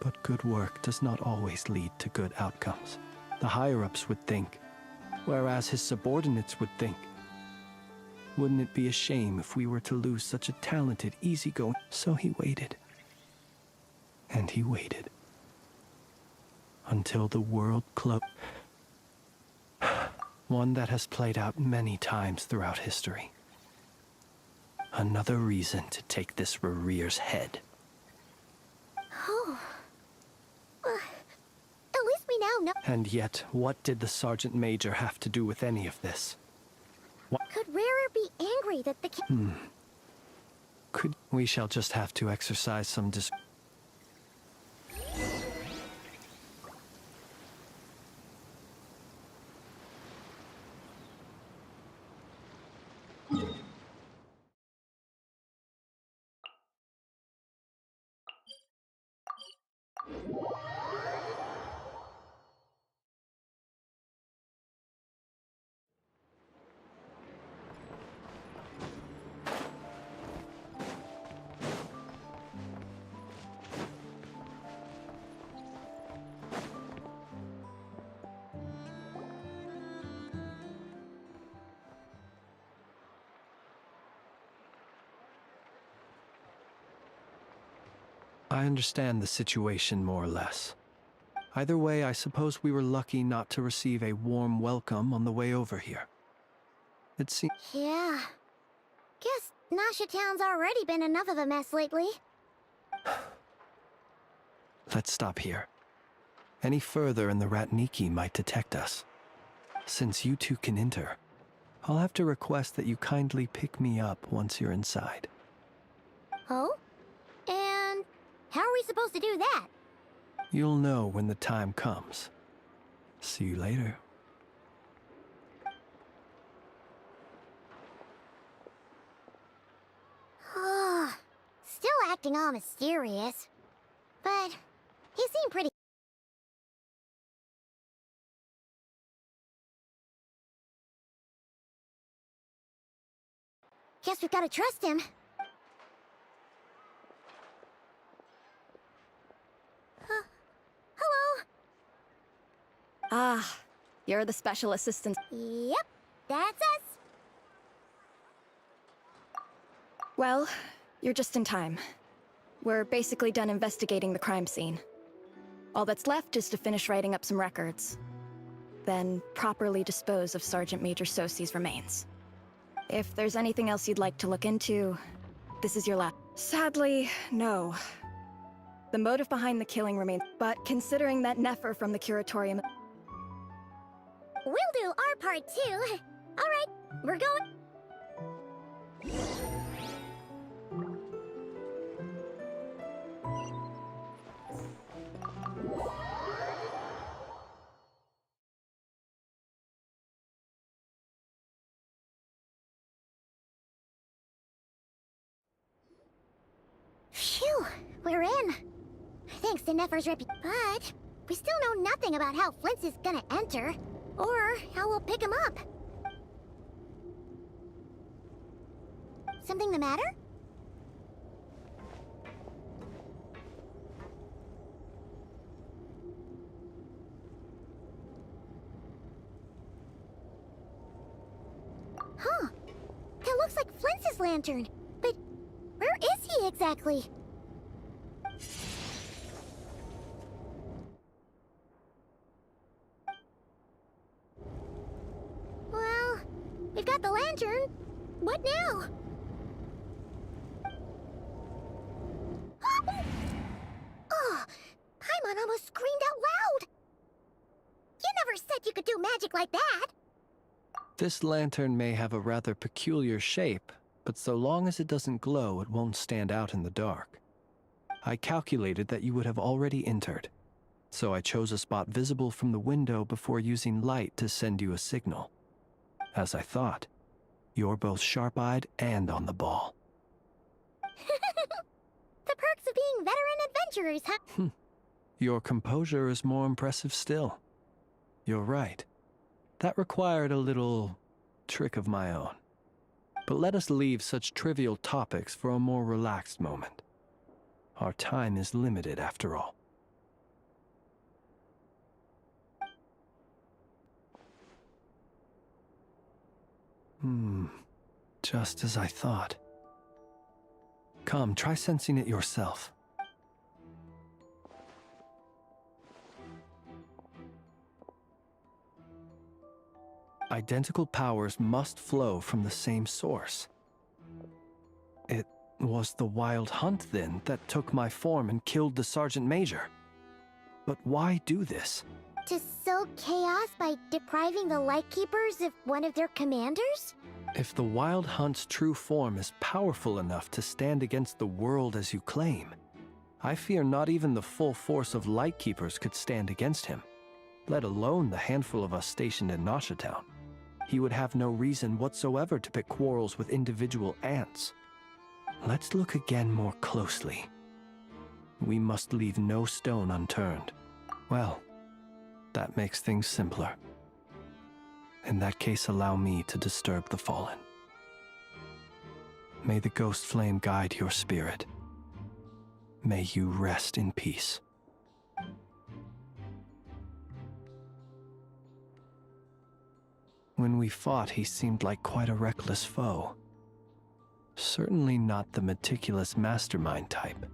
But good work does not always lead to good outcomes. The higher-ups would think, whereas his subordinates would think. Wouldn't it be a shame if we were to lose such a talented, easygoing... So he waited. And he waited. Until the world closed. One that has played out many times throughout history. Another reason to take this Rerere's head. Oh. At least we now know. And yet, what did the Sergeant Major have to do with any of this? Could Rerer be angry that the We shall just have to exercise some I understand the situation more or less. Either way, I suppose we were lucky not to receive a warm welcome on the way over here. It seems... Yeah. Guess Nasha Town's already been enough of a mess lately. Let's stop here. Any further and the Ratniki might detect us. Since you two can enter, I'll have to request that you kindly pick me up once you're inside. Oh? And how are we supposed to do that? You'll know when the time comes. See you later. Still acting all mysterious. But he seemed pretty... Guess we've gotta trust him. Hello? Ah, you're the special assistant. Yep, that's us. Well, you're just in time. We're basically done investigating the crime scene. All that's left is to finish writing up some records. Then properly dispose of Sergeant Major Sosi's remains. If there's anything else you'd like to look into, this is your last. Sadly, no. The motive behind the killing remains, but considering that Nefer from the Curatorium... We'll do our part too. Alright, we're going... Phew, we're in. Thanks to Nefer's reputation. But we still know nothing about how Flint's is gonna enter, or how we'll pick him up. Something the matter? Huh. That looks like Flint's lantern. But where is he exactly? Well, we've got the lantern. What now? Oh, Paimon almost screamed out loud. You never said you could do magic like that. This lantern may have a rather peculiar shape, but so long as it doesn't glow, it won't stand out in the dark. I calculated that you would have already entered, so I chose a spot visible from the window before using light to send you a signal. As I thought, you're both sharp-eyed and on the ball. The perks of of being veteran adventurers, huh? Your composure is more impressive still. You're right. That required a little trick of my own. But let us leave such trivial topics for a more relaxed moment. Our time is limited after all. Just as I thought. Come, try sensing it yourself. Identical powers must flow from the same source. It was the Wild Hunt, then, that took my form and killed the Sergeant Major. But why do this? To sow chaos by depriving the Lightkeepers of one of their commanders? If the Wild Hunt's true form is powerful enough to stand against the world as you claim, I fear not even the full force of Lightkeepers could stand against him, let alone the handful of us stationed in Nasha Town. He would have no reason whatsoever to pick quarrels with individual ants. Let's look again more closely. We must leave no stone unturned. Well, that makes things simpler. In that case, allow me to disturb the fallen. May the ghost flame guide your spirit. May you rest in peace. When we fought, he seemed like quite a reckless foe. Certainly not the meticulous mastermind type.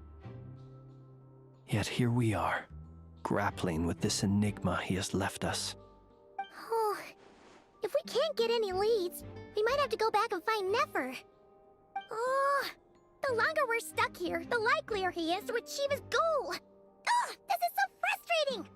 Yet here we are, grappling with this enigma he has left us. Oh, if we can't get any leads, we might have to go back and find Nefer. Oh, the longer we're stuck here, the likelier he is to achieve his goal. Ugh, this is so frustrating!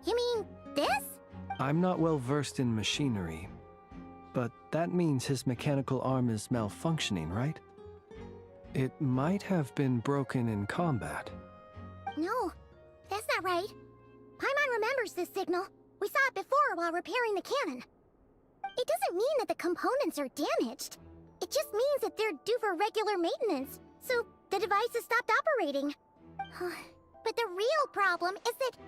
You mean this? I'm not well versed in machinery, but that means his mechanical arm is malfunctioning, right? It might have been broken in combat. No, that's not right. Paimon remembers this signal. We saw it before while repairing the cannon. It doesn't mean that the components are damaged. It just means that they're due for regular maintenance, so the device has stopped operating. But the real problem is that...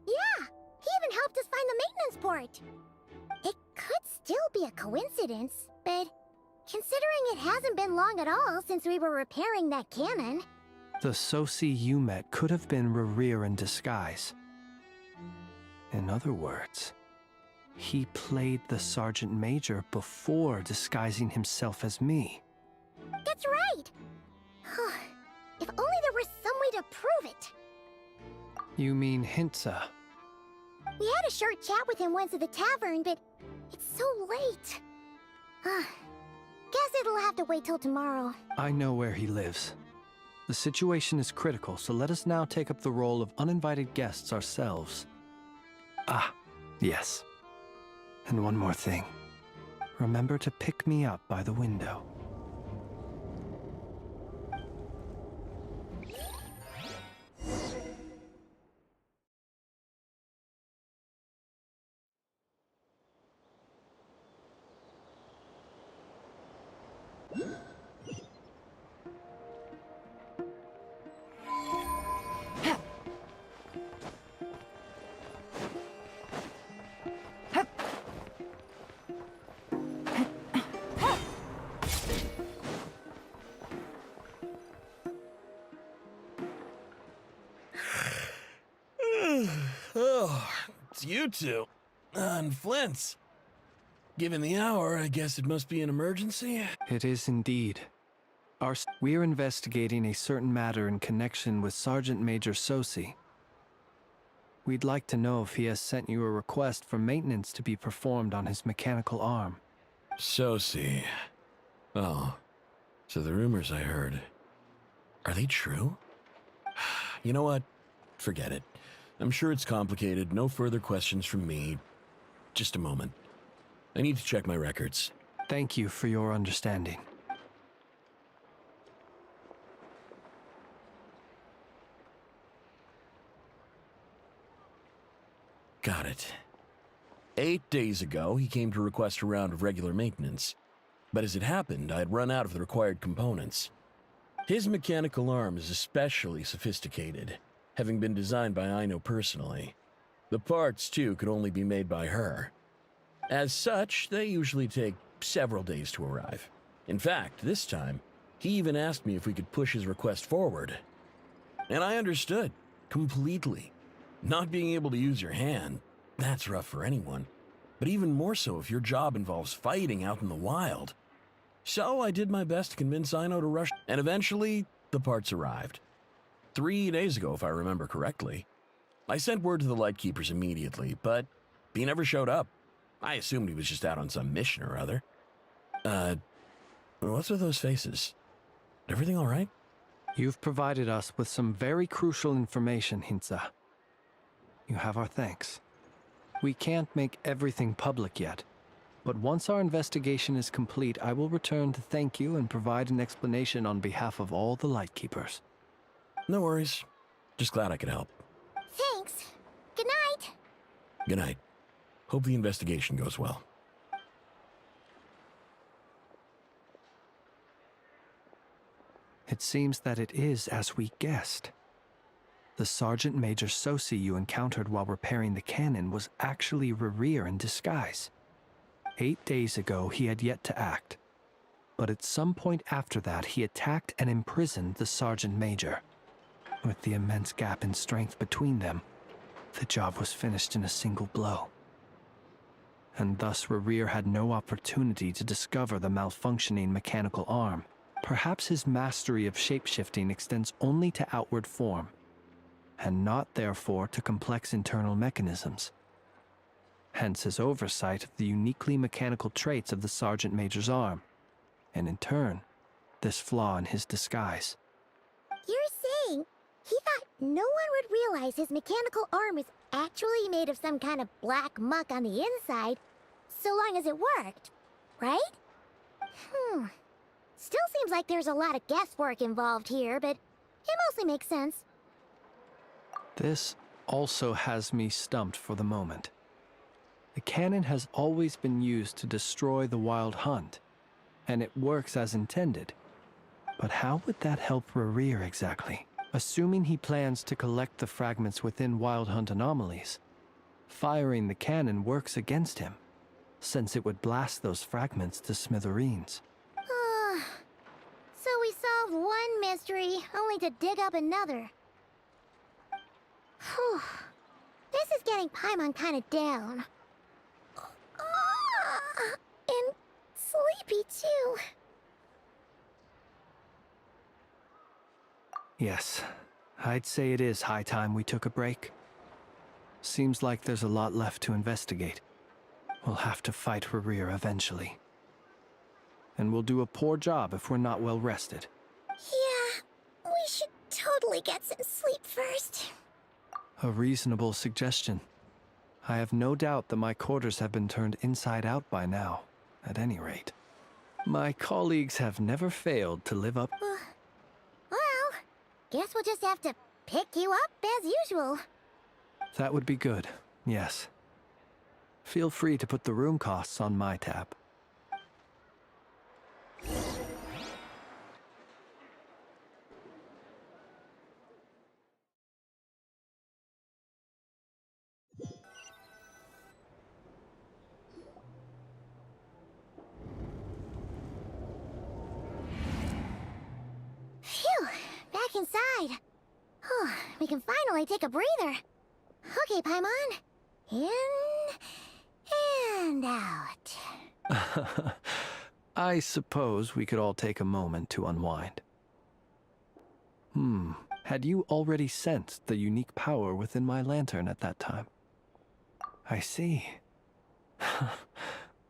Yeah, he even helped us find the maintenance port. It could still be a coincidence, but considering it hasn't been long at all since we were repairing that cannon... The Sosi you met could have been Rerir in disguise. In other words, he played the Sergeant Major before disguising himself as me. That's right! If only there was some way to prove it. You mean Hintsa? We had a short chat with him once at the tavern, but it's so late. Guess it'll have to wait till tomorrow. I know where he lives. The situation is critical, so let us now take up the role of uninvited guests ourselves. Ah, yes. And one more thing. Remember to pick me up by the window. Oh, it's you two. And Flint's. Given the hour, I guess it must be an emergency? It is indeed. We're investigating a certain matter in connection with Sergeant Major Sosi. We'd like to know if he has sent you a request for maintenance to be performed on his mechanical arm. Sosi. Oh, so the rumors I heard, are they true? You know what? Forget it. I'm sure it's complicated. No further questions from me. Just a moment. I need to check my records. Thank you for your understanding. Got it. 8 days ago, he came to request a round of regular maintenance. But as it happened, I had run out of the required components. His mechanical arm is especially sophisticated, having been designed by Aino personally. The parts, too, could only be made by her. As such, they usually take several days to arrive. In fact, this time, he even asked me if we could push his request forward. And I understood, completely. Not being able to use your hand, that's rough for anyone. But even more so if your job involves fighting out in the wild. So I did my best to convince Aino to rush, and eventually, the parts arrived. 3 days ago, if I remember correctly. I sent word to the Lightkeepers immediately, but he never showed up. I assumed he was just out on some mission or other. What's with those faces? Everything all right? You've provided us with some very crucial information, Hinza. You have our thanks. We can't make everything public yet, but once our investigation is complete, I will return to thank you and provide an explanation on behalf of all the Lightkeepers. No worries. Just glad I could help. Thanks. Good night. Good night. Hope the investigation goes well. It seems that it is as we guessed. The Sergeant Major Sosi you encountered while repairing the cannon was actually Rerir in disguise. 8 days ago, he had yet to act. But at some point after that, he attacked and imprisoned the Sergeant Major. With the immense gap in strength between them, the job was finished in a single blow. And thus Rerir had no opportunity to discover the malfunctioning mechanical arm. Perhaps his mastery of shapeshifting extends only to outward form, and not therefore to complex internal mechanisms. Hence his oversight of the uniquely mechanical traits of the Sergeant Major's arm, and in turn, this flaw in his disguise. You're saying he thought no one would realize his mechanical arm is actually made of some kind of black muck on the inside, so long as it worked, right? Still seems like there's a lot of guesswork involved here, but it mostly makes sense. This also has me stumped for the moment. The cannon has always been used to destroy the Wild Hunt, and it works as intended. But how would that help Rerir exactly? Assuming he plans to collect the fragments within Wild Hunt anomalies, firing the cannon works against him, since it would blast those fragments to smithereens. So we solved one mystery, only to dig up another. Whew. This is getting Paimon kind of down. And sleepy too. Yes, I'd say it is high time we took a break. Seems like there's a lot left to investigate. We'll have to fight Rerir eventually. And we'll do a poor job if we're not well rested. Yeah, we should totally get some sleep first. A reasonable suggestion. I have no doubt that my quarters have been turned inside out by now, at any rate. My colleagues have never failed to live up. Well, guess we'll just have to pick you up as usual. That would be good, yes. Feel free to put the room costs on my tab. Phew, back inside. We can finally take a breather. Okay, Paimon. In and out. I suppose we could all take a moment to unwind. Had you already sensed the unique power within my lantern at that time? I see.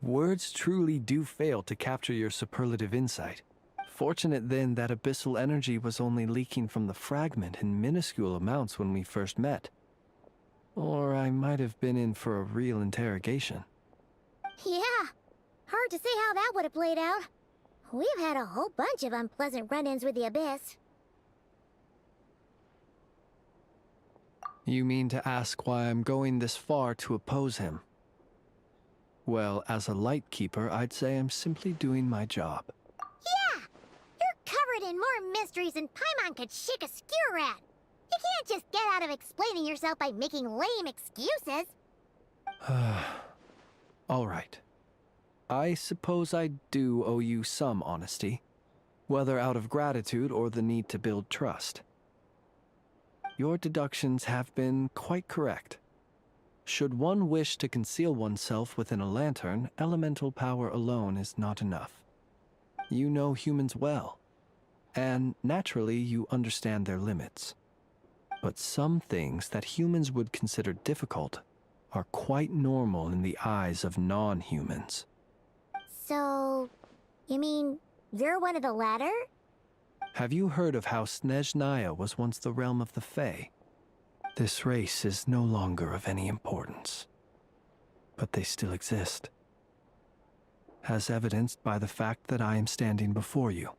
Words truly do fail to capture your superlative insight. Fortunate then that abyssal energy was only leaking from the fragment in minuscule amounts when we first met. Or I might have been in for a real interrogation. Yeah, hard to say how that would have played out. We've had a whole bunch of unpleasant run-ins with the Abyss. You mean to ask why I'm going this far to oppose him? Well, as a light keeper, I'd say I'm simply doing my job. Yeah! You're covered in more mysteries than Paimon could shake a skewer at. You can't just get out of explaining yourself by making lame excuses. All right. I suppose I do owe you some honesty, whether out of gratitude or the need to build trust. Your deductions have been quite correct. Should one wish to conceal oneself within a lantern, elemental power alone is not enough. You know humans well, and naturally you understand their limits. But some things that humans would consider difficult are quite normal in the eyes of non-humans. So, you mean you're one of the latter? Have you heard of how Snezhnaya was once the realm of the Fae? This race is no longer of any importance, but they still exist, as evidenced by the fact that I am standing before you.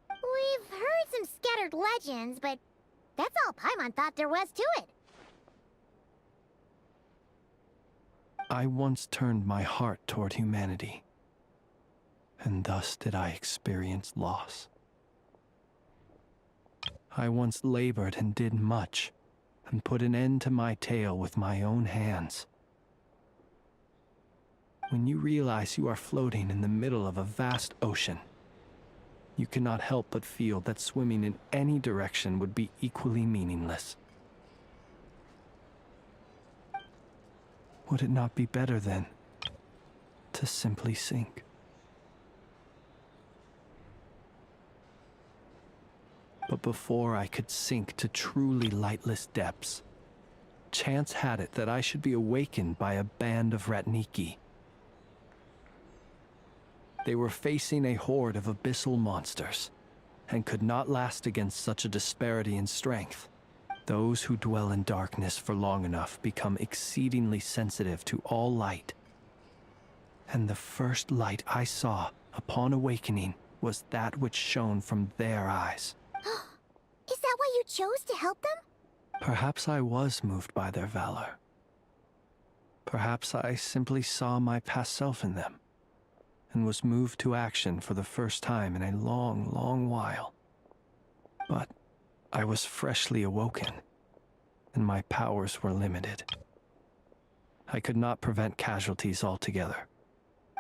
We've heard some scattered legends, but that's all Paimon thought there was to it. I once turned my heart toward humanity, and thus did I experience loss. I once labored and did much, and put an end to my tale with my own hands. When you realize you are floating in the middle of a vast ocean, you cannot help but feel that swimming in any direction would be equally meaningless. Would it not be better, then, to simply sink? But before I could sink to truly lightless depths, chance had it that I should be awakened by a band of Ratniki. They were facing a horde of abyssal monsters, and could not last against such a disparity in strength. Those who dwell in darkness for long enough become exceedingly sensitive to all light. And the first light I saw upon awakening was that which shone from their eyes. Is that why you chose to help them? Perhaps I was moved by their valor. Perhaps I simply saw my past self in them, and was moved to action for the first time in a long, long while. But I was freshly awoken, and my powers were limited. I could not prevent casualties altogether.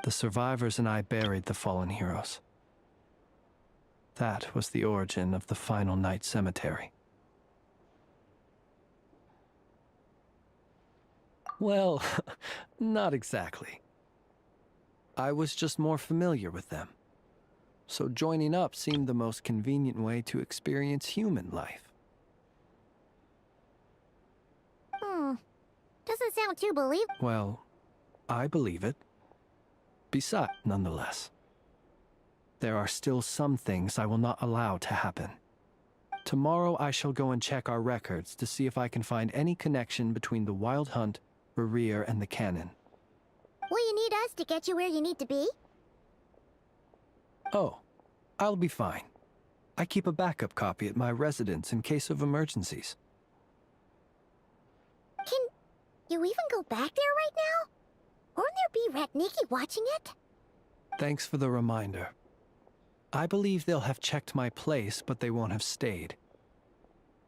The survivors and I buried the fallen heroes. That was the origin of the final night cemetery. Well, not exactly. I was just more familiar with them, so joining up seemed the most convenient way to experience human life. Doesn't sound too believable. Well, I believe it. Besides, nonetheless, there are still some things I will not allow to happen. Tomorrow I shall go and check our records to see if I can find any connection between the Wild Hunt, Rereer, and the Cannon. Will you need us to get you where you need to be? Oh, I'll be fine. I keep a backup copy at my residence in case of emergencies. Can you even go back there right now? Won't there be Ratniki watching it? Thanks for the reminder. I believe they'll have checked my place, but they won't have stayed.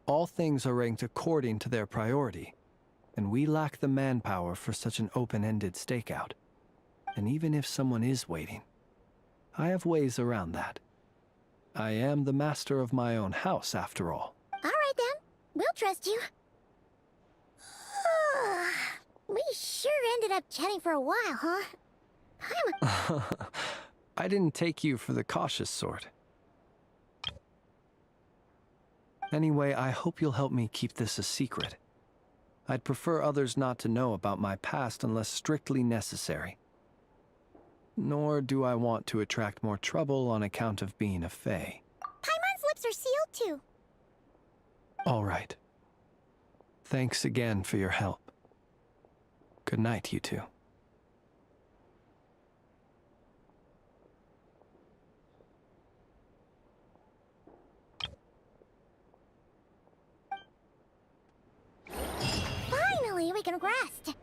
All things are ranked according to their priority, and we lack the manpower for such an open-ended stakeout. And even if someone is waiting, I have ways around that. I am the master of my own house, after all. All right then, we'll trust you. We sure ended up chatting for a while, huh? I didn't take you for the cautious sort. Anyway, I hope you'll help me keep this a secret. I'd prefer others not to know about my past unless strictly necessary. Nor do I want to attract more trouble on account of being a Fae. Paimon's lips are sealed too. All right. Thanks again for your help. Good night, you two. rest.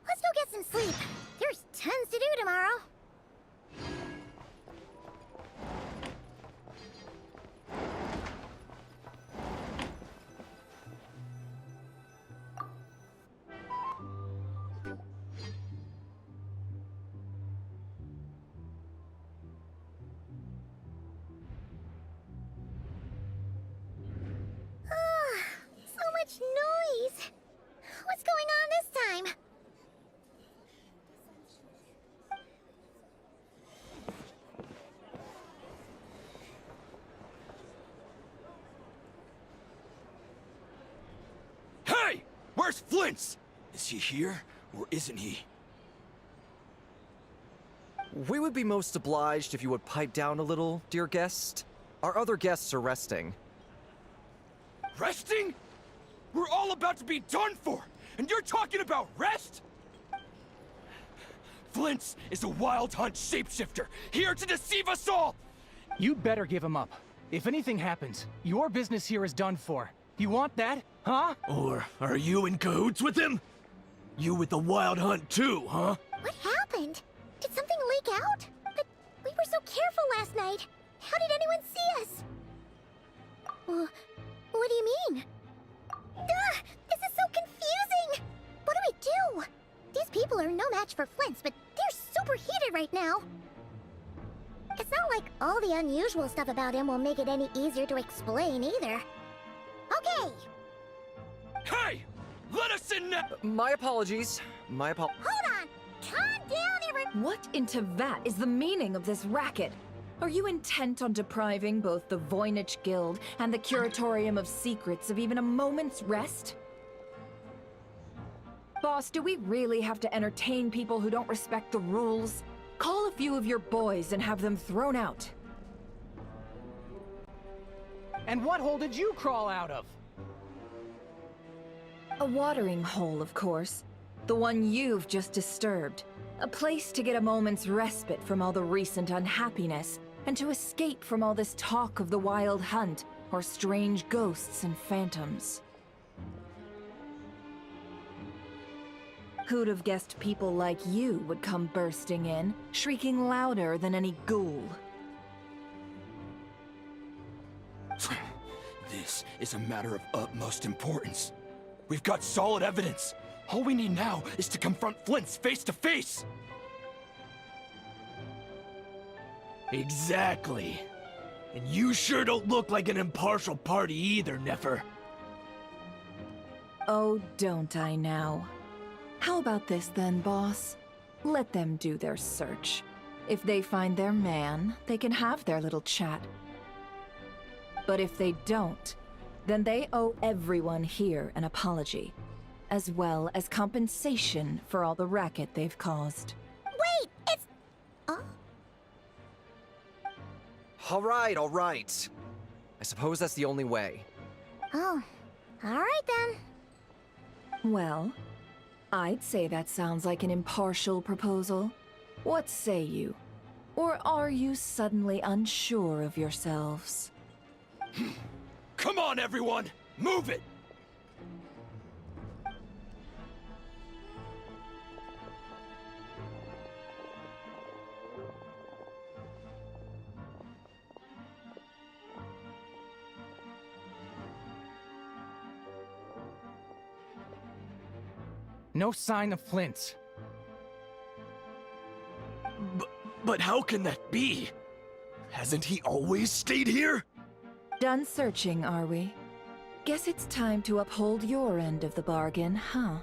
Let's go get some sleep. There's tons to do tomorrow. So much noise. What's going on this time? Hey! Where's Flint's? Is he here, or isn't he? We would be most obliged if you would pipe down a little, dear guest. Our other guests are resting. Resting? We're all about to be done for, and you're talking about rest? Flint's is a wild hunt shapeshifter, here to deceive us all! You'd better give him up. If anything happens, your business here is done for. You want that, huh? Or are you in cahoots with him? You with the wild hunt too, huh? What happened? Did something leak out? But we were so careful last night. How did anyone see us? What do you mean? Duh! This is so confusing! What do we do? These people are no match for Flint's, but they're super heated right now. It's not like all the unusual stuff about him will make it any easier to explain either. Okay! Hey! Let us in now! My apologies. Hold on! Calm down, everyone! What in Tevat is the meaning of this racket? Are you intent on depriving both the Voynich Guild and the Curatorium of Secrets of even a moment's rest? Boss, do we really have to entertain people who don't respect the rules? Call a few of your boys and have them thrown out. And what hole did you crawl out of? A watering hole, of course. The one you've just disturbed. A place to get a moment's respite from all the recent unhappiness, and to escape from all this talk of the wild hunt, or strange ghosts and phantoms. Who'd have guessed people like you would come bursting in, shrieking louder than any ghoul? This is a matter of utmost importance. We've got solid evidence. All we need now is to confront Flint's face to face. Exactly. And you sure don't look like an impartial party either, Nefer. Oh, don't I now? How about this then, boss? Let them do their search. If they find their man, they can have their little chat. But if they don't, then they owe everyone here an apology, as well as compensation for all the racket they've caused. Wait, it's... Oh? All right. I suppose that's the only way. Oh, alright then. Well, I'd say that sounds like an impartial proposal. What say you? Or are you suddenly unsure of yourselves? Come on, everyone! Move it! No sign of Flint's. But how can that be? Hasn't he always stayed here? Done searching, are we? Guess it's time to uphold your end of the bargain, huh?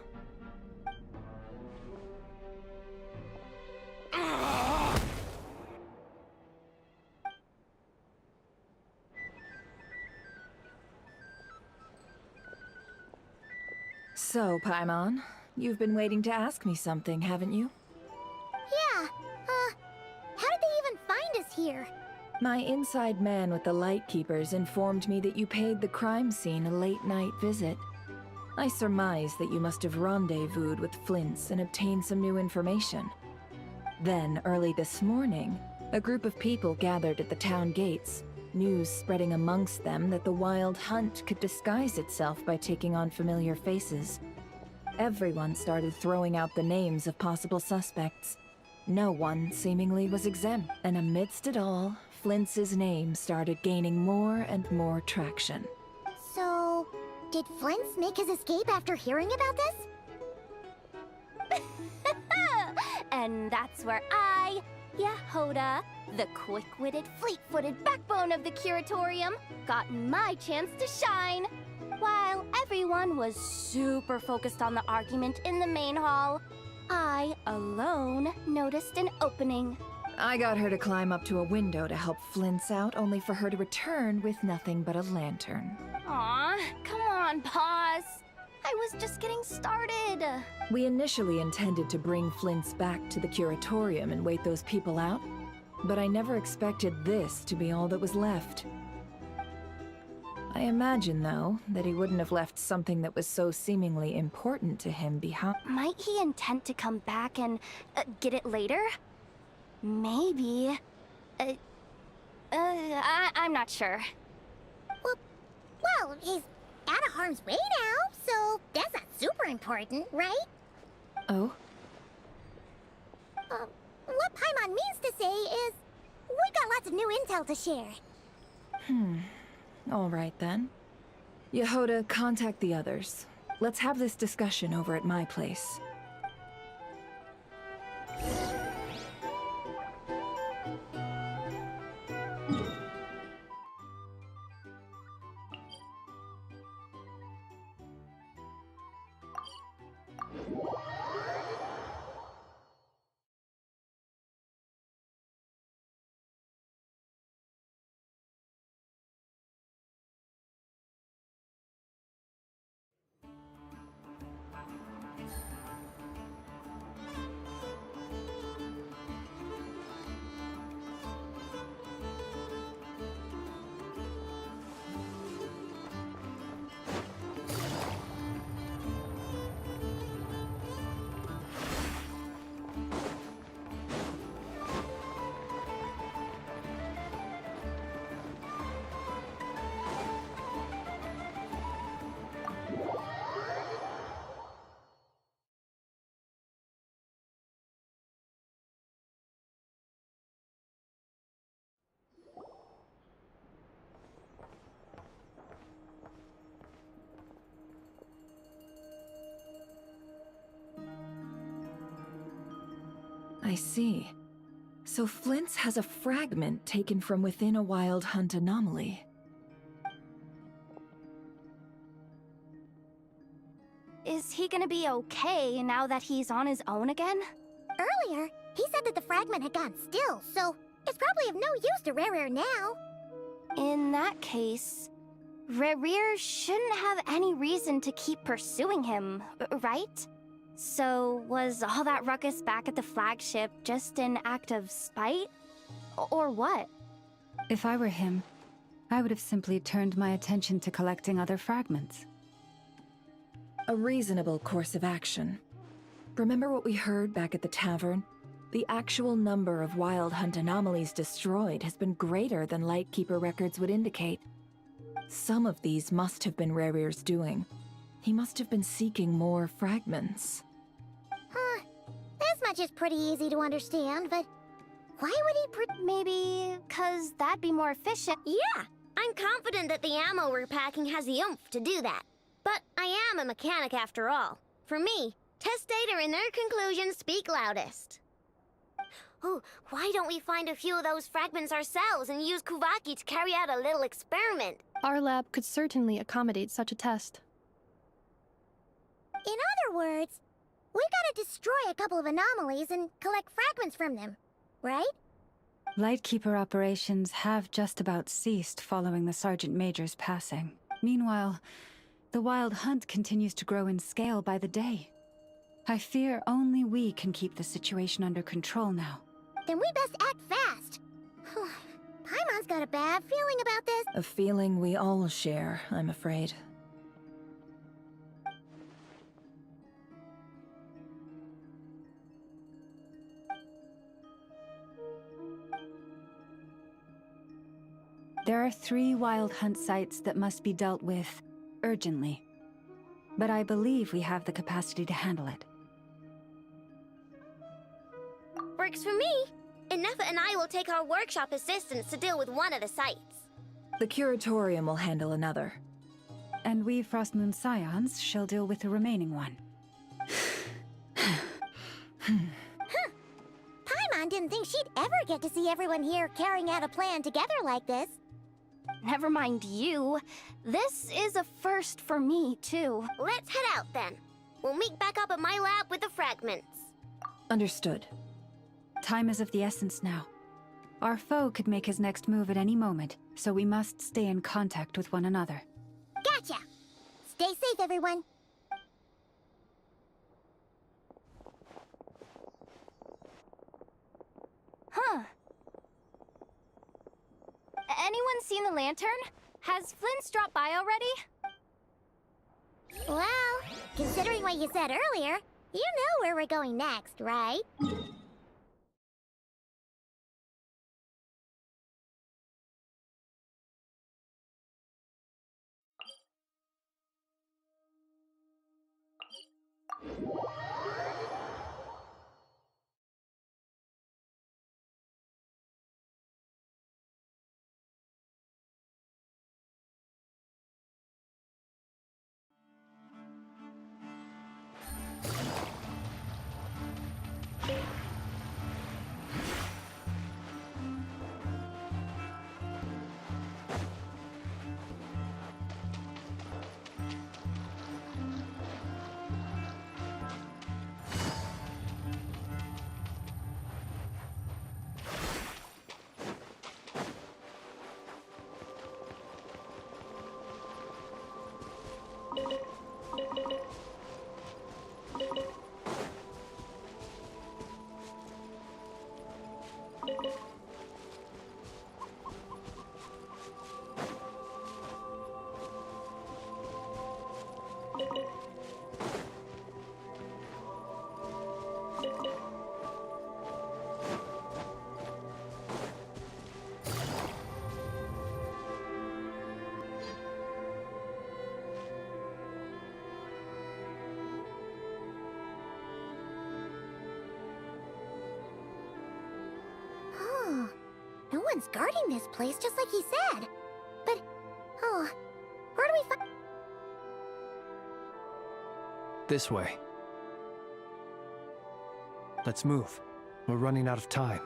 So, Paimon, you've been waiting to ask me something, haven't you? Yeah, how did they even find us here? My inside man with the Lightkeepers informed me that you paid the crime scene a late-night visit. I surmise that you must have rendezvoused with Flint's and obtained some new information. Then, early this morning, a group of people gathered at the town gates, news spreading amongst them that the wild hunt could disguise itself by taking on familiar faces. Everyone started throwing out the names of possible suspects. No one seemingly was exempt, and amidst it all, Flint's name started gaining more and more traction. So, did Flint's make his escape after hearing about this? And that's where I, Yehoda, the quick-witted, fleet-footed backbone of the Curatorium, got my chance to shine. While everyone was super focused on the argument in the main hall, I alone noticed an opening. I got her to climb up to a window to help Flint's out, only for her to return with nothing but a lantern. Aw, come on, Paz. I was just getting started. We initially intended to bring Flint's back to the Curatorium and wait those people out, but I never expected this to be all that was left. I imagine, though, that he wouldn't have left something that was so seemingly important to him behind. Might he intend to come back and get it later? Maybe. I'm not sure. Well, he's out of harm's way now, so that's not super important, right? Oh? What Paimon means to say is, we got lots of new intel to share. All right then. Yehoda, contact the others. Let's have this discussion over at my place. I see. So Flint's has a fragment taken from within a wild hunt anomaly. Is he gonna be okay now that he's on his own again? Earlier, he said that the fragment had gone still, so it's probably of no use to Rare now. In that case, Rare shouldn't have any reason to keep pursuing him, right? So, was all that ruckus back at the flagship just an act of spite? Or what? If I were him, I would have simply turned my attention to collecting other fragments. A reasonable course of action. Remember what we heard back at the tavern? The actual number of wild hunt anomalies destroyed has been greater than Lightkeeper records would indicate. Some of these must have been Rare's doing. He must have been seeking more fragments. Huh. This much is pretty easy to understand, but why would he maybe 'cause that'd be more efficient? Yeah, I'm confident that the ammo we're packing has the oomph to do that. But I am a mechanic after all. For me, test data and their conclusions speak loudest. Oh, why don't we find a few of those fragments ourselves and use Kuvaki to carry out a little experiment? Our lab could certainly accommodate such a test. In other words, we gotta destroy a couple of anomalies and collect fragments from them, right? Lightkeeper operations have just about ceased following the Sergeant Major's passing. Meanwhile, the Wild Hunt continues to grow in scale by the day. I fear only we can keep the situation under control now. Then we best act fast. Paimon's got a bad feeling about this. A feeling we all share, I'm afraid. There are 3 Wild Hunt sites that must be dealt with urgently. but I believe we have the capacity to handle it. Works for me. Inefa and I will take our workshop assistants to deal with one of the sites. The curatorium will handle another. And we Frostmoon Scions shall deal with the remaining one. Paimon didn't think she'd ever get to see everyone here carrying out a plan together like this. Never mind you. This is a first for me, too. Let's head out then. We'll meet back up at my lab with the fragments. Understood. Time is of the essence now. Our foe could make his next move at any moment, so we must stay in contact with one another. Gotcha! Stay safe, everyone. Huh. Anyone seen the lantern? Has Flint's dropped by already? Well, considering what you said earlier, you know where we're going next, right? No one's guarding this place, just like he said. But, where do we find... This way. Let's move. We're running out of time.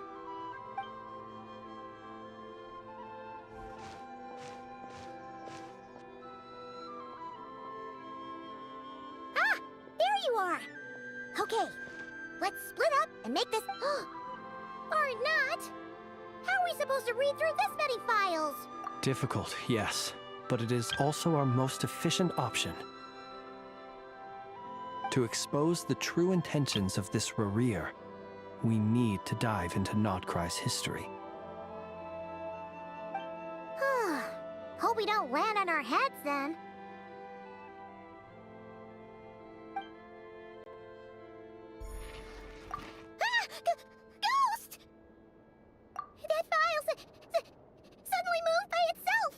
Ah! There you are! Okay, let's split up and make this... Or not! How are we supposed to read through this many files? Difficult, yes, but it is also our most efficient option. To expose the true intentions of this Rarir, we need to dive into Krai's history. Hope we don't land on our heads then. Ghost! That file suddenly moved by itself.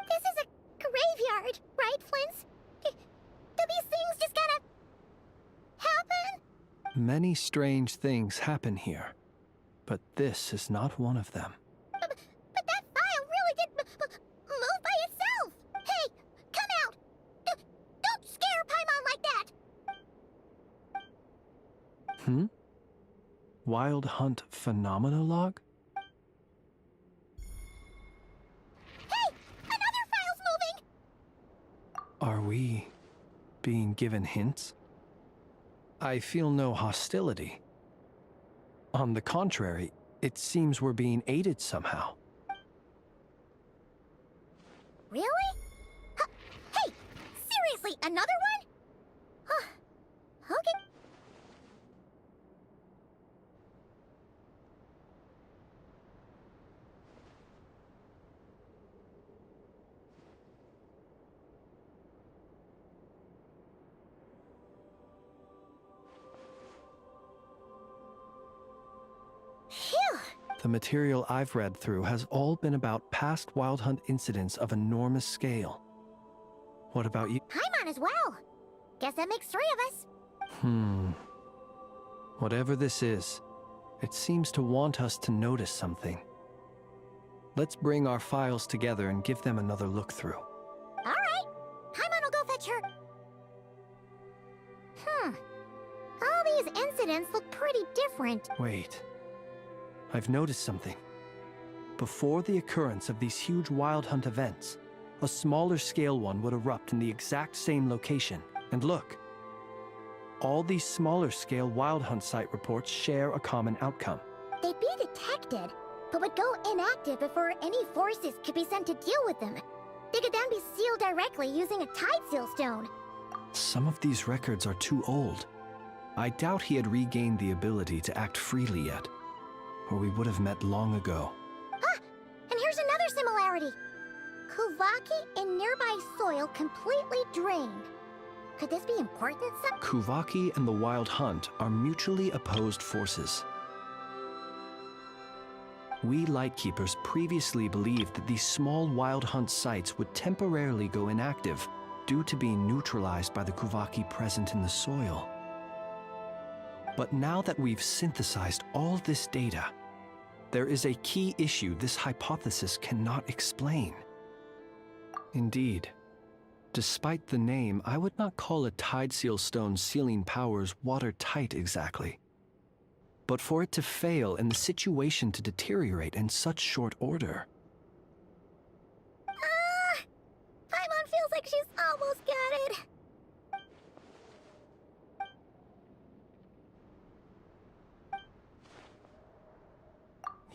This is a graveyard, right, Flint? Do these things just kind of happen? Many strange things happen here, but this is not one of them. But that file really did move by itself. Hey, come out! Don't scare Paimon like that. Wild Hunt Phenomenologue? Hey, another file's moving! Are we being given hints? I feel no hostility. On the contrary, it seems we're being aided somehow. Really? Hey, seriously, another one? Okay. The material I've read through has all been about past Wild Hunt incidents of enormous scale. What about you? Paimon as well. Guess that makes 3 of us. Whatever this is, it seems to want us to notice something. Let's bring our files together and give them another look through. All right. Paimon will go fetch her. All these incidents look pretty different. Wait. I've noticed something. Before the occurrence of these huge wild hunt events, a smaller scale one would erupt in the exact same location. And look. All these smaller scale wild hunt site reports share a common outcome. They'd be detected, but would go inactive before any forces could be sent to deal with them. They could then be sealed directly using a tide seal stone. Some of these records are too old. I doubt he had regained the ability to act freely yet, or we would have met long ago. And here's another similarity. Kuvaki in nearby soil completely drained. Could this be important? Kuvaki and the Wild Hunt are mutually opposed forces. We Lightkeepers previously believed that these small Wild Hunt sites would temporarily go inactive due to being neutralized by the Kuvaki present in the soil. But now that we've synthesized all this data, there is a key issue this hypothesis cannot explain. Indeed, despite the name, I would not call a tide seal stone's sealing powers watertight exactly. But for it to fail and the situation to deteriorate in such short order. Paimon feels like she's almost got it.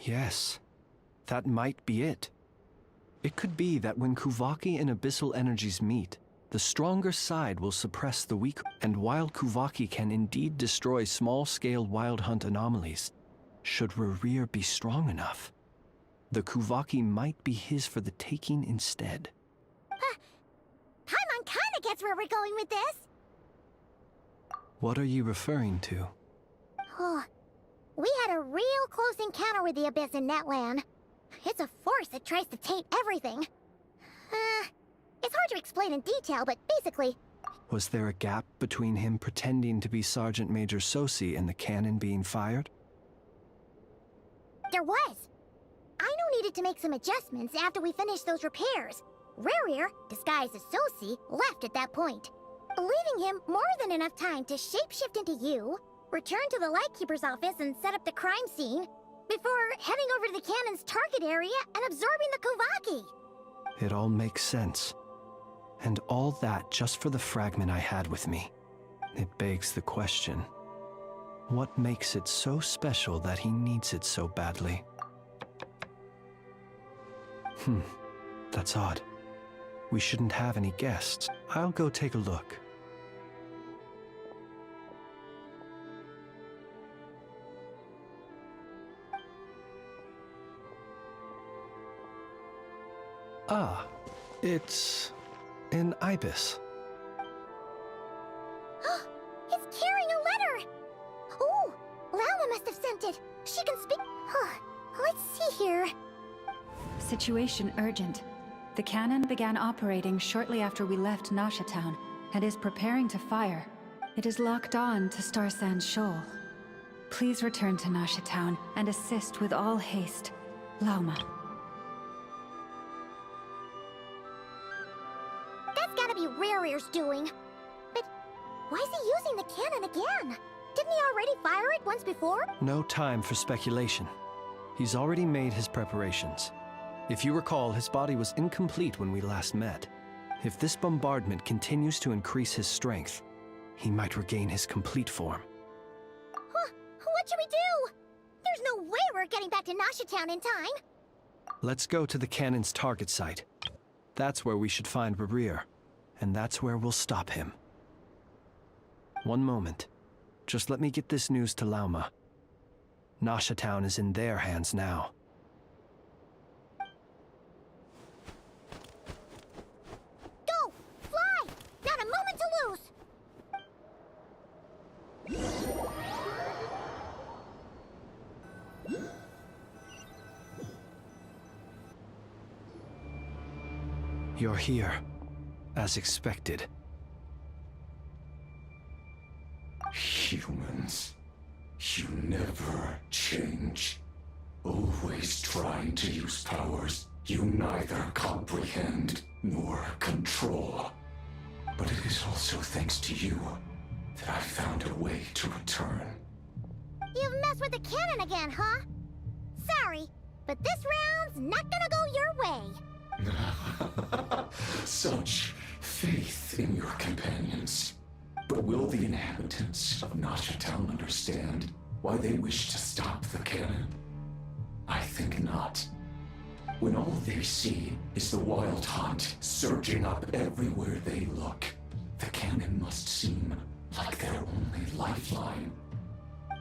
Yes, that might be it. It could be that when Kuvaki and Abyssal energies meet, the stronger side will suppress the weak, and while Kuvaki can indeed destroy small-scale wild hunt anomalies, should Rerir be strong enough, the Kuvaki might be his for the taking instead. Paimon kinda gets where we're going with this. What are you referring to? We had a real close encounter with the Abyss in Netland. It's a force that tries to taint everything. It's hard to explain in detail, but basically... Was there a gap between him pretending to be Sergeant Major Sosi and the cannon being fired? There was. Aino needed to make some adjustments after we finished those repairs. Rerir, disguised as Sosi, left at that point, leaving him more than enough time to shapeshift into you, return to the Lightkeeper's office and set up the crime scene, before heading over to the cannon's target area and absorbing the Kuvaki. It all makes sense. And all that just for the fragment I had with me. It begs the question, what makes it so special that he needs it so badly? That's odd. We shouldn't have any guests. I'll go take a look. Ah, it's an ibis. It's carrying a letter! Oh, Lauma must have sent it. She can speak... Let's see here. Situation urgent. The cannon began operating shortly after we left Nasha Town and is preparing to fire. It is locked on to Star Sand Shoal. Please return to Nasha Town and assist with all haste. Lauma. That's gotta be Rerir's doing. But why is he using the cannon again? Didn't he already fire it once before? No time for speculation. He's already made his preparations. If you recall, his body was incomplete when we last met. If this bombardment continues to increase his strength, he might regain his complete form. What should we do? There's no way we're getting back to Nasha Town in time. Let's go to the cannon's target site. That's where we should find Rerir, and that's where we'll stop him. One moment. Just let me get this news to Lauma. Nasha Town is in their hands now. Go! Fly! Not a moment to lose! You're here, as expected. Humans, you never change. Always trying to use powers you neither comprehend nor control. But it is also thanks to you that I found a way to return. You've messed with the cannon again, huh? Sorry, but this round's not gonna go your way. Such faith in your companions. But will the inhabitants of Nasha Town understand why they wish to stop the cannon? I think not. When all they see is the Wild Hunt surging up everywhere they look, the cannon must seem like their only lifeline.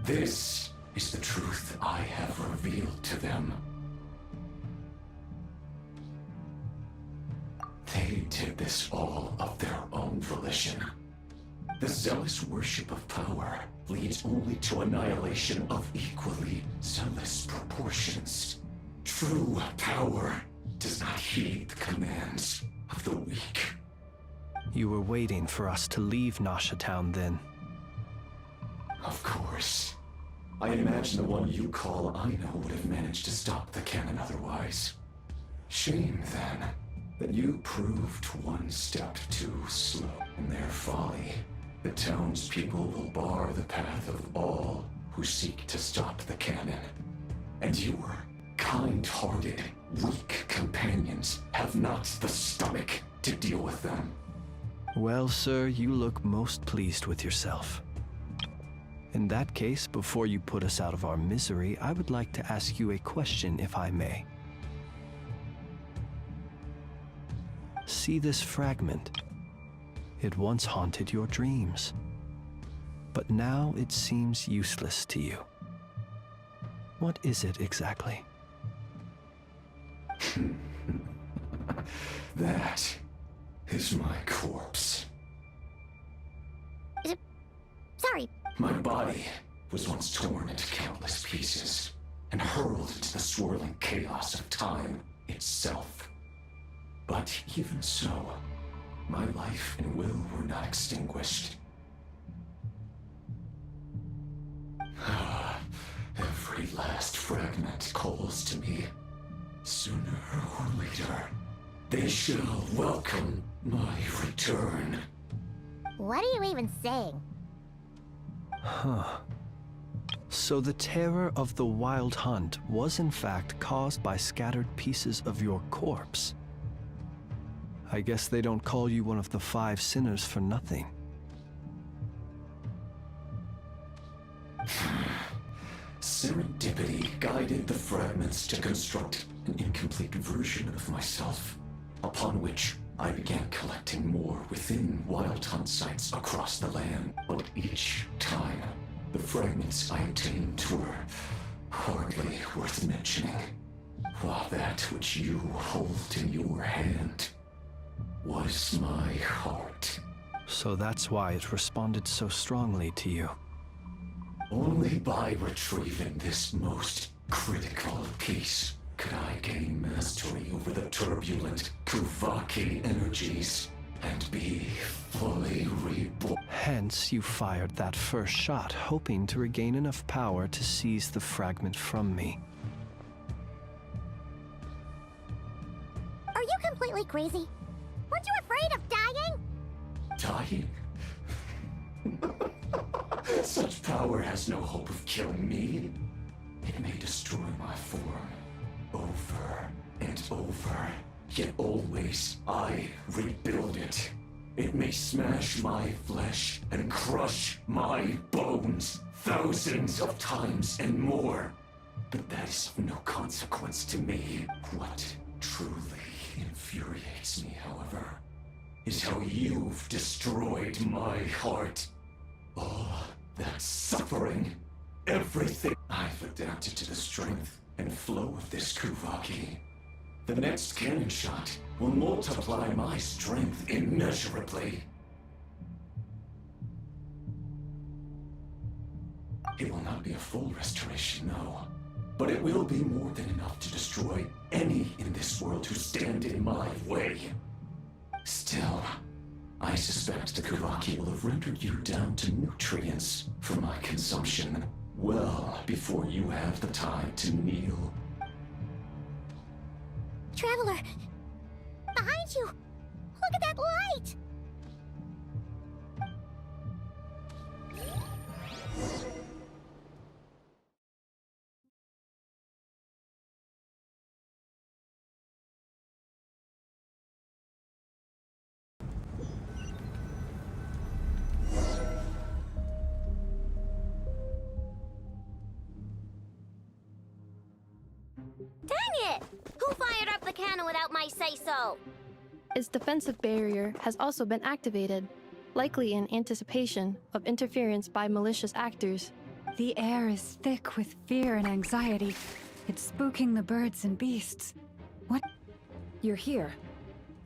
This is the truth I have revealed to them. They did this all of their own volition. The zealous worship of power leads only to annihilation of equally zealous proportions. True power does not heed the commands of the weak. You were waiting for us to leave Nasha Town then? Of course. I imagine the one you call Aina would have managed to stop the cannon otherwise. Shame, then, that you proved one step too slow in their folly. The townspeople will bar the path of all who seek to stop the cannon. And your kind-hearted, weak companions have not the stomach to deal with them. Well, sir, you look most pleased with yourself. In that case, before you put us out of our misery, I would like to ask you a question, if I may. See this fragment? It once haunted your dreams, but now it seems useless to you. What is it exactly? That is my corpse. Sorry. My body was once torn into countless pieces and hurled into the swirling chaos of time itself. But even so, my life and will were not extinguished. Every last fragment calls to me. Sooner or later, they shall welcome my return. What are you even saying? Huh. So the terror of the Wild Hunt was in fact caused by scattered pieces of your corpse. I guess they don't call you one of the 5 sinners for nothing. Serendipity guided the fragments to construct an incomplete version of myself, upon which I began collecting more within Wild Hunt sites across the land. But each time, the fragments I obtained were hardly worth mentioning, while that which you hold in your hand was my heart. So that's why it responded so strongly to you. Only by retrieving this most critical piece could I gain mastery over the turbulent Kuvaki energies and be fully reborn. Hence, you fired that first shot, hoping to regain enough power to seize the fragment from me. Are you completely crazy? Weren't you afraid of dying? Dying? Such power has no hope of killing me. It may destroy my form over and over, yet always I rebuild it. It may smash my flesh and crush my bones thousands of times and more. But that is of no consequence to me. What truly infuriates me, however, is how you've destroyed my heart. All that suffering, everything. I've adapted to the strength and flow of this Kuvaki. The next cannon shot will multiply my strength immeasurably. It will not be a full restoration, no. But it will be more than enough to destroy any in this world who stand in my way. Still, I suspect the Kuraki will have rendered you down to nutrients for my consumption well before you have the time to kneel. Traveler! Behind you! Look at that light! Dang it! Who fired up the cannon without my say-so? Its defensive barrier has also been activated, likely in anticipation of interference by malicious actors. The air is thick with fear and anxiety. It's spooking the birds and beasts. What? You're here.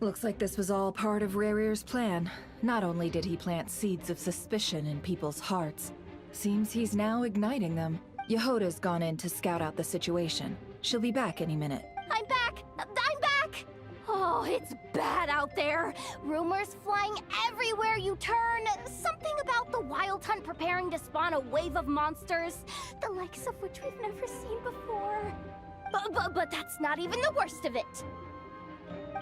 Looks like this was all part of Rerir's plan. Not only did he plant seeds of suspicion in people's hearts, seems he's now igniting them. Yehoda's gone in to scout out the situation. She'll be back any minute. I'm back! I'm back! Oh, it's bad out there. Rumors flying everywhere you turn. Something about the Wild Hunt preparing to spawn a wave of monsters, the likes of which we've never seen before. But that's not even the worst of it.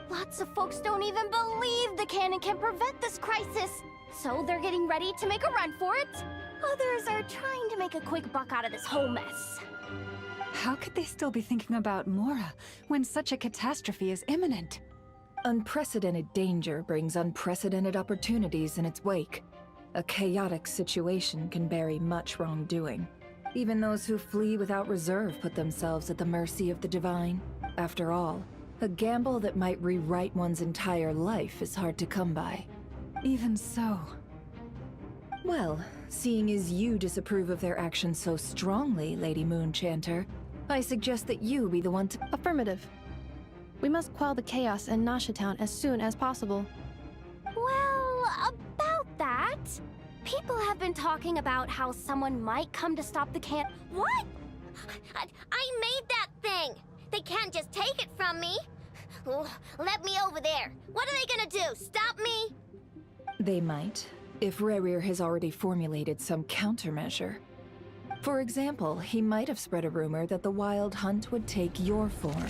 Lots of folks don't even believe the cannon can prevent this crisis, so they're getting ready to make a run for it. Others are trying to make a quick buck out of this whole mess. How could they still be thinking about Mora when such a catastrophe is imminent? Unprecedented danger brings unprecedented opportunities in its wake. A chaotic situation can bury much wrongdoing. Even those who flee without reserve put themselves at the mercy of the divine. After all, a gamble that might rewrite one's entire life is hard to come by. Even so. Well, seeing as you disapprove of their actions so strongly, Lady Moonchanter, I suggest that you be the one to— Affirmative. We must quell the chaos in Nasha Town as soon as possible. Well, about that, people have been talking about how someone might come to stop the can— What? I made that thing! They can't just take it from me! Oh, let me over there! What are they gonna do? Stop me? They might, if Rerir has already formulated some countermeasure. For example, he might have spread a rumor that the Wild Hunt would take your form.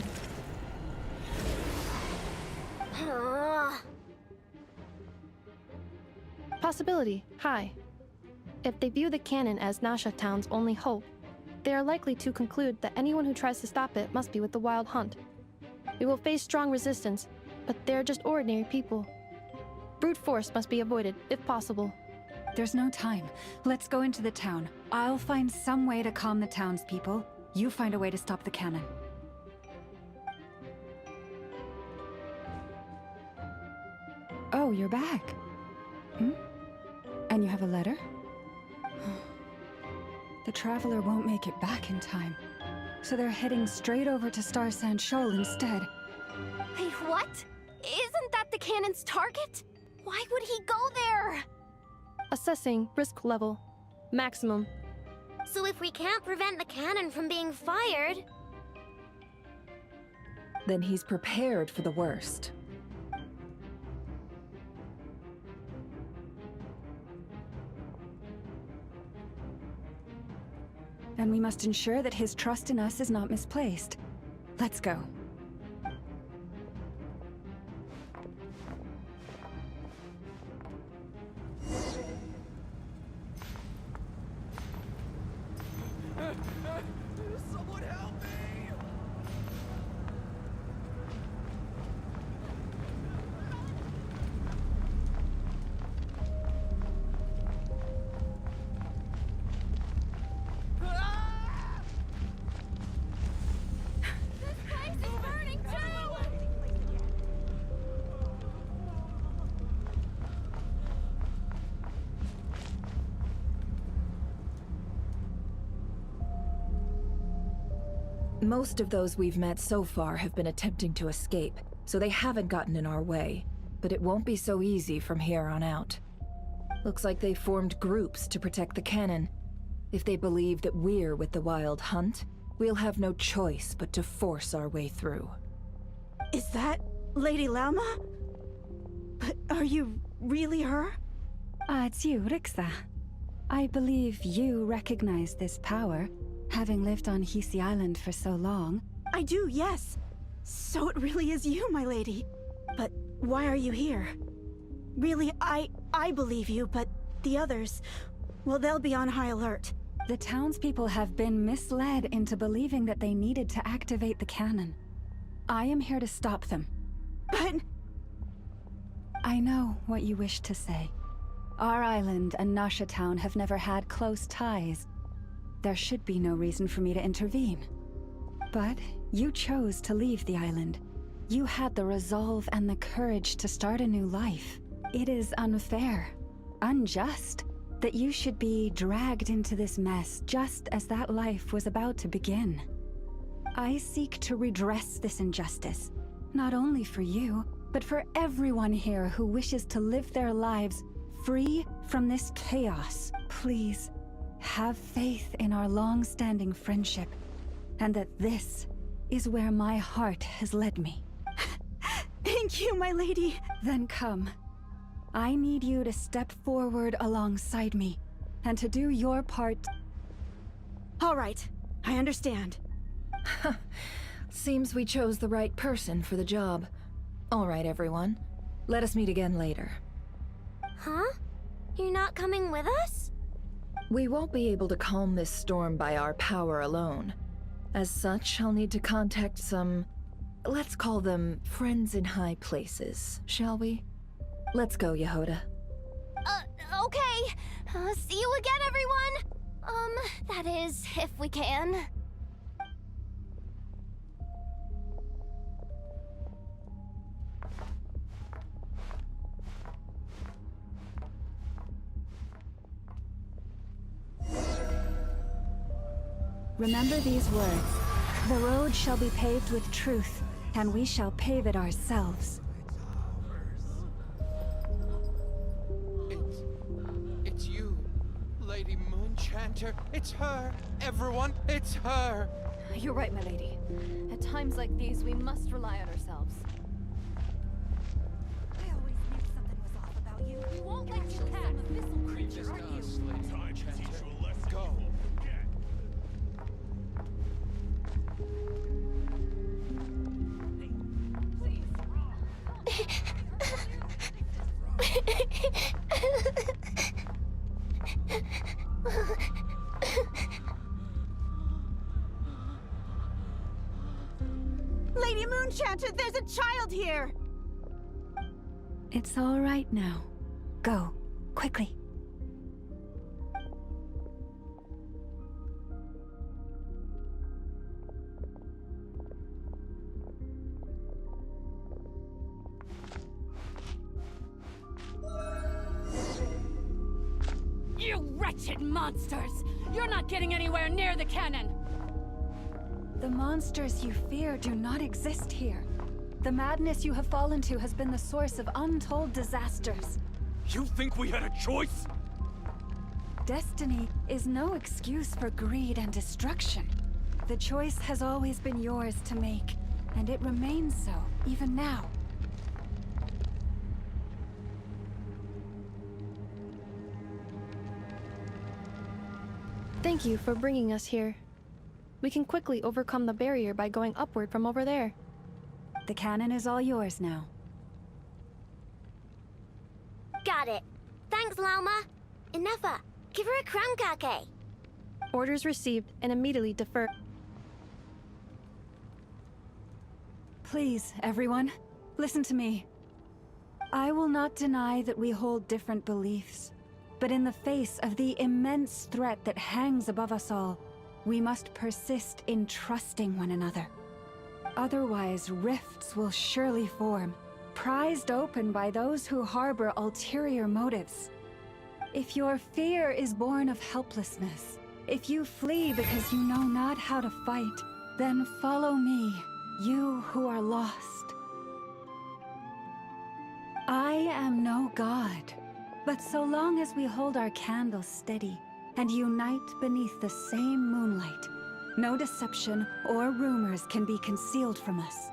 Possibility, high. If they view the cannon as Nasha Town's only hope, they are likely to conclude that anyone who tries to stop it must be with the Wild Hunt. We will face strong resistance, but they're just ordinary people. Brute force must be avoided, if possible. There's no time. Let's go into the town. I'll find some way to calm the townspeople. You find a way to stop the cannon. Oh, you're back. And you have a letter? The Traveler won't make it back in time. So they're heading straight over to Star Sand Shoal instead. Wait, what? Isn't that the cannon's target? Why would he go there? Assessing risk level. Maximum. So if we can't prevent the cannon from being fired... Then he's prepared for the worst. And we must ensure that his trust in us is not misplaced. Let's go. Someone help me! Most of those we've met so far have been attempting to escape, so they haven't gotten in our way. But it won't be so easy from here on out. Looks like they formed groups to protect the cannon. If they believe that we're with the Wild Hunt, we'll have no choice but to force our way through. Is that Lady Lauma? But are you really her? It's you, Rixa. I believe you recognize this power, having lived on Hisi Island for so long. I do, yes. So it really is you, my lady. But why are you here? Really, I believe you, but the others, well, they'll be on high alert. The townspeople have been misled into believing that they needed to activate the cannon. I am here to stop them. But... I know what you wish to say. Our island and Nasha Town have never had close ties. There should be no reason for me to intervene. But you chose to leave the island. You had the resolve and the courage to start a new life. It is unfair, unjust, that you should be dragged into this mess just as that life was about to begin. I seek to redress this injustice, not only for you, but for everyone here who wishes to live their lives free from this chaos. Please, have faith in our long-standing friendship, and that this is where my heart has led me. Thank you, my lady. Then come. I need you to step forward alongside me, and to do your part. All right, I understand. Seems we chose the right person for the job. All right, everyone. Let us meet again later. Huh? You're not coming with us? We won't be able to calm this storm by our power alone. As such, I'll need to contact some... let's call them friends in high places, shall we? Let's go, Yehoda. Okay. See you again, everyone! That is, if we can. Remember these words. The road shall be paved with truth, and we shall pave it ourselves. It's you, Lady Moonchanter. It's her. Everyone, it's her. You're right, my lady. At times like these, we must rely on ourselves. I always knew something was off about you. We won't let you pass, abyssal creature, are you? Lady Moonchanter. Let's go. Lady Moonchanter, there's a child here! It's all right now. Go, quickly. You wretched monsters! You're not getting anywhere near the cannon! The monsters you fear do not exist here. The madness you have fallen to has been the source of untold disasters. You think we had a choice? Destiny is no excuse for greed and destruction. The choice has always been yours to make, and it remains so, even now. Thank you for bringing us here. We can quickly overcome the barrier by going upward from over there. The cannon is all yours now. Got it. Thanks, Lauma. Inefa, give her a crown kake. Orders received and immediately defer. Please, everyone, listen to me. I will not deny that we hold different beliefs, but in the face of the immense threat that hangs above us all, we must persist in trusting one another. Otherwise, rifts will surely form, prized open by those who harbor ulterior motives. If your fear is born of helplessness, if you flee because you know not how to fight, then follow me, you who are lost. I am no god, but so long as we hold our candles steady and unite beneath the same moonlight, no deception or rumors can be concealed from us.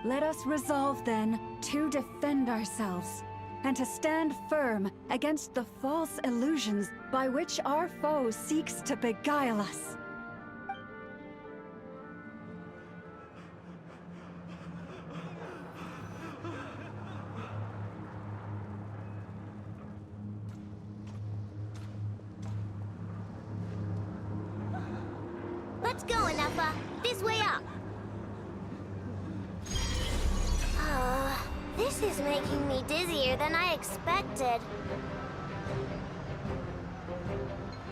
Let us resolve then to defend ourselves, and to stand firm against the false illusions by which our foe seeks to beguile us. Let's go, Anafa. This way up. This is making me dizzier than I expected.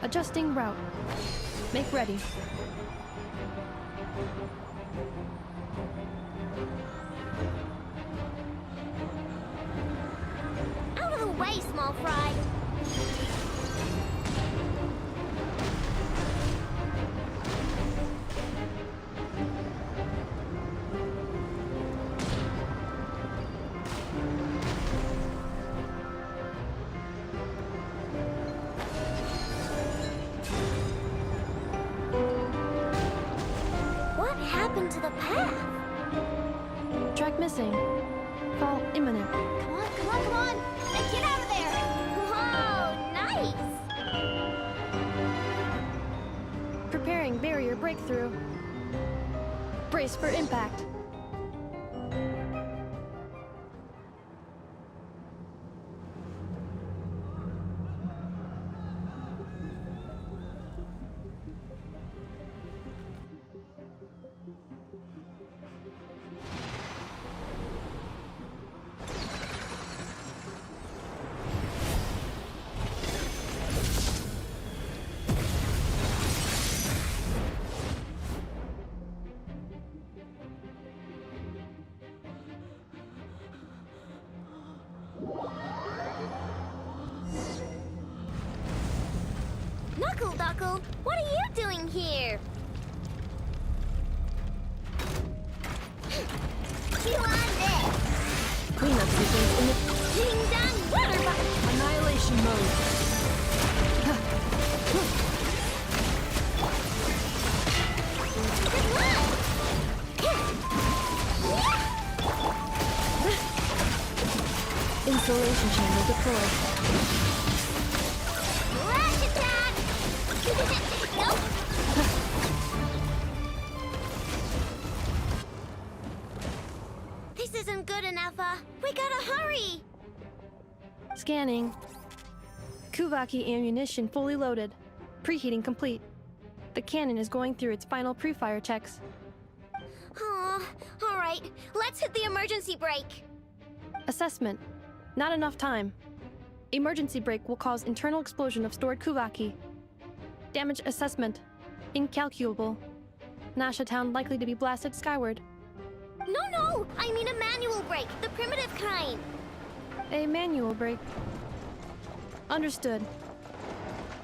Adjusting route. Make ready. Out of the way, small fry. What happened to the path? Track missing. Fall imminent. Come on, come on, come on! And get out of there! Whoa, nice! Preparing barrier breakthrough. Brace for impact. Knuckle, what are you doing here? You on this? Cleanup sequence in the Ding dong water bucket! annihilation mode. Good luck! Insulation chamber deployed. Flash attack! Nope. This isn't good enough, we gotta hurry! Scanning. Kuvaki ammunition fully loaded. Preheating complete. The cannon is going through its final pre-fire checks. Oh, all right. Let's hit the emergency brake. Assessment. Not enough time. Emergency brake will cause internal explosion of stored Kuvaki. Damage assessment. Incalculable. Nasha Town likely to be blasted skyward. No! I mean a manual brake, the primitive kind. A manual brake. Understood.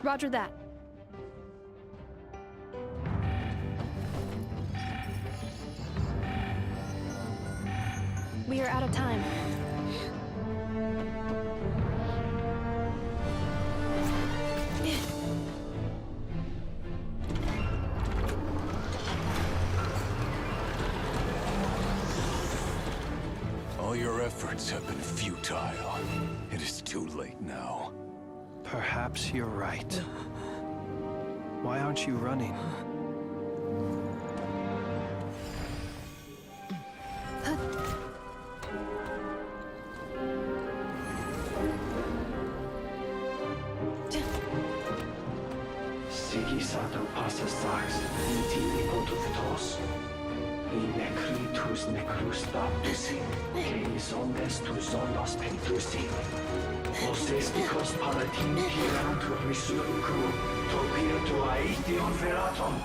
Roger that. We are out of time. All your efforts have been futile. It is too late now. Perhaps you're right. Why aren't you running? Sigisato passa sax, intimi potutos. In necritus necrus baptisi, ceis omnes tu zonos pentusi. Os esticos palatin pirantur resurcu, topir tu aetion veraton.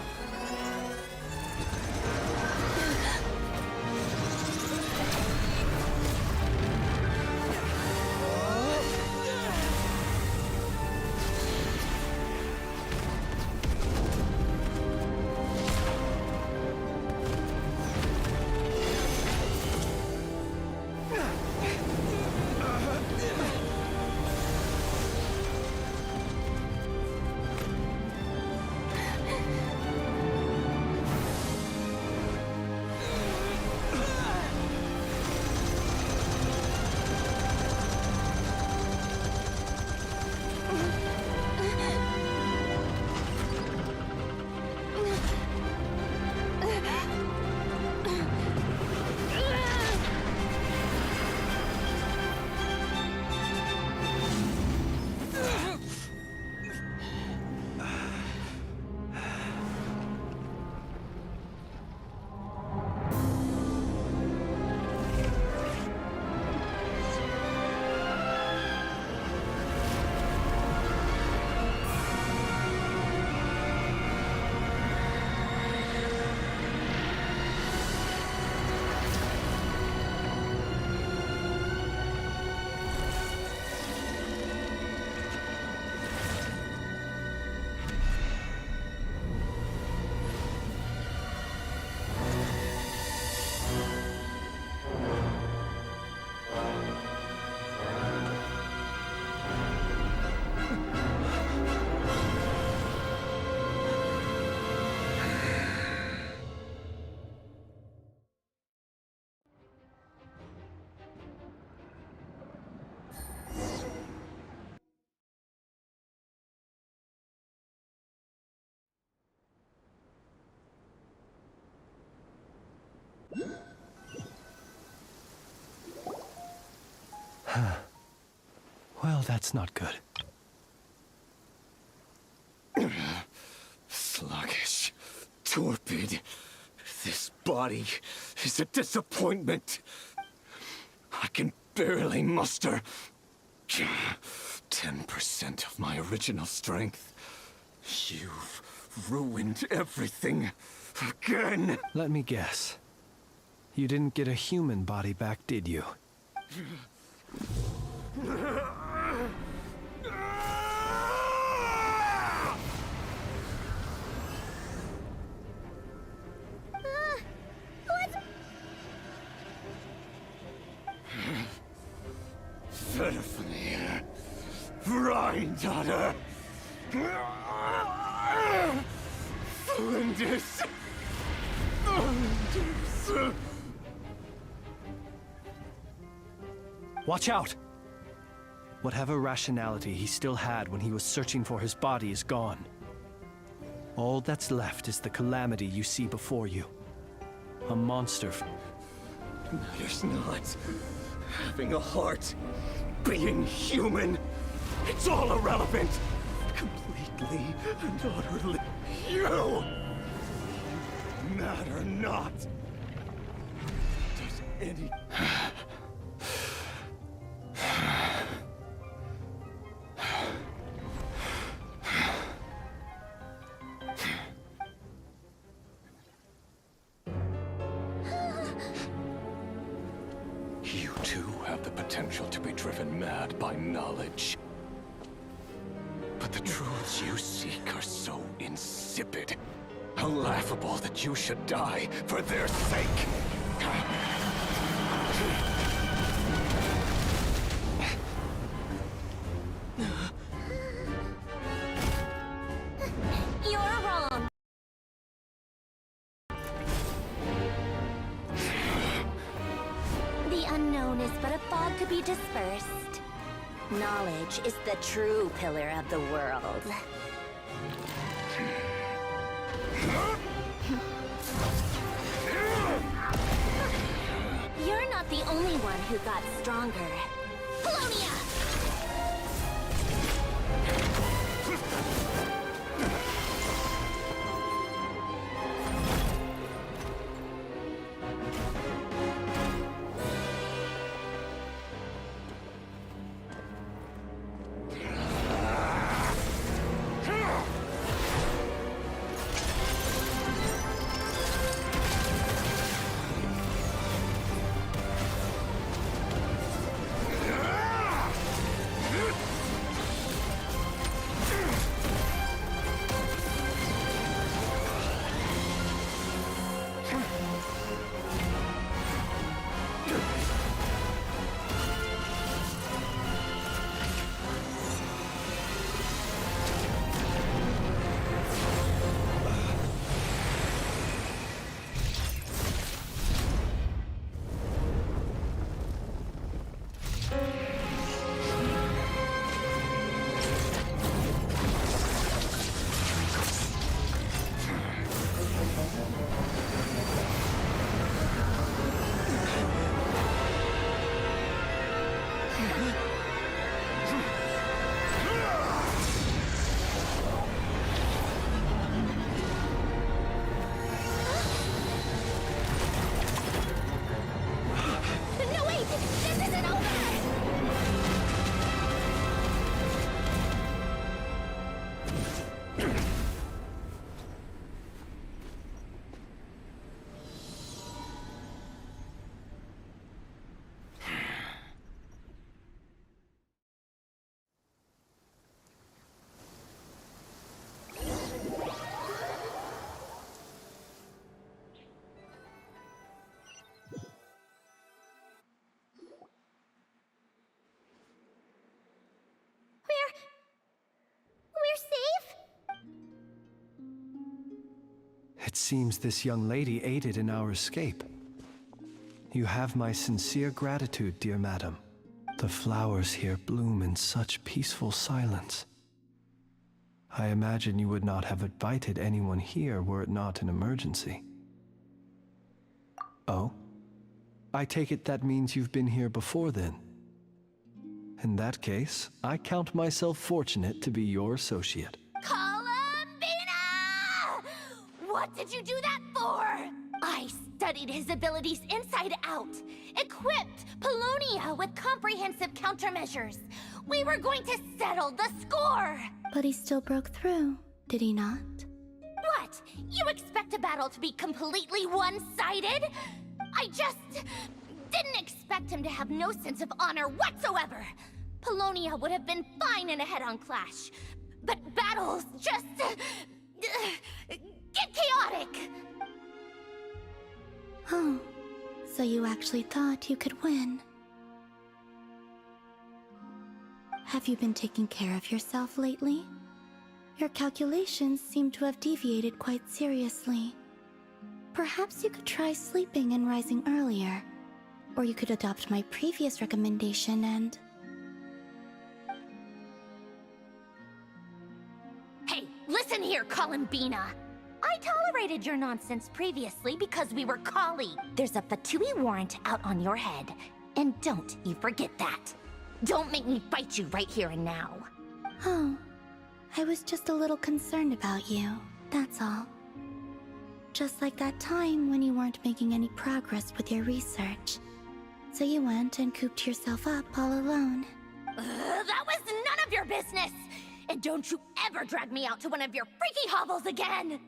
Well, that's not good. Sluggish, torpid. This body is a disappointment. I can barely muster 10% of my original strength. You've ruined everything again. Let me guess. You didn't get a human body back, did you? Ferfnir, Rhine-daughter, Flinders. Watch out! Whatever rationality he still had when he was searching for his body is gone. All that's left is the calamity you see before you. A monster. Matters not. Having a heart, being human, it's all irrelevant. Completely and utterly. You matter not. Does any... You too have the potential to be driven mad by knowledge. But the truths you seek are so insipid. How laughable that you should die for their sake. You're wrong. The unknown is but a fog to be dispersed. Knowledge is the true pillar of the world. You're not the only one who got stronger. Polonia! It seems this young lady aided in our escape. You have my sincere gratitude, dear madam. The flowers here bloom in such peaceful silence. I imagine you would not have invited anyone here were it not an emergency. Oh? I take it that means you've been here before then. In that case, I count myself fortunate to be your associate. Columbina! What did you do that for? I studied his abilities inside out, equipped Polonia with comprehensive countermeasures. We were going to settle the score! But he still broke through, did he not? What? You expect a battle to be completely one-sided? I just didn't expect him to have no sense of honor whatsoever. Polonia would have been fine in a head-on clash, but battles just get chaotic. Oh, so you actually thought you could win? Have you been taking care of yourself lately? Your calculations seem to have deviated quite seriously. Perhaps you could try sleeping and rising earlier. Or you could adopt my previous recommendation and... Hey, listen here, Columbina! I tolerated your nonsense previously because we were colleagues. There's a Fatui warrant out on your head, and don't you forget that. Don't make me fight you right here and now. Oh, I was just a little concerned about you, that's all. Just like that time when you weren't making any progress with your research. So you went and cooped yourself up all alone. That was none of your business! And don't you ever drag me out to one of your freaky hovels again!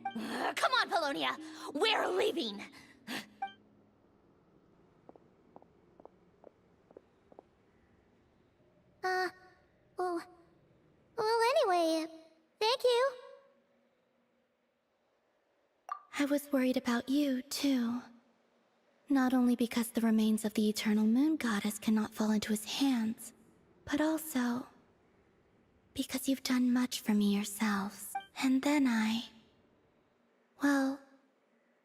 Come on, Polonia! We're leaving! Well, anyway, thank you. I was worried about you, too. Not only because the remains of the Eternal Moon Goddess cannot fall into his hands, but also because you've done much for me yourselves. And then well,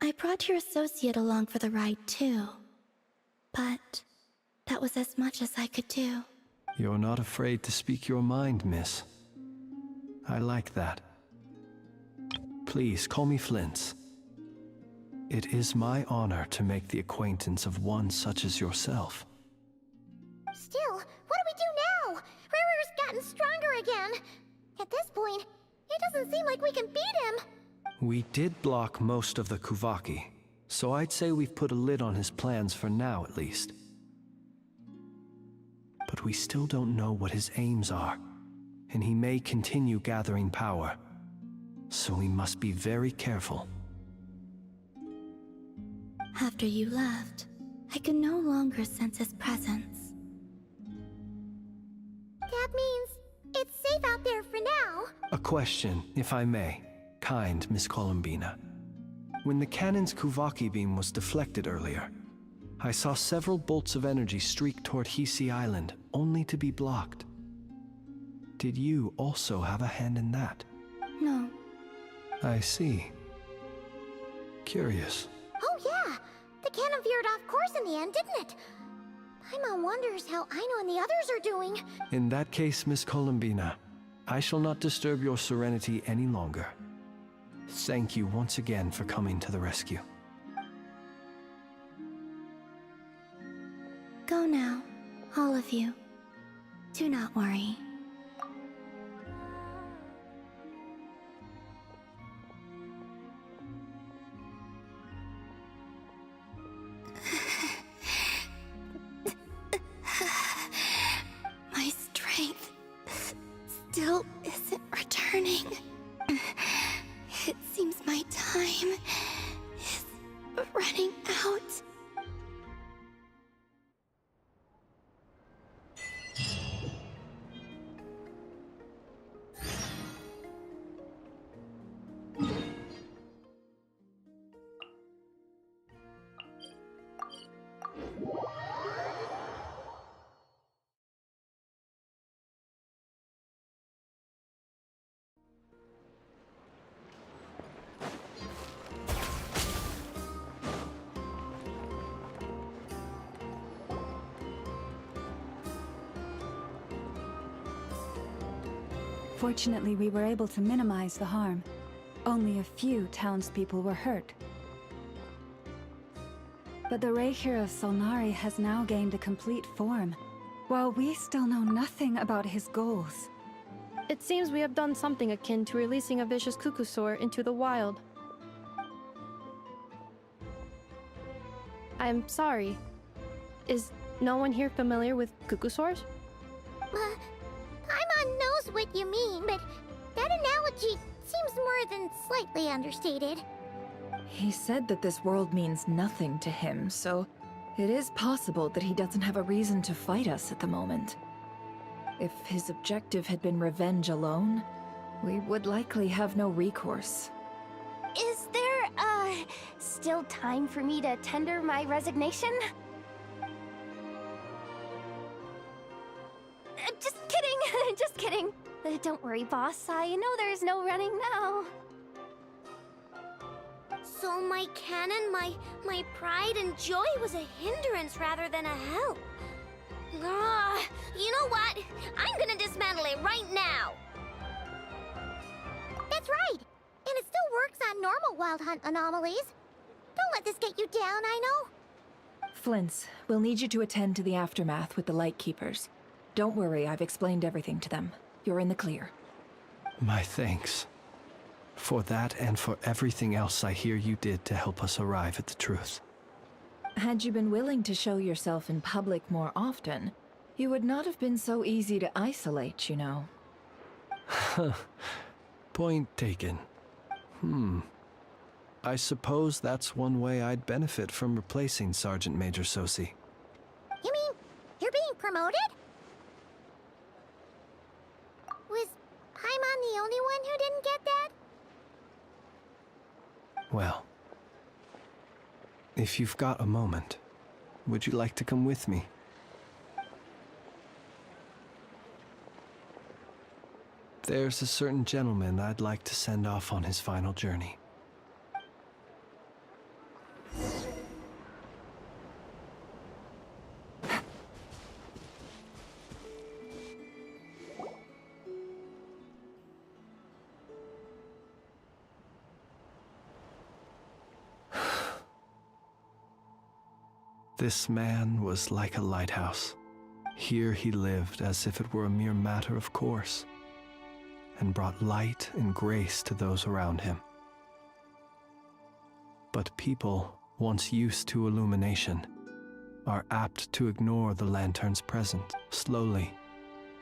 I brought your associate along for the ride, too. But that was as much as I could do. You're not afraid to speak your mind, miss. I like that. Please, call me Flint's. It is my honor to make the acquaintance of one such as yourself. Still, what do we do now? Riri's gotten stronger again. At this point, it doesn't seem like we can beat him. We did block most of the Kuvaki, so I'd say we've put a lid on his plans for now at least. But we still don't know what his aims are, and he may continue gathering power. So we must be very careful. After you left, I could no longer sense his presence. That means it's safe out there for now. A question, if I may, kind Miss Columbina. When the cannon's Kuvaki beam was deflected earlier, I saw several bolts of energy streak toward Hisi Island, only to be blocked. Did you also have a hand in that? No. I see. Curious. Oh yeah, the cannon veered off course in the end, didn't it? Paimon wonders how Aino and the others are doing. In that case, Miss Columbina, I shall not disturb your serenity any longer. Thank you once again for coming to the rescue. Go now, all of you. Do not worry. My strength still isn't returning. It seems my time is running out. Fortunately, we were able to minimize the harm. Only a few townspeople were hurt. But the Reikir of Solnari has now gained a complete form. while we still know nothing about his goals. It seems we have done something akin to releasing a vicious cuckoosaur into the wild. I'm sorry. Is no one here familiar with cuckoosaurs? Paimon knows what you mean, but that analogy seems more than slightly understated. He said that this world means nothing to him, so it is possible that he doesn't have a reason to fight us at the moment. If his objective had been revenge alone, we would likely have no recourse. Is there, still time for me to tender my resignation? Just kidding, just kidding. Don't worry, boss. I know there's no running now. So my canon, my pride and joy was a hindrance rather than a help. Ah, you know what? I'm gonna dismantle it right now. That's right. And it still works on normal wild hunt anomalies. Don't let this get you down, I know. Flint's, we'll need you to attend to the aftermath with the Lightkeepers. Don't worry, I've explained everything to them. You're in the clear. My thanks. For that and for everything else I hear you did to help us arrive at the truth. Had you been willing to show yourself in public more often, you would not have been so easy to isolate, you know. Point taken. I suppose that's one way I'd benefit from replacing Sergeant Major Sosi. You mean you're being promoted? Was Paimon the only one who didn't get that? Well, if you've got a moment, would you like to come with me? There's a certain gentleman I'd like to send off on his final journey. This man was like a lighthouse. Here he lived as if it were a mere matter of course, and brought light and grace to those around him. But people, once used to illumination, are apt to ignore the lantern's presence. Slowly,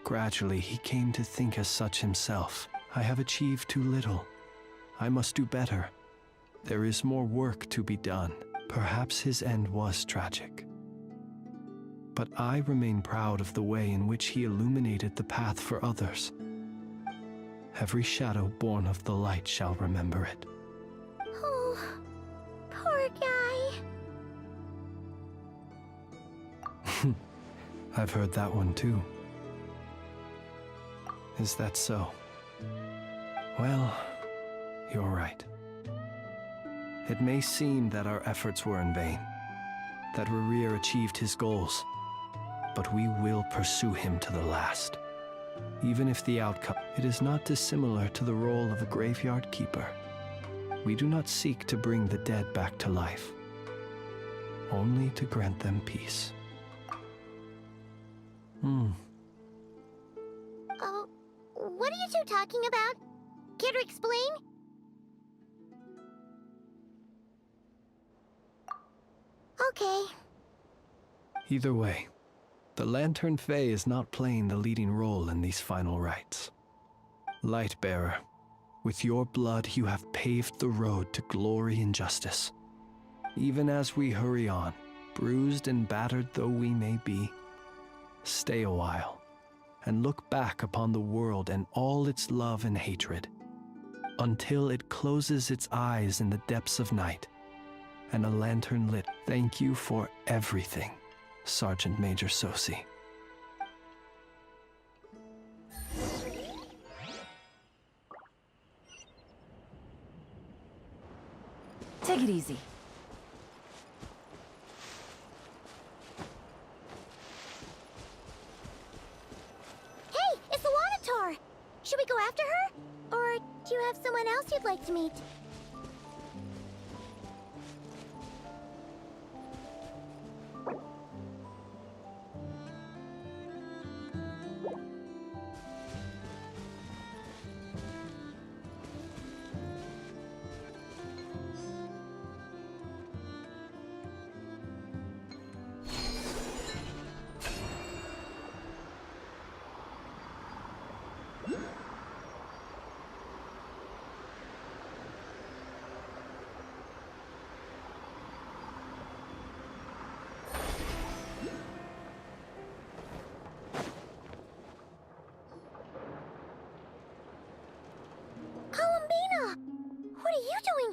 gradually, he came to think as such himself. I have achieved too little. I must do better. There is more work to be done. Perhaps his end was tragic. But I remain proud of the way in which he illuminated the path for others. Every shadow born of the light shall remember it. Oh, poor guy. I've heard that one too. Is that so? Well, you're right. It may seem that our efforts were in vain, that Rerir achieved his goals, but we will pursue him to the last. Even if the outcome, it is not dissimilar to the role of a graveyard keeper. We do not seek to bring the dead back to life, only to grant them peace. What are you two talking about? Care to explain? Okay. Either way, the Lantern Fae is not playing the leading role in these final rites. Lightbearer, with your blood you have paved the road to glory and justice. Even as we hurry on, bruised and battered though we may be, stay a while and look back upon the world and all its love and hatred, until it closes its eyes in the depths of night and a lantern lit. Thank you for everything, Sergeant Major Sosi. Take it easy. Hey, it's the Wanator! Should we go after her? Or do you have someone else you'd like to meet?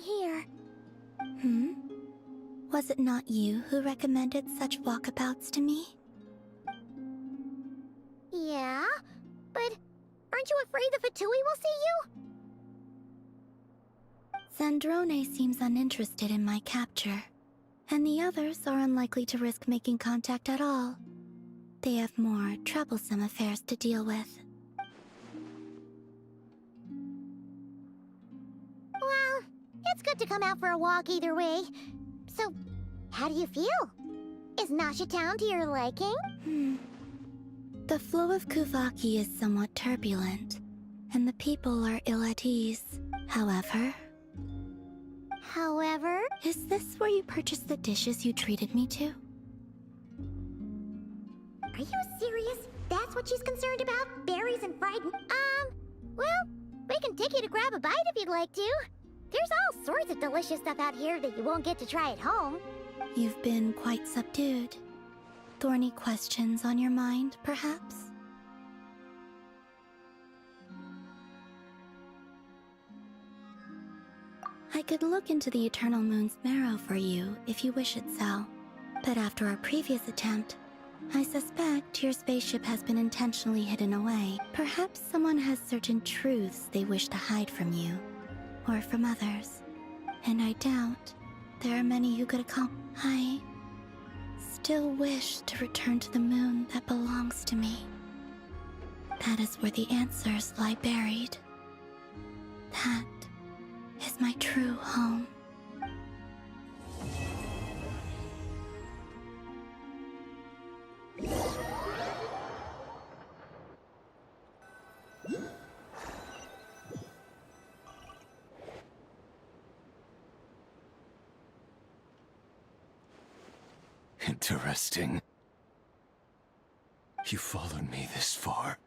here? Was it not you who recommended such walkabouts to me? Yeah, but aren't you afraid the Fatui will see you? Zandrone seems uninterested in my capture, and the others are unlikely to risk making contact at all. They have more troublesome affairs to deal with. Well, it's good to come out for a walk either way. So, how do you feel? Is Nasha Town to your liking? The flow of Kuvaki is somewhat turbulent, and the people are ill at ease. However... Is this where you purchased the dishes you treated me to? Are you serious? That's what she's concerned about? Berries and fried... well, we can take you to grab a bite if you'd like to. There's all sorts of delicious stuff out here that you won't get to try at home. You've been quite subdued. Thorny questions on your mind, perhaps? I could look into the Eternal Moon's marrow for you if you wish it so. But after our previous attempt, I suspect your spaceship has been intentionally hidden away. Perhaps someone has certain truths they wish to hide from you, or from others. And I doubt there are many who could accomplish. I still wish to return to the moon that belongs to me. That is where the answers lie buried. That is my true home. Interesting. You followed me this far.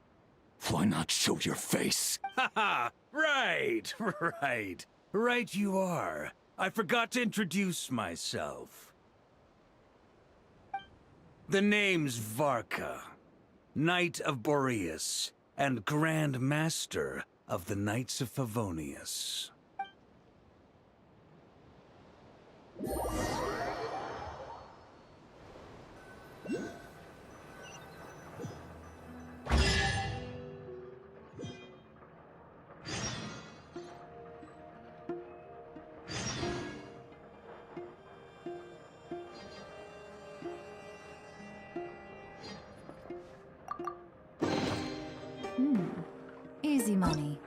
Why not show your face? Haha! Right, right. Right you are. I forgot to introduce myself. The name's Varka, Knight of Boreas, and Grand Master of the Knights of Favonius. Easy money.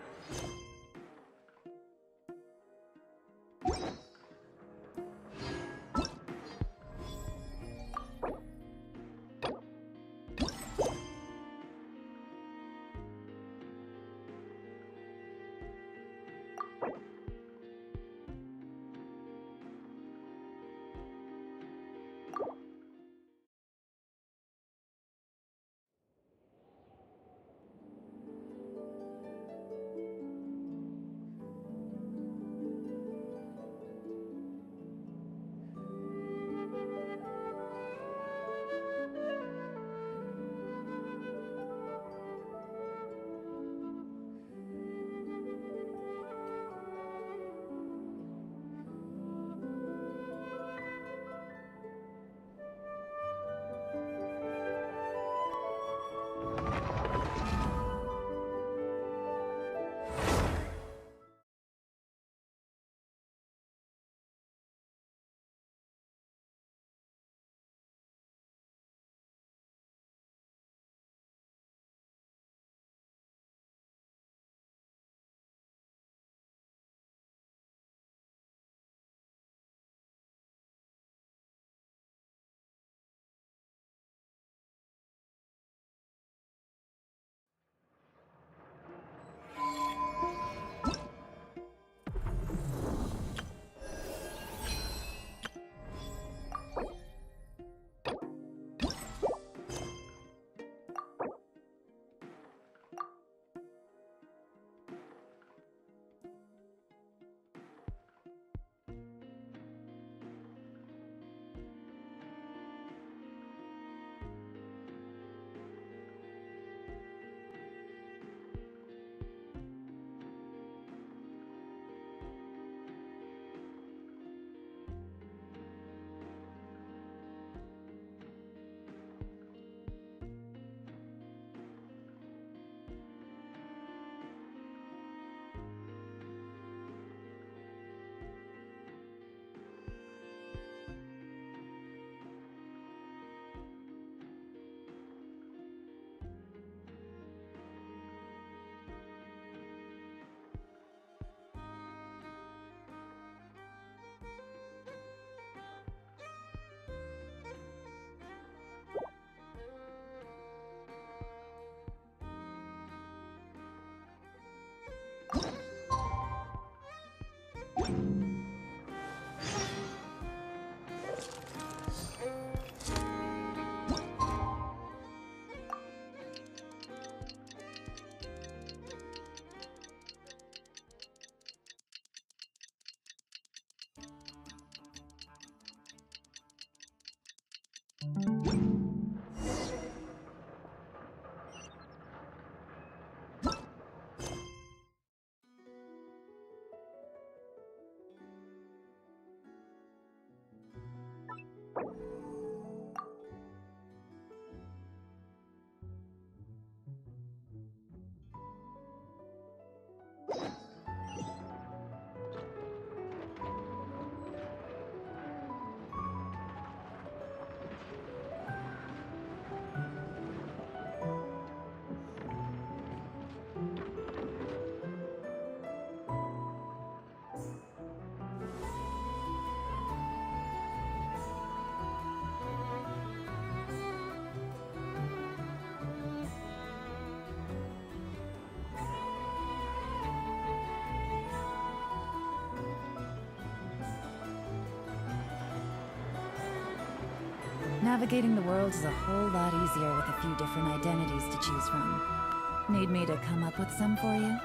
Navigating the world is a whole lot easier with a few different identities to choose from. Need me to come up with some for you?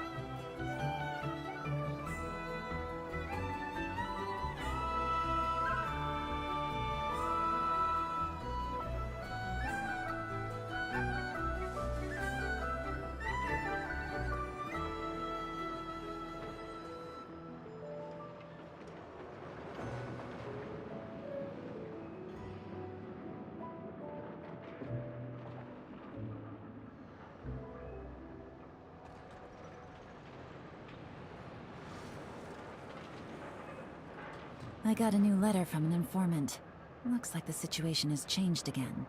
I got a new letter from an informant. Looks like the situation has changed again.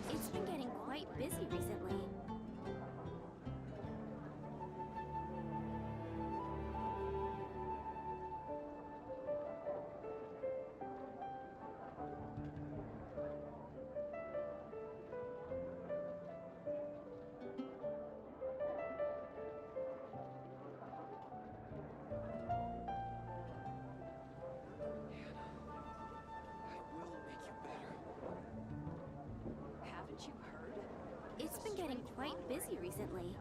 It's been getting quite busy recently. Haven't you heard? It's been getting quite busy recently.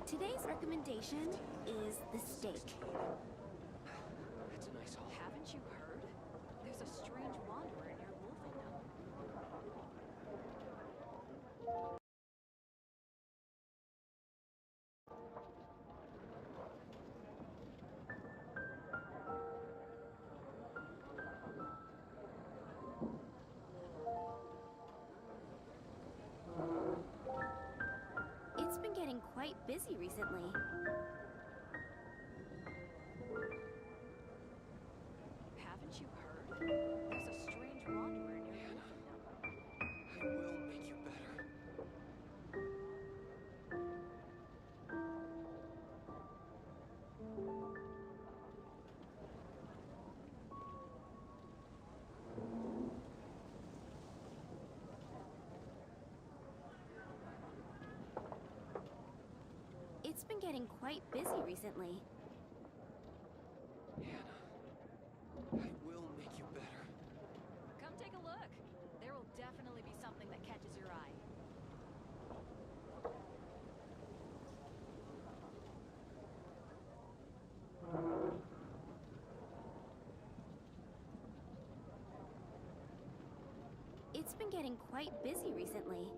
Today's recommendation is the steak. That's a nice haul. Haven't you heard? There's a strange wanderer near Wolfendom. It's been getting quite busy recently. Haven't you heard? There's a strange wanderer near Wolfendom. I will make you better. It's been getting quite busy recently. I will make you better. Come take a look. There will definitely be something that catches your eye. It's been getting quite busy recently.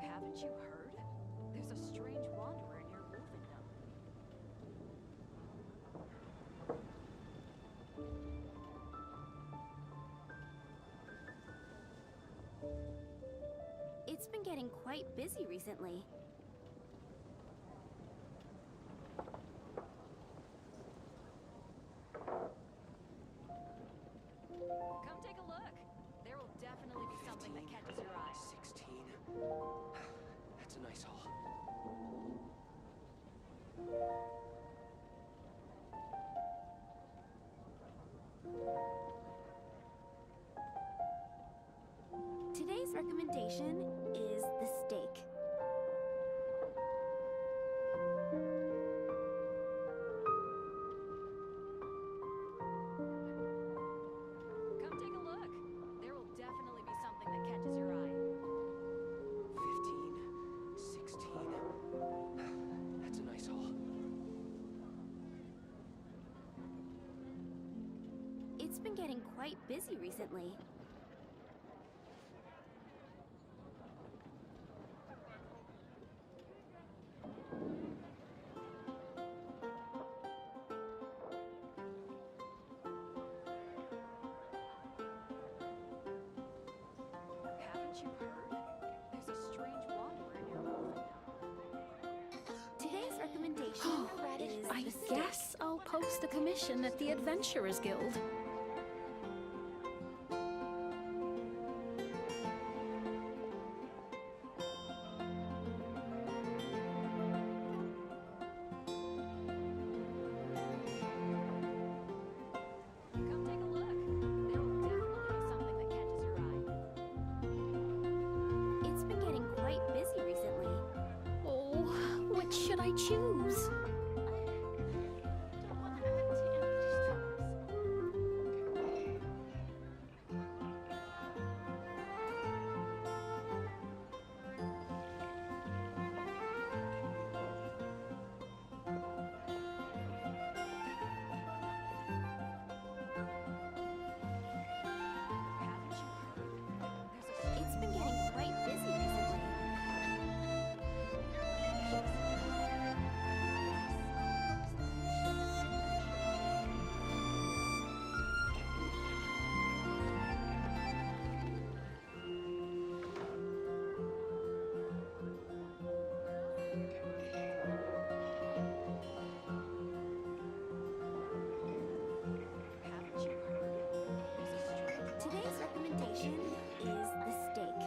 Haven't you heard? There's a strange wanderer near Wolfendom. It's been getting quite busy recently. Come take a look. There will definitely be something that catches your eye. 16. That's a nice haul. Today's recommendation is the steak. Come take a look. There will definitely be something that catches your eye. 15, 16. That's a nice haul. It's been getting quite busy recently. Haven't you heard? There's a strange wanderer in your wolf now. Today's recommendation is I the steak. guess I'll post a commission at the Adventurers Guild. Come take a look. There will definitely be something that catches your eye. It's been getting quite busy recently. Oh, which should I choose? It's been getting quite busy recently. Today's recommendation is the steak.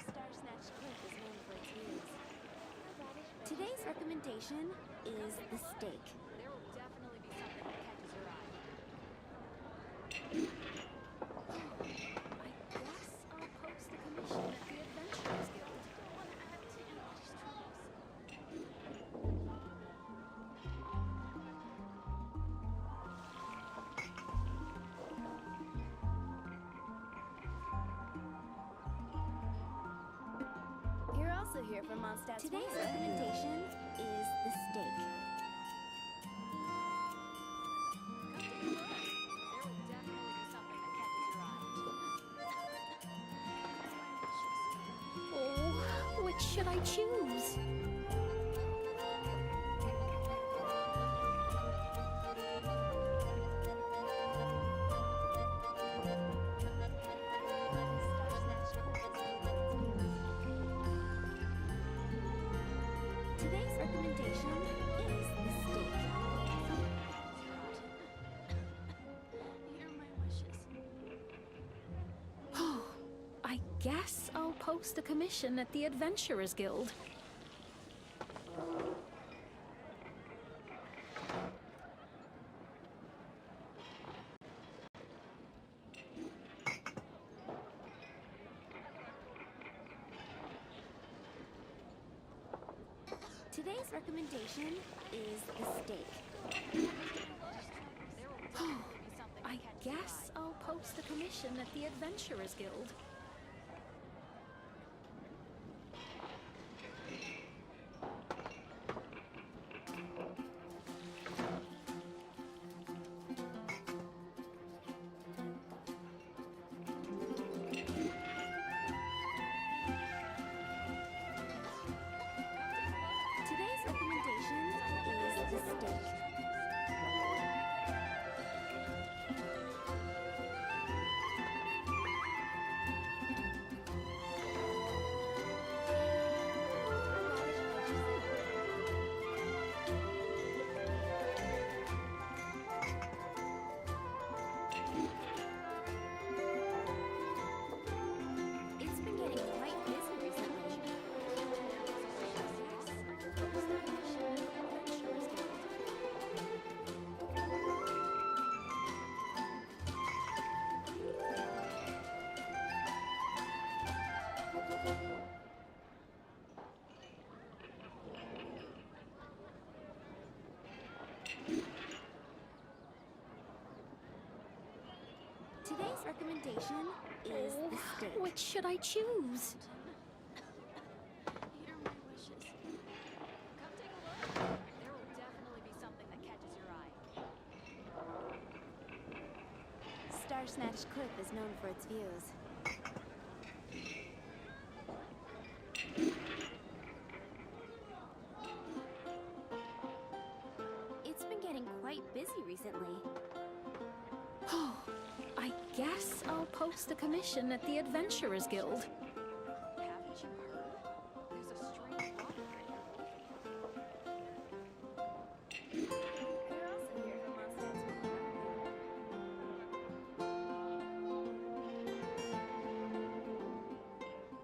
Star-snatched cake is known for its wings. Today's recommendation is the steak. There will definitely be something that catches your eye. I guess I'll post a commission at the Adventurers Guild. You're also here for Mondstadt's Today's recommendation is the steak. Oh, which should I choose? Today's recommendation is the steak. Hear my wishes. Oh, I guess I'll post a commission at the Adventurers Guild. Today's recommendation is the steak. Oh, I guess I'll post a commission at the Adventurers Guild. Today's recommendation is the steak. Which should I choose? Here are my wishes. Come take a look. There will definitely be something that catches your eye. Star Snatch Cliff is known for its views. It's been getting quite busy recently. Oh, I guess I'll post a commission at the Adventurers Guild. Haven't you heard? There's a strange wanderer in your wolf. Who else in here who wants to dance with me?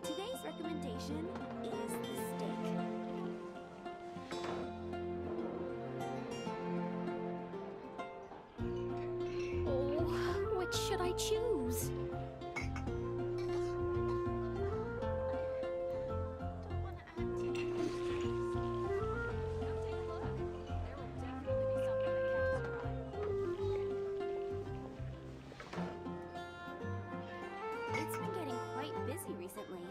Today's recommendation is the steak. Oh, which should I choose? It's been getting quite busy recently.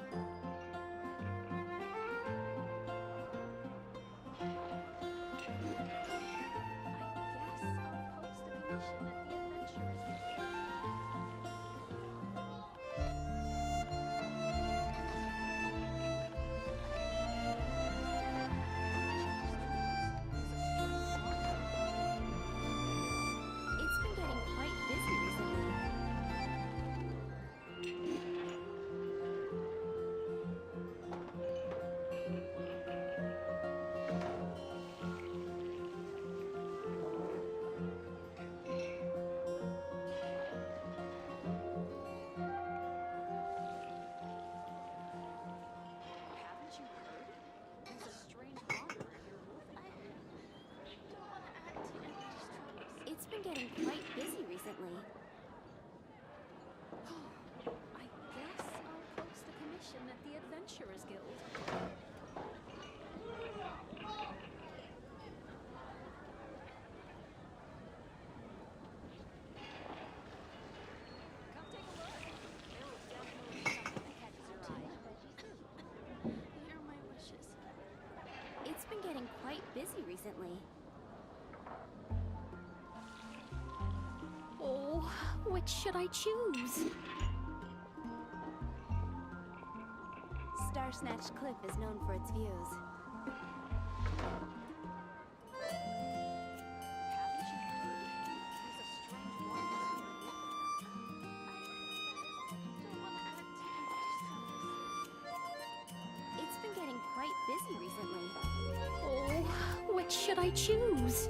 It's been getting quite busy recently. Haven't you heard? There's a strange wanderer in your wolf. It's been getting quite busy recently. I guess I'll post a commission at the Adventurers Guild. Come take a look. There will definitely be something that catches your eye. Here are my wishes. It's been getting quite busy recently. Oh, which should I choose? Star Snatch Cliff is known for its views. Haven't you heard? There's a strange wanderer in your wolf. It's been getting quite busy recently. Oh, which should I choose?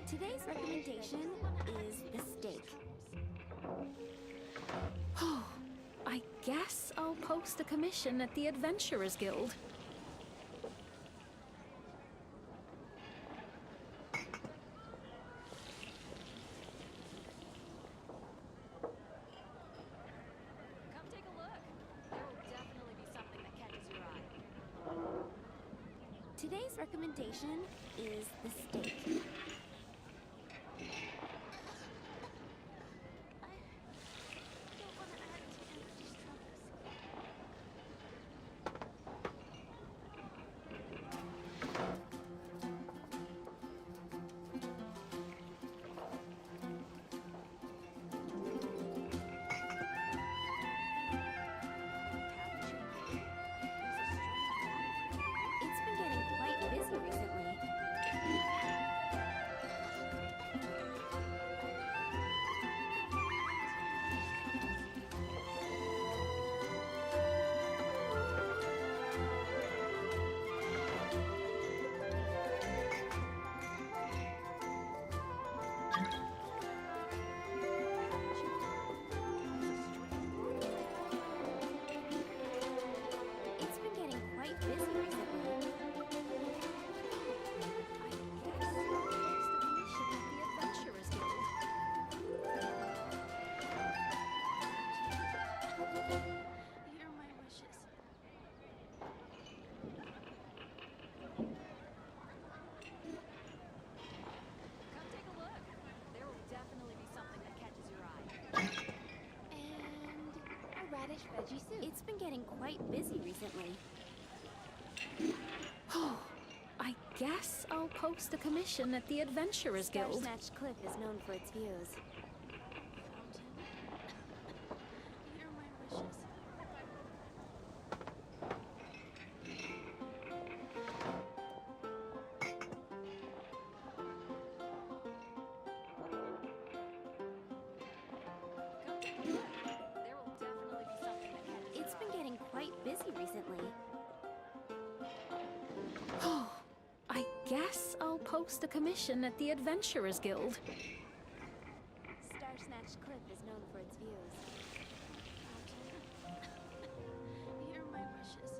Today's recommendation is the steak. Oh, I guess I'll post a commission at the Adventurers Guild. Come take a look. There will definitely be something that catches your eye. Today's recommendation is the steak. It's been getting quite busy recently. veggie soup. It's been getting quite busy recently. I guess I'll post a commission at the Adventurers Guild. Snatch Cliff is known for its views. Here are my wishes. It's been getting quite busy recently. I guess I'll post a commission at the Adventurers Guild. Star Snatch Cliff is known for its views. Here are my wishes.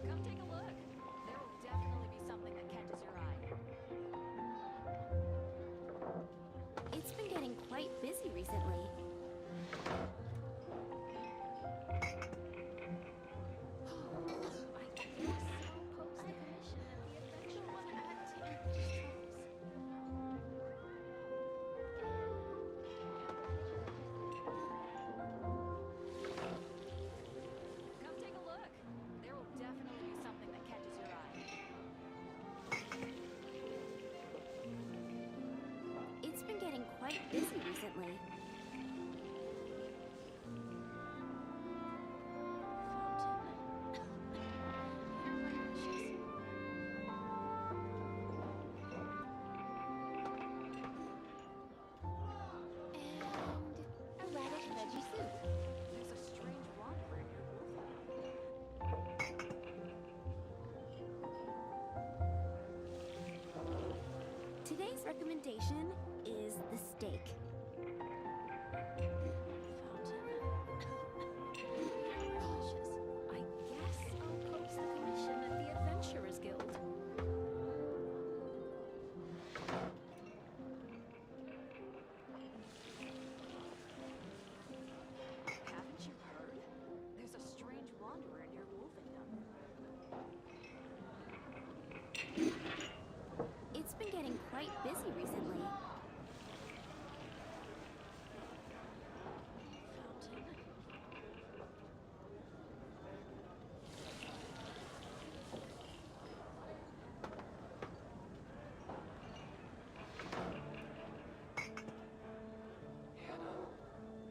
Come take a look. There will definitely be something that catches your eye. It's been getting quite busy recently. Come take a look. There will definitely be something that catches your eye. It's been getting quite busy recently. A radish veggie soup. There's a strange wanderer in your Today's recommendation is the steak. I guess I'll post the commission at the Adventurers Guild. Haven't you heard? There's a strange wanderer in your wolfendom. It's been getting quite busy recently.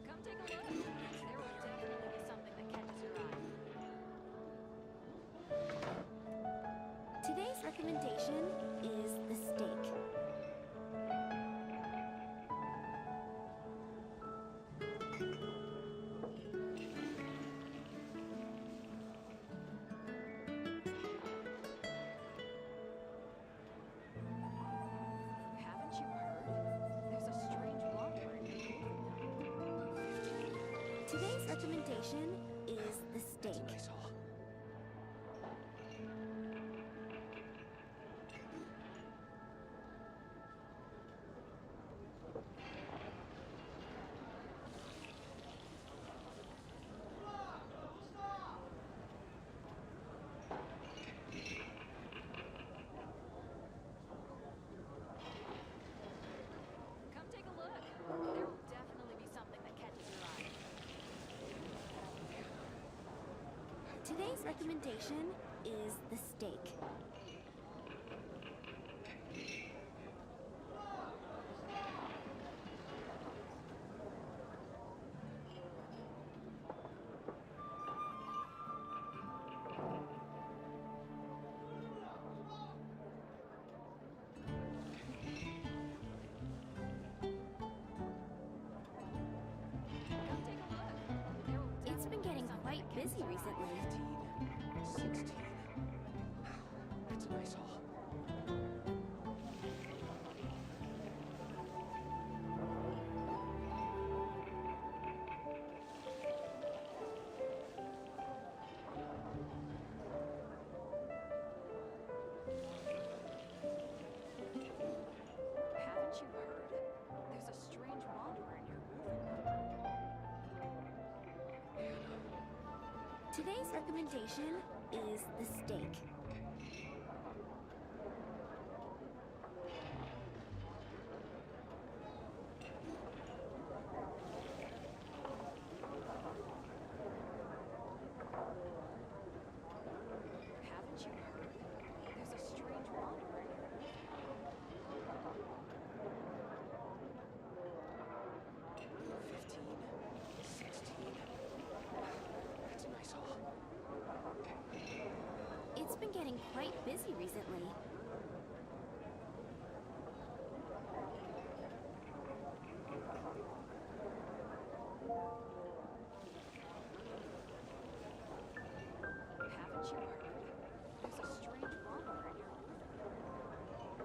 Come take a look. There will definitely be something that catches your eye. Today's recommendation is the steak. Haven't you heard? There's a strange wanderer in your wolfendom. Today's recommendation is the steak. Come take a look. There will definitely be something that catches your eye. Today's recommendation is the steak. It's been getting quite busy recently. 16. That's a nice haul. Haven't you heard? There's a strange wanderer in your wolfendom. Today's recommendation is the steak. quite busy recently. Haven't you heard? There's a strange wanderer in your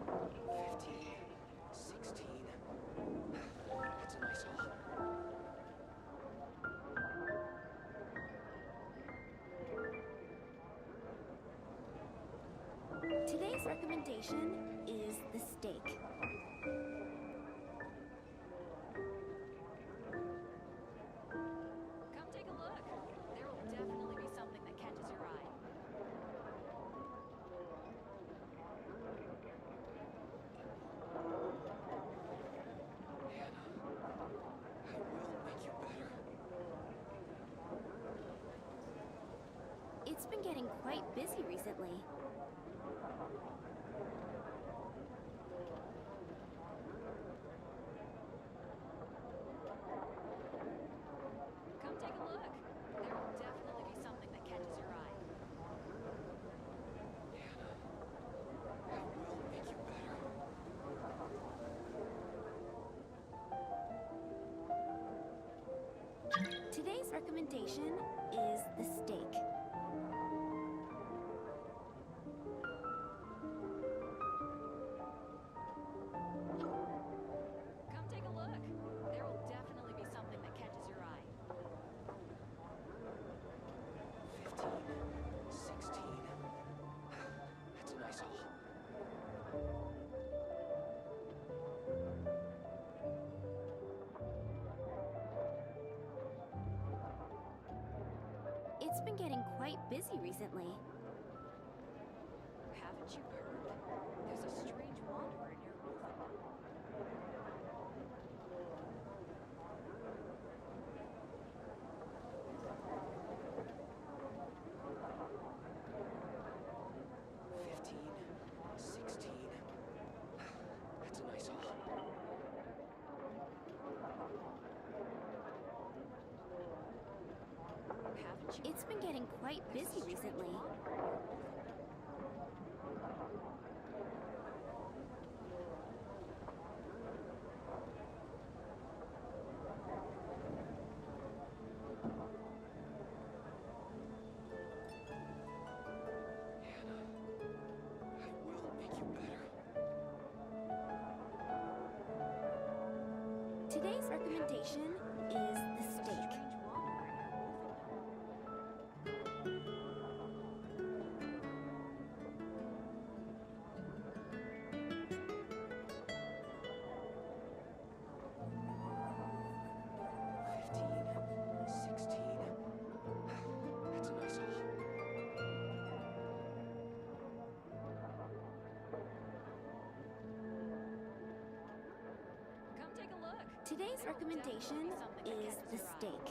wolf. 15, 16. That's a nice haul. Today's recommendation is the steak. Come take a look. There will definitely be something that catches your eye. It's been getting quite busy recently. Come take a look. There will definitely be something that catches your eye. Today's recommendation is the steak. Come take a look. There will definitely be something that catches your eye. 15, 16. That's a nice haul. It's been getting quite busy recently. Haven't you heard? There's a strange wanderer in your wolf. That's a nice haul. It's been getting quite busy recently. Today's recommendation is the steak. That's a nice haul. Come take a look. Today's recommendation is the steak.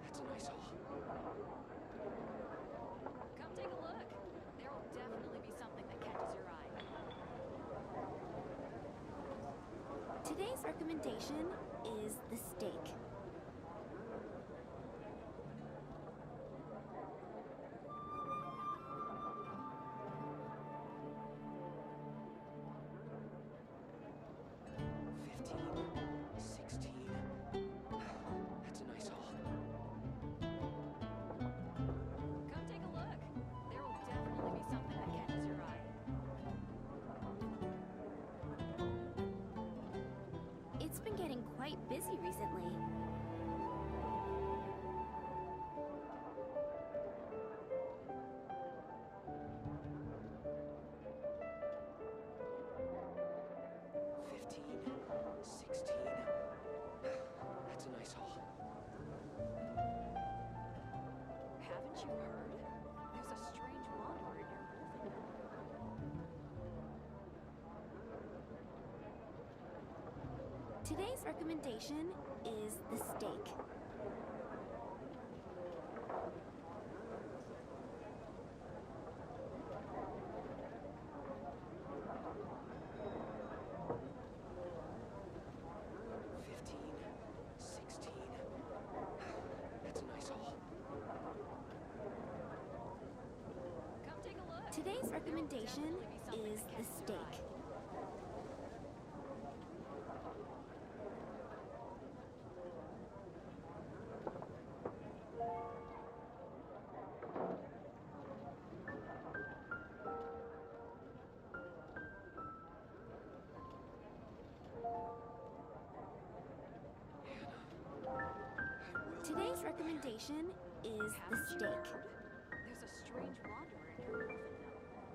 That's a nice haul. Come take a look. There will definitely be something that catches your eye. Today's recommendation is the steak. That's a nice haul. Come take a look. There will definitely be something that catches your eye. It's been getting quite busy recently. That's a nice haul. Haven't you heard? There's a strange wanderer in your wolf. Today's recommendation is the steak. Today's recommendation is the steak. Today's recommendation is the steak. There's a strange wanderer in your wolf now.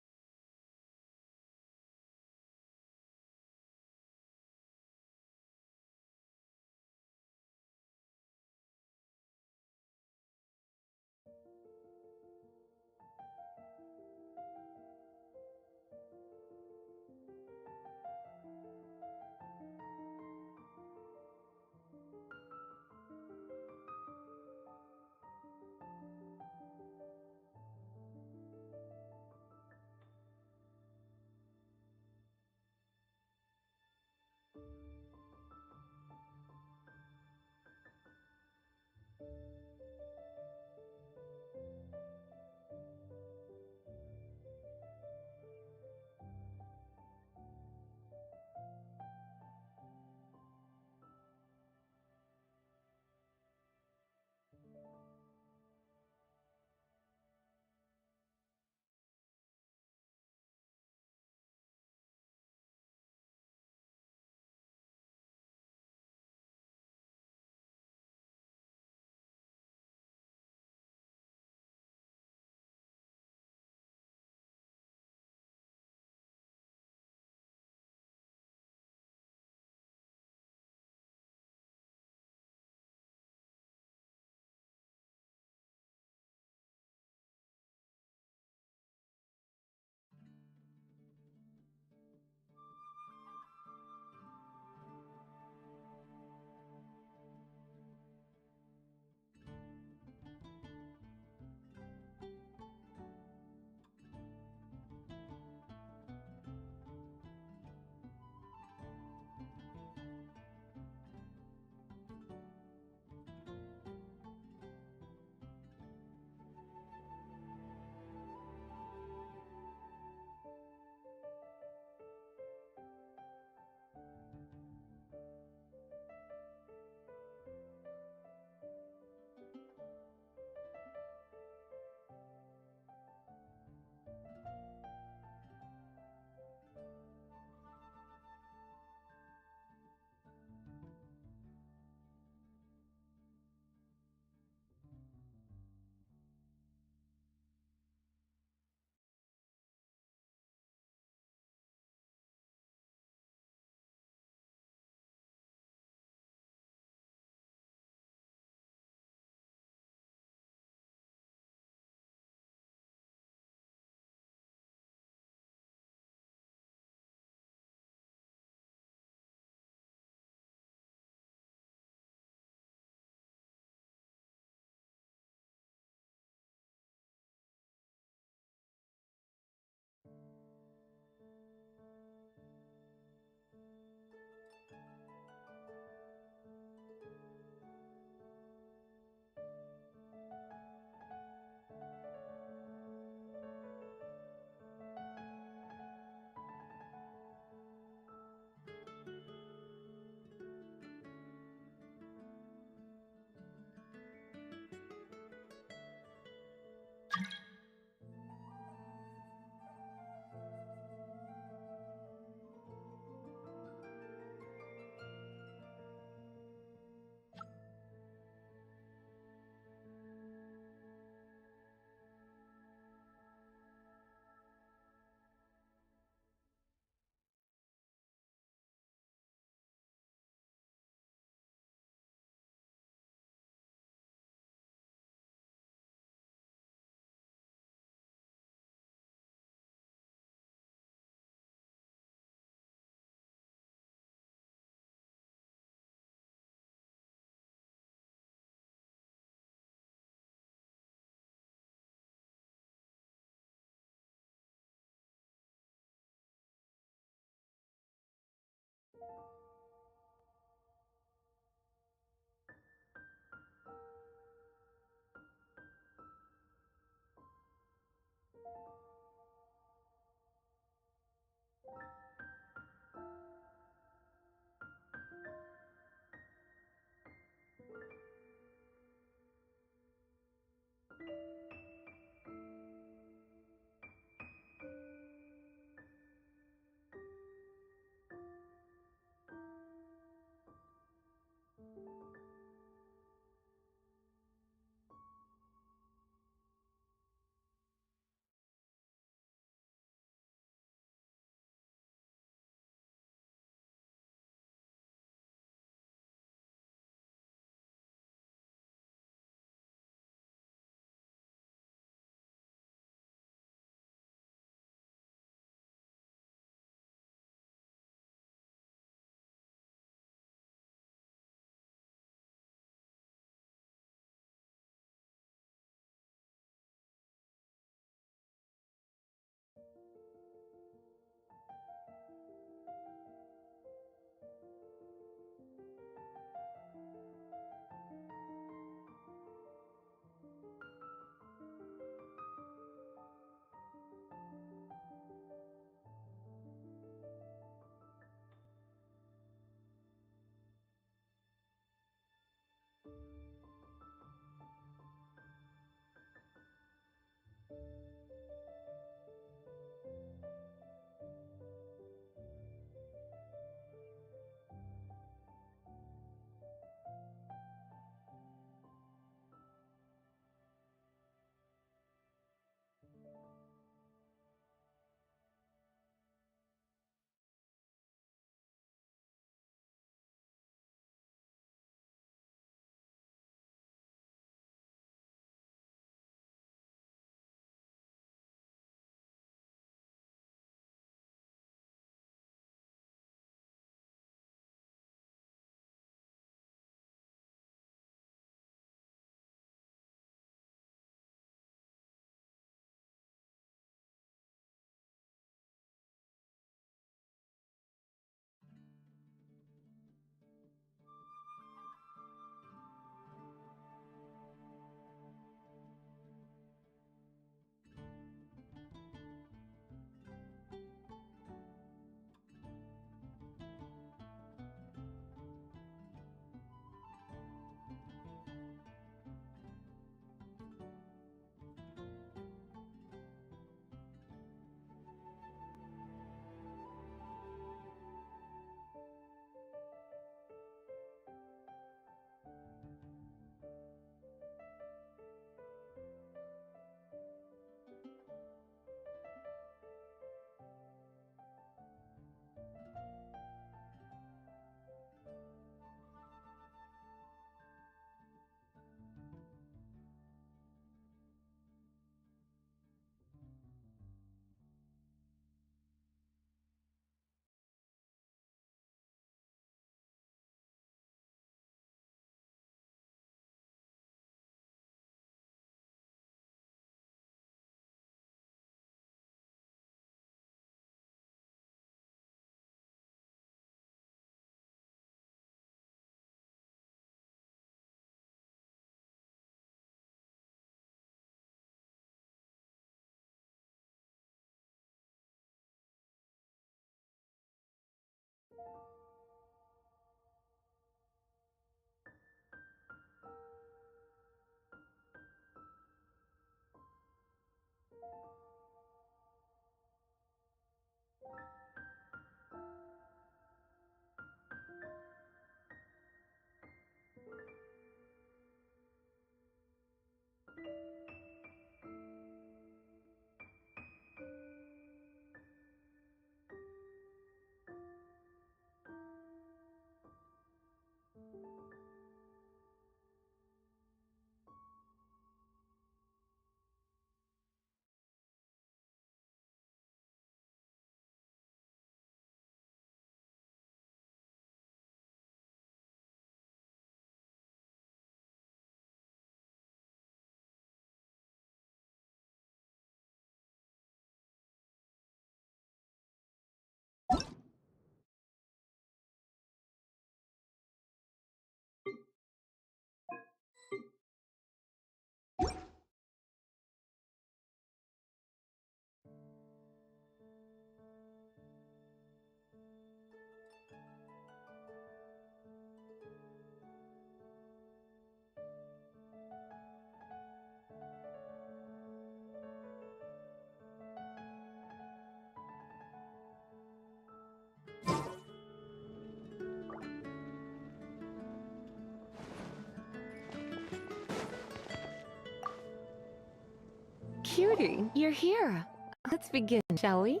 cutie, you're here. Let's begin, shall we?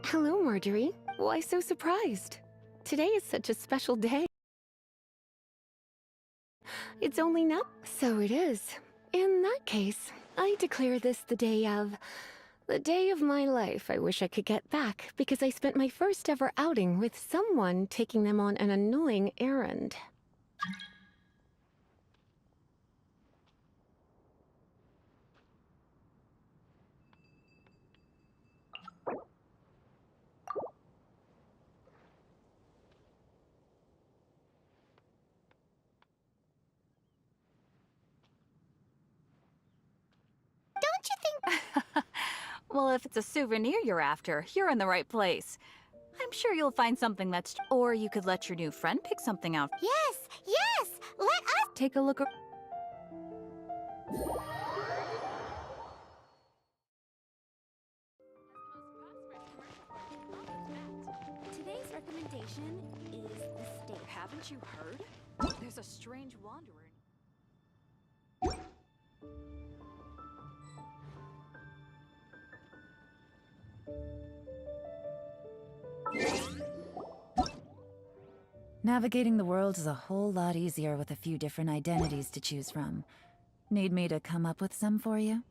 Hello, Marjorie. Why so surprised? Today is such a special day. It's only now. So it is. In that case, I declare this the day of my life. I wish I could get back, because I spent my first ever outing with someone taking them on an annoying errand. Don't you think... Well, if it's a souvenir you're after, you're in the right place. I'm sure you'll find something that's... Or you could let your new friend pick something out. Yes, yes! Let us... Take a look... Today's recommendation is the steak. Haven't you heard? There's a strange wanderer. Navigating the world is a whole lot easier with a few different identities to choose from. Need me to come up with some for you?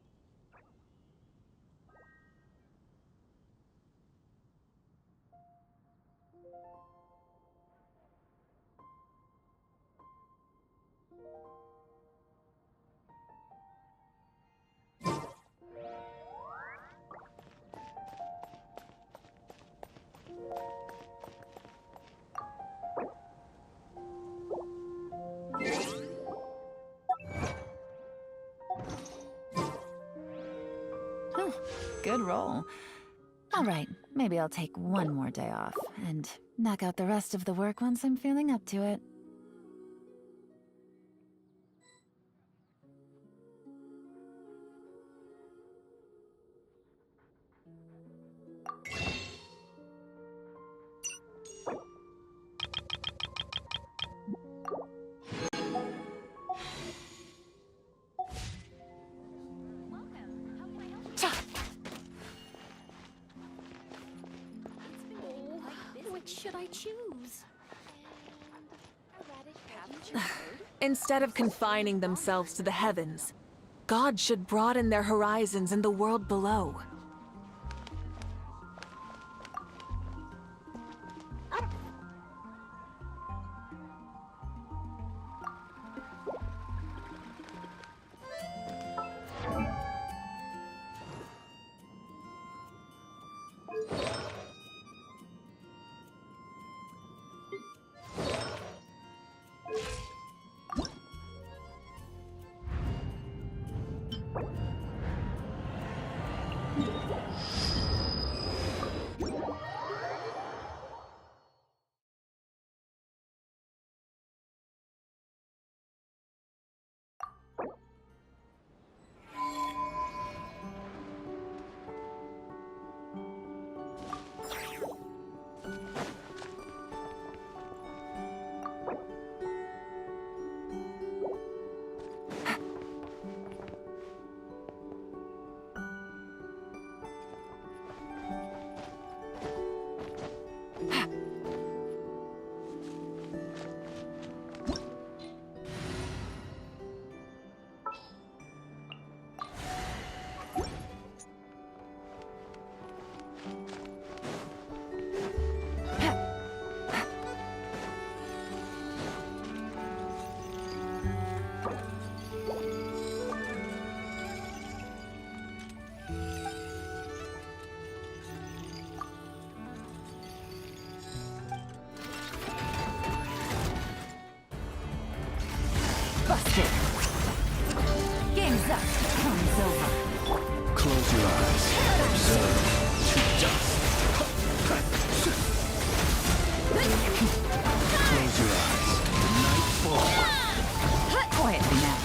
Good roll. All right, maybe I'll take one more day off and knock out the rest of the work once I'm feeling up to it. Which should I choose? Instead of confining themselves to the heavens, God should broaden their horizons in the world below. Busted! Game's up. Time's over. Close your eyes. Observe. To dust. Close your eyes. Nightfall. Quietly now.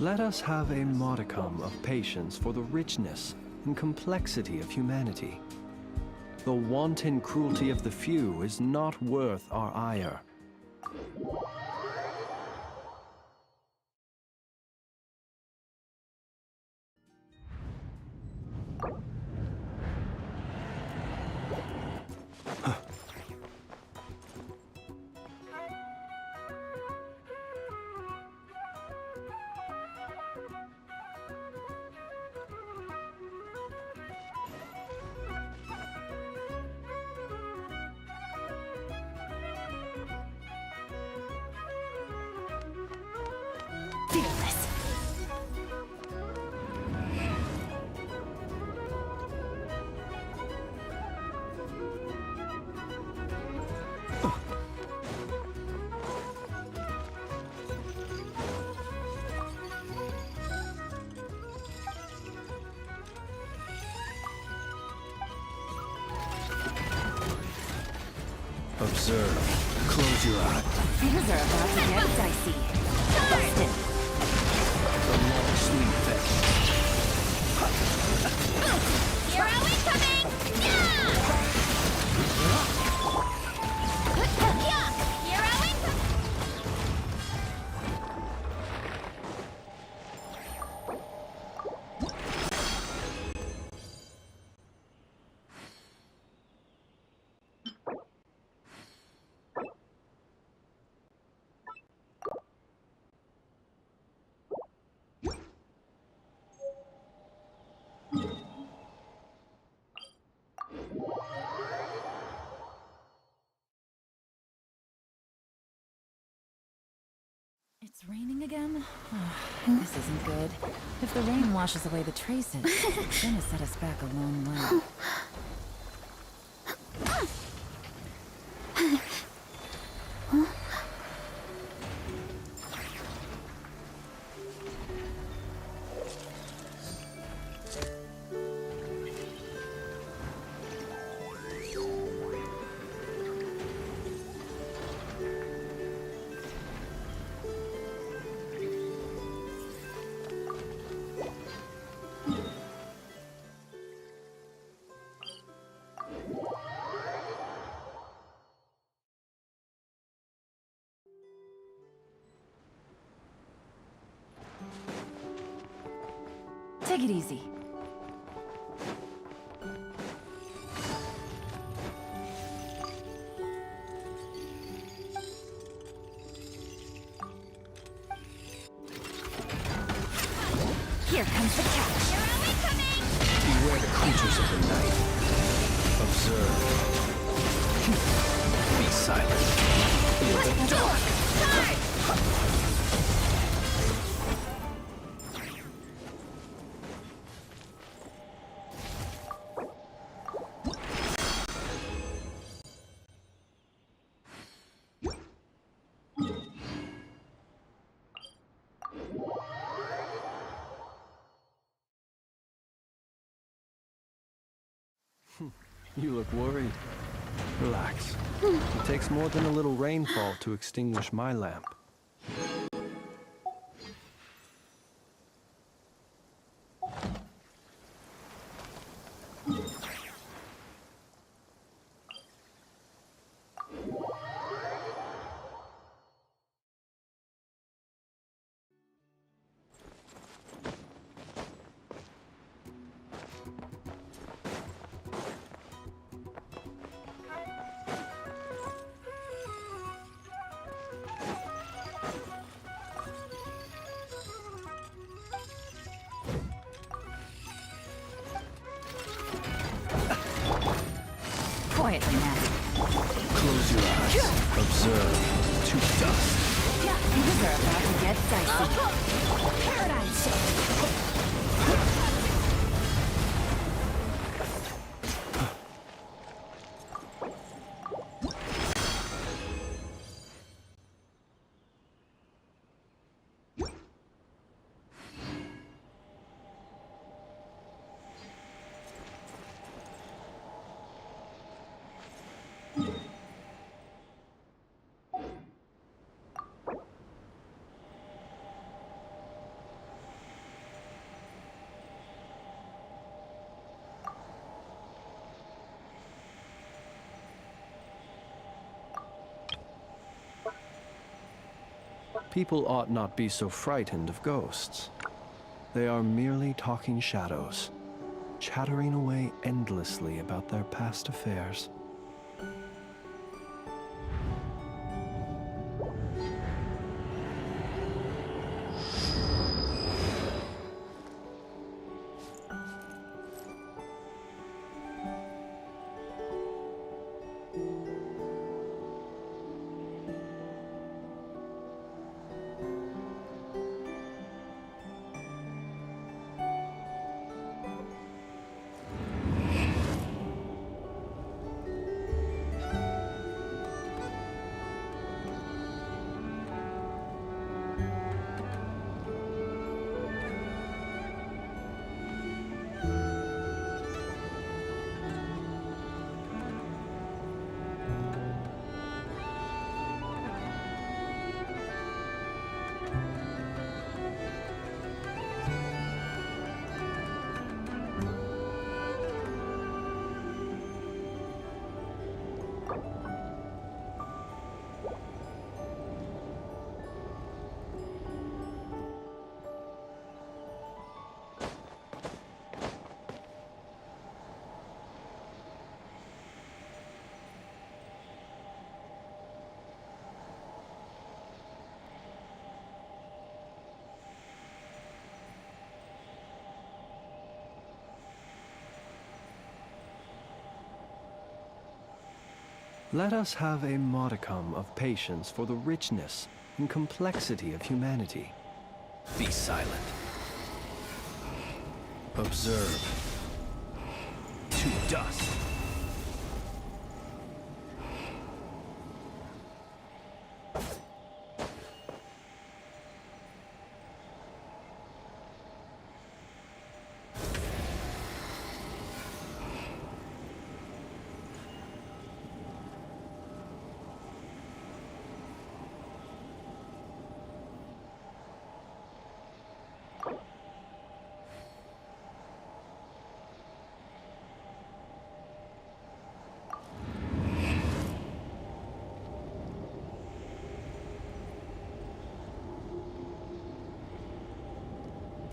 Let us have a modicum of patience for the richness and complexity of humanity. The wanton cruelty of the few is not worth our ire. Fearless. Observe. Close your eyes. Things are about to get dicey. Busted. The long sleep thing. Hero incoming! Yeah! Hero incoming! It's raining again? This isn't good. If the rain washes away the traces, it's gonna set us back a long way. Take it easy. Here comes the catch. Beware the creatures of the night. Observe. Be silent. Feel the dark. You look worried. Relax. It takes more than a little rainfall to extinguish my lamp. Quietly now. Close your eyes. Observe. To dust. Things are about to get dicey. Paradigm shift. People ought not be so frightened of ghosts. They are merely talking shadows, chattering away endlessly about their past affairs. Let us have a modicum of patience for the richness and complexity of humanity. Be silent. Observe. To dust.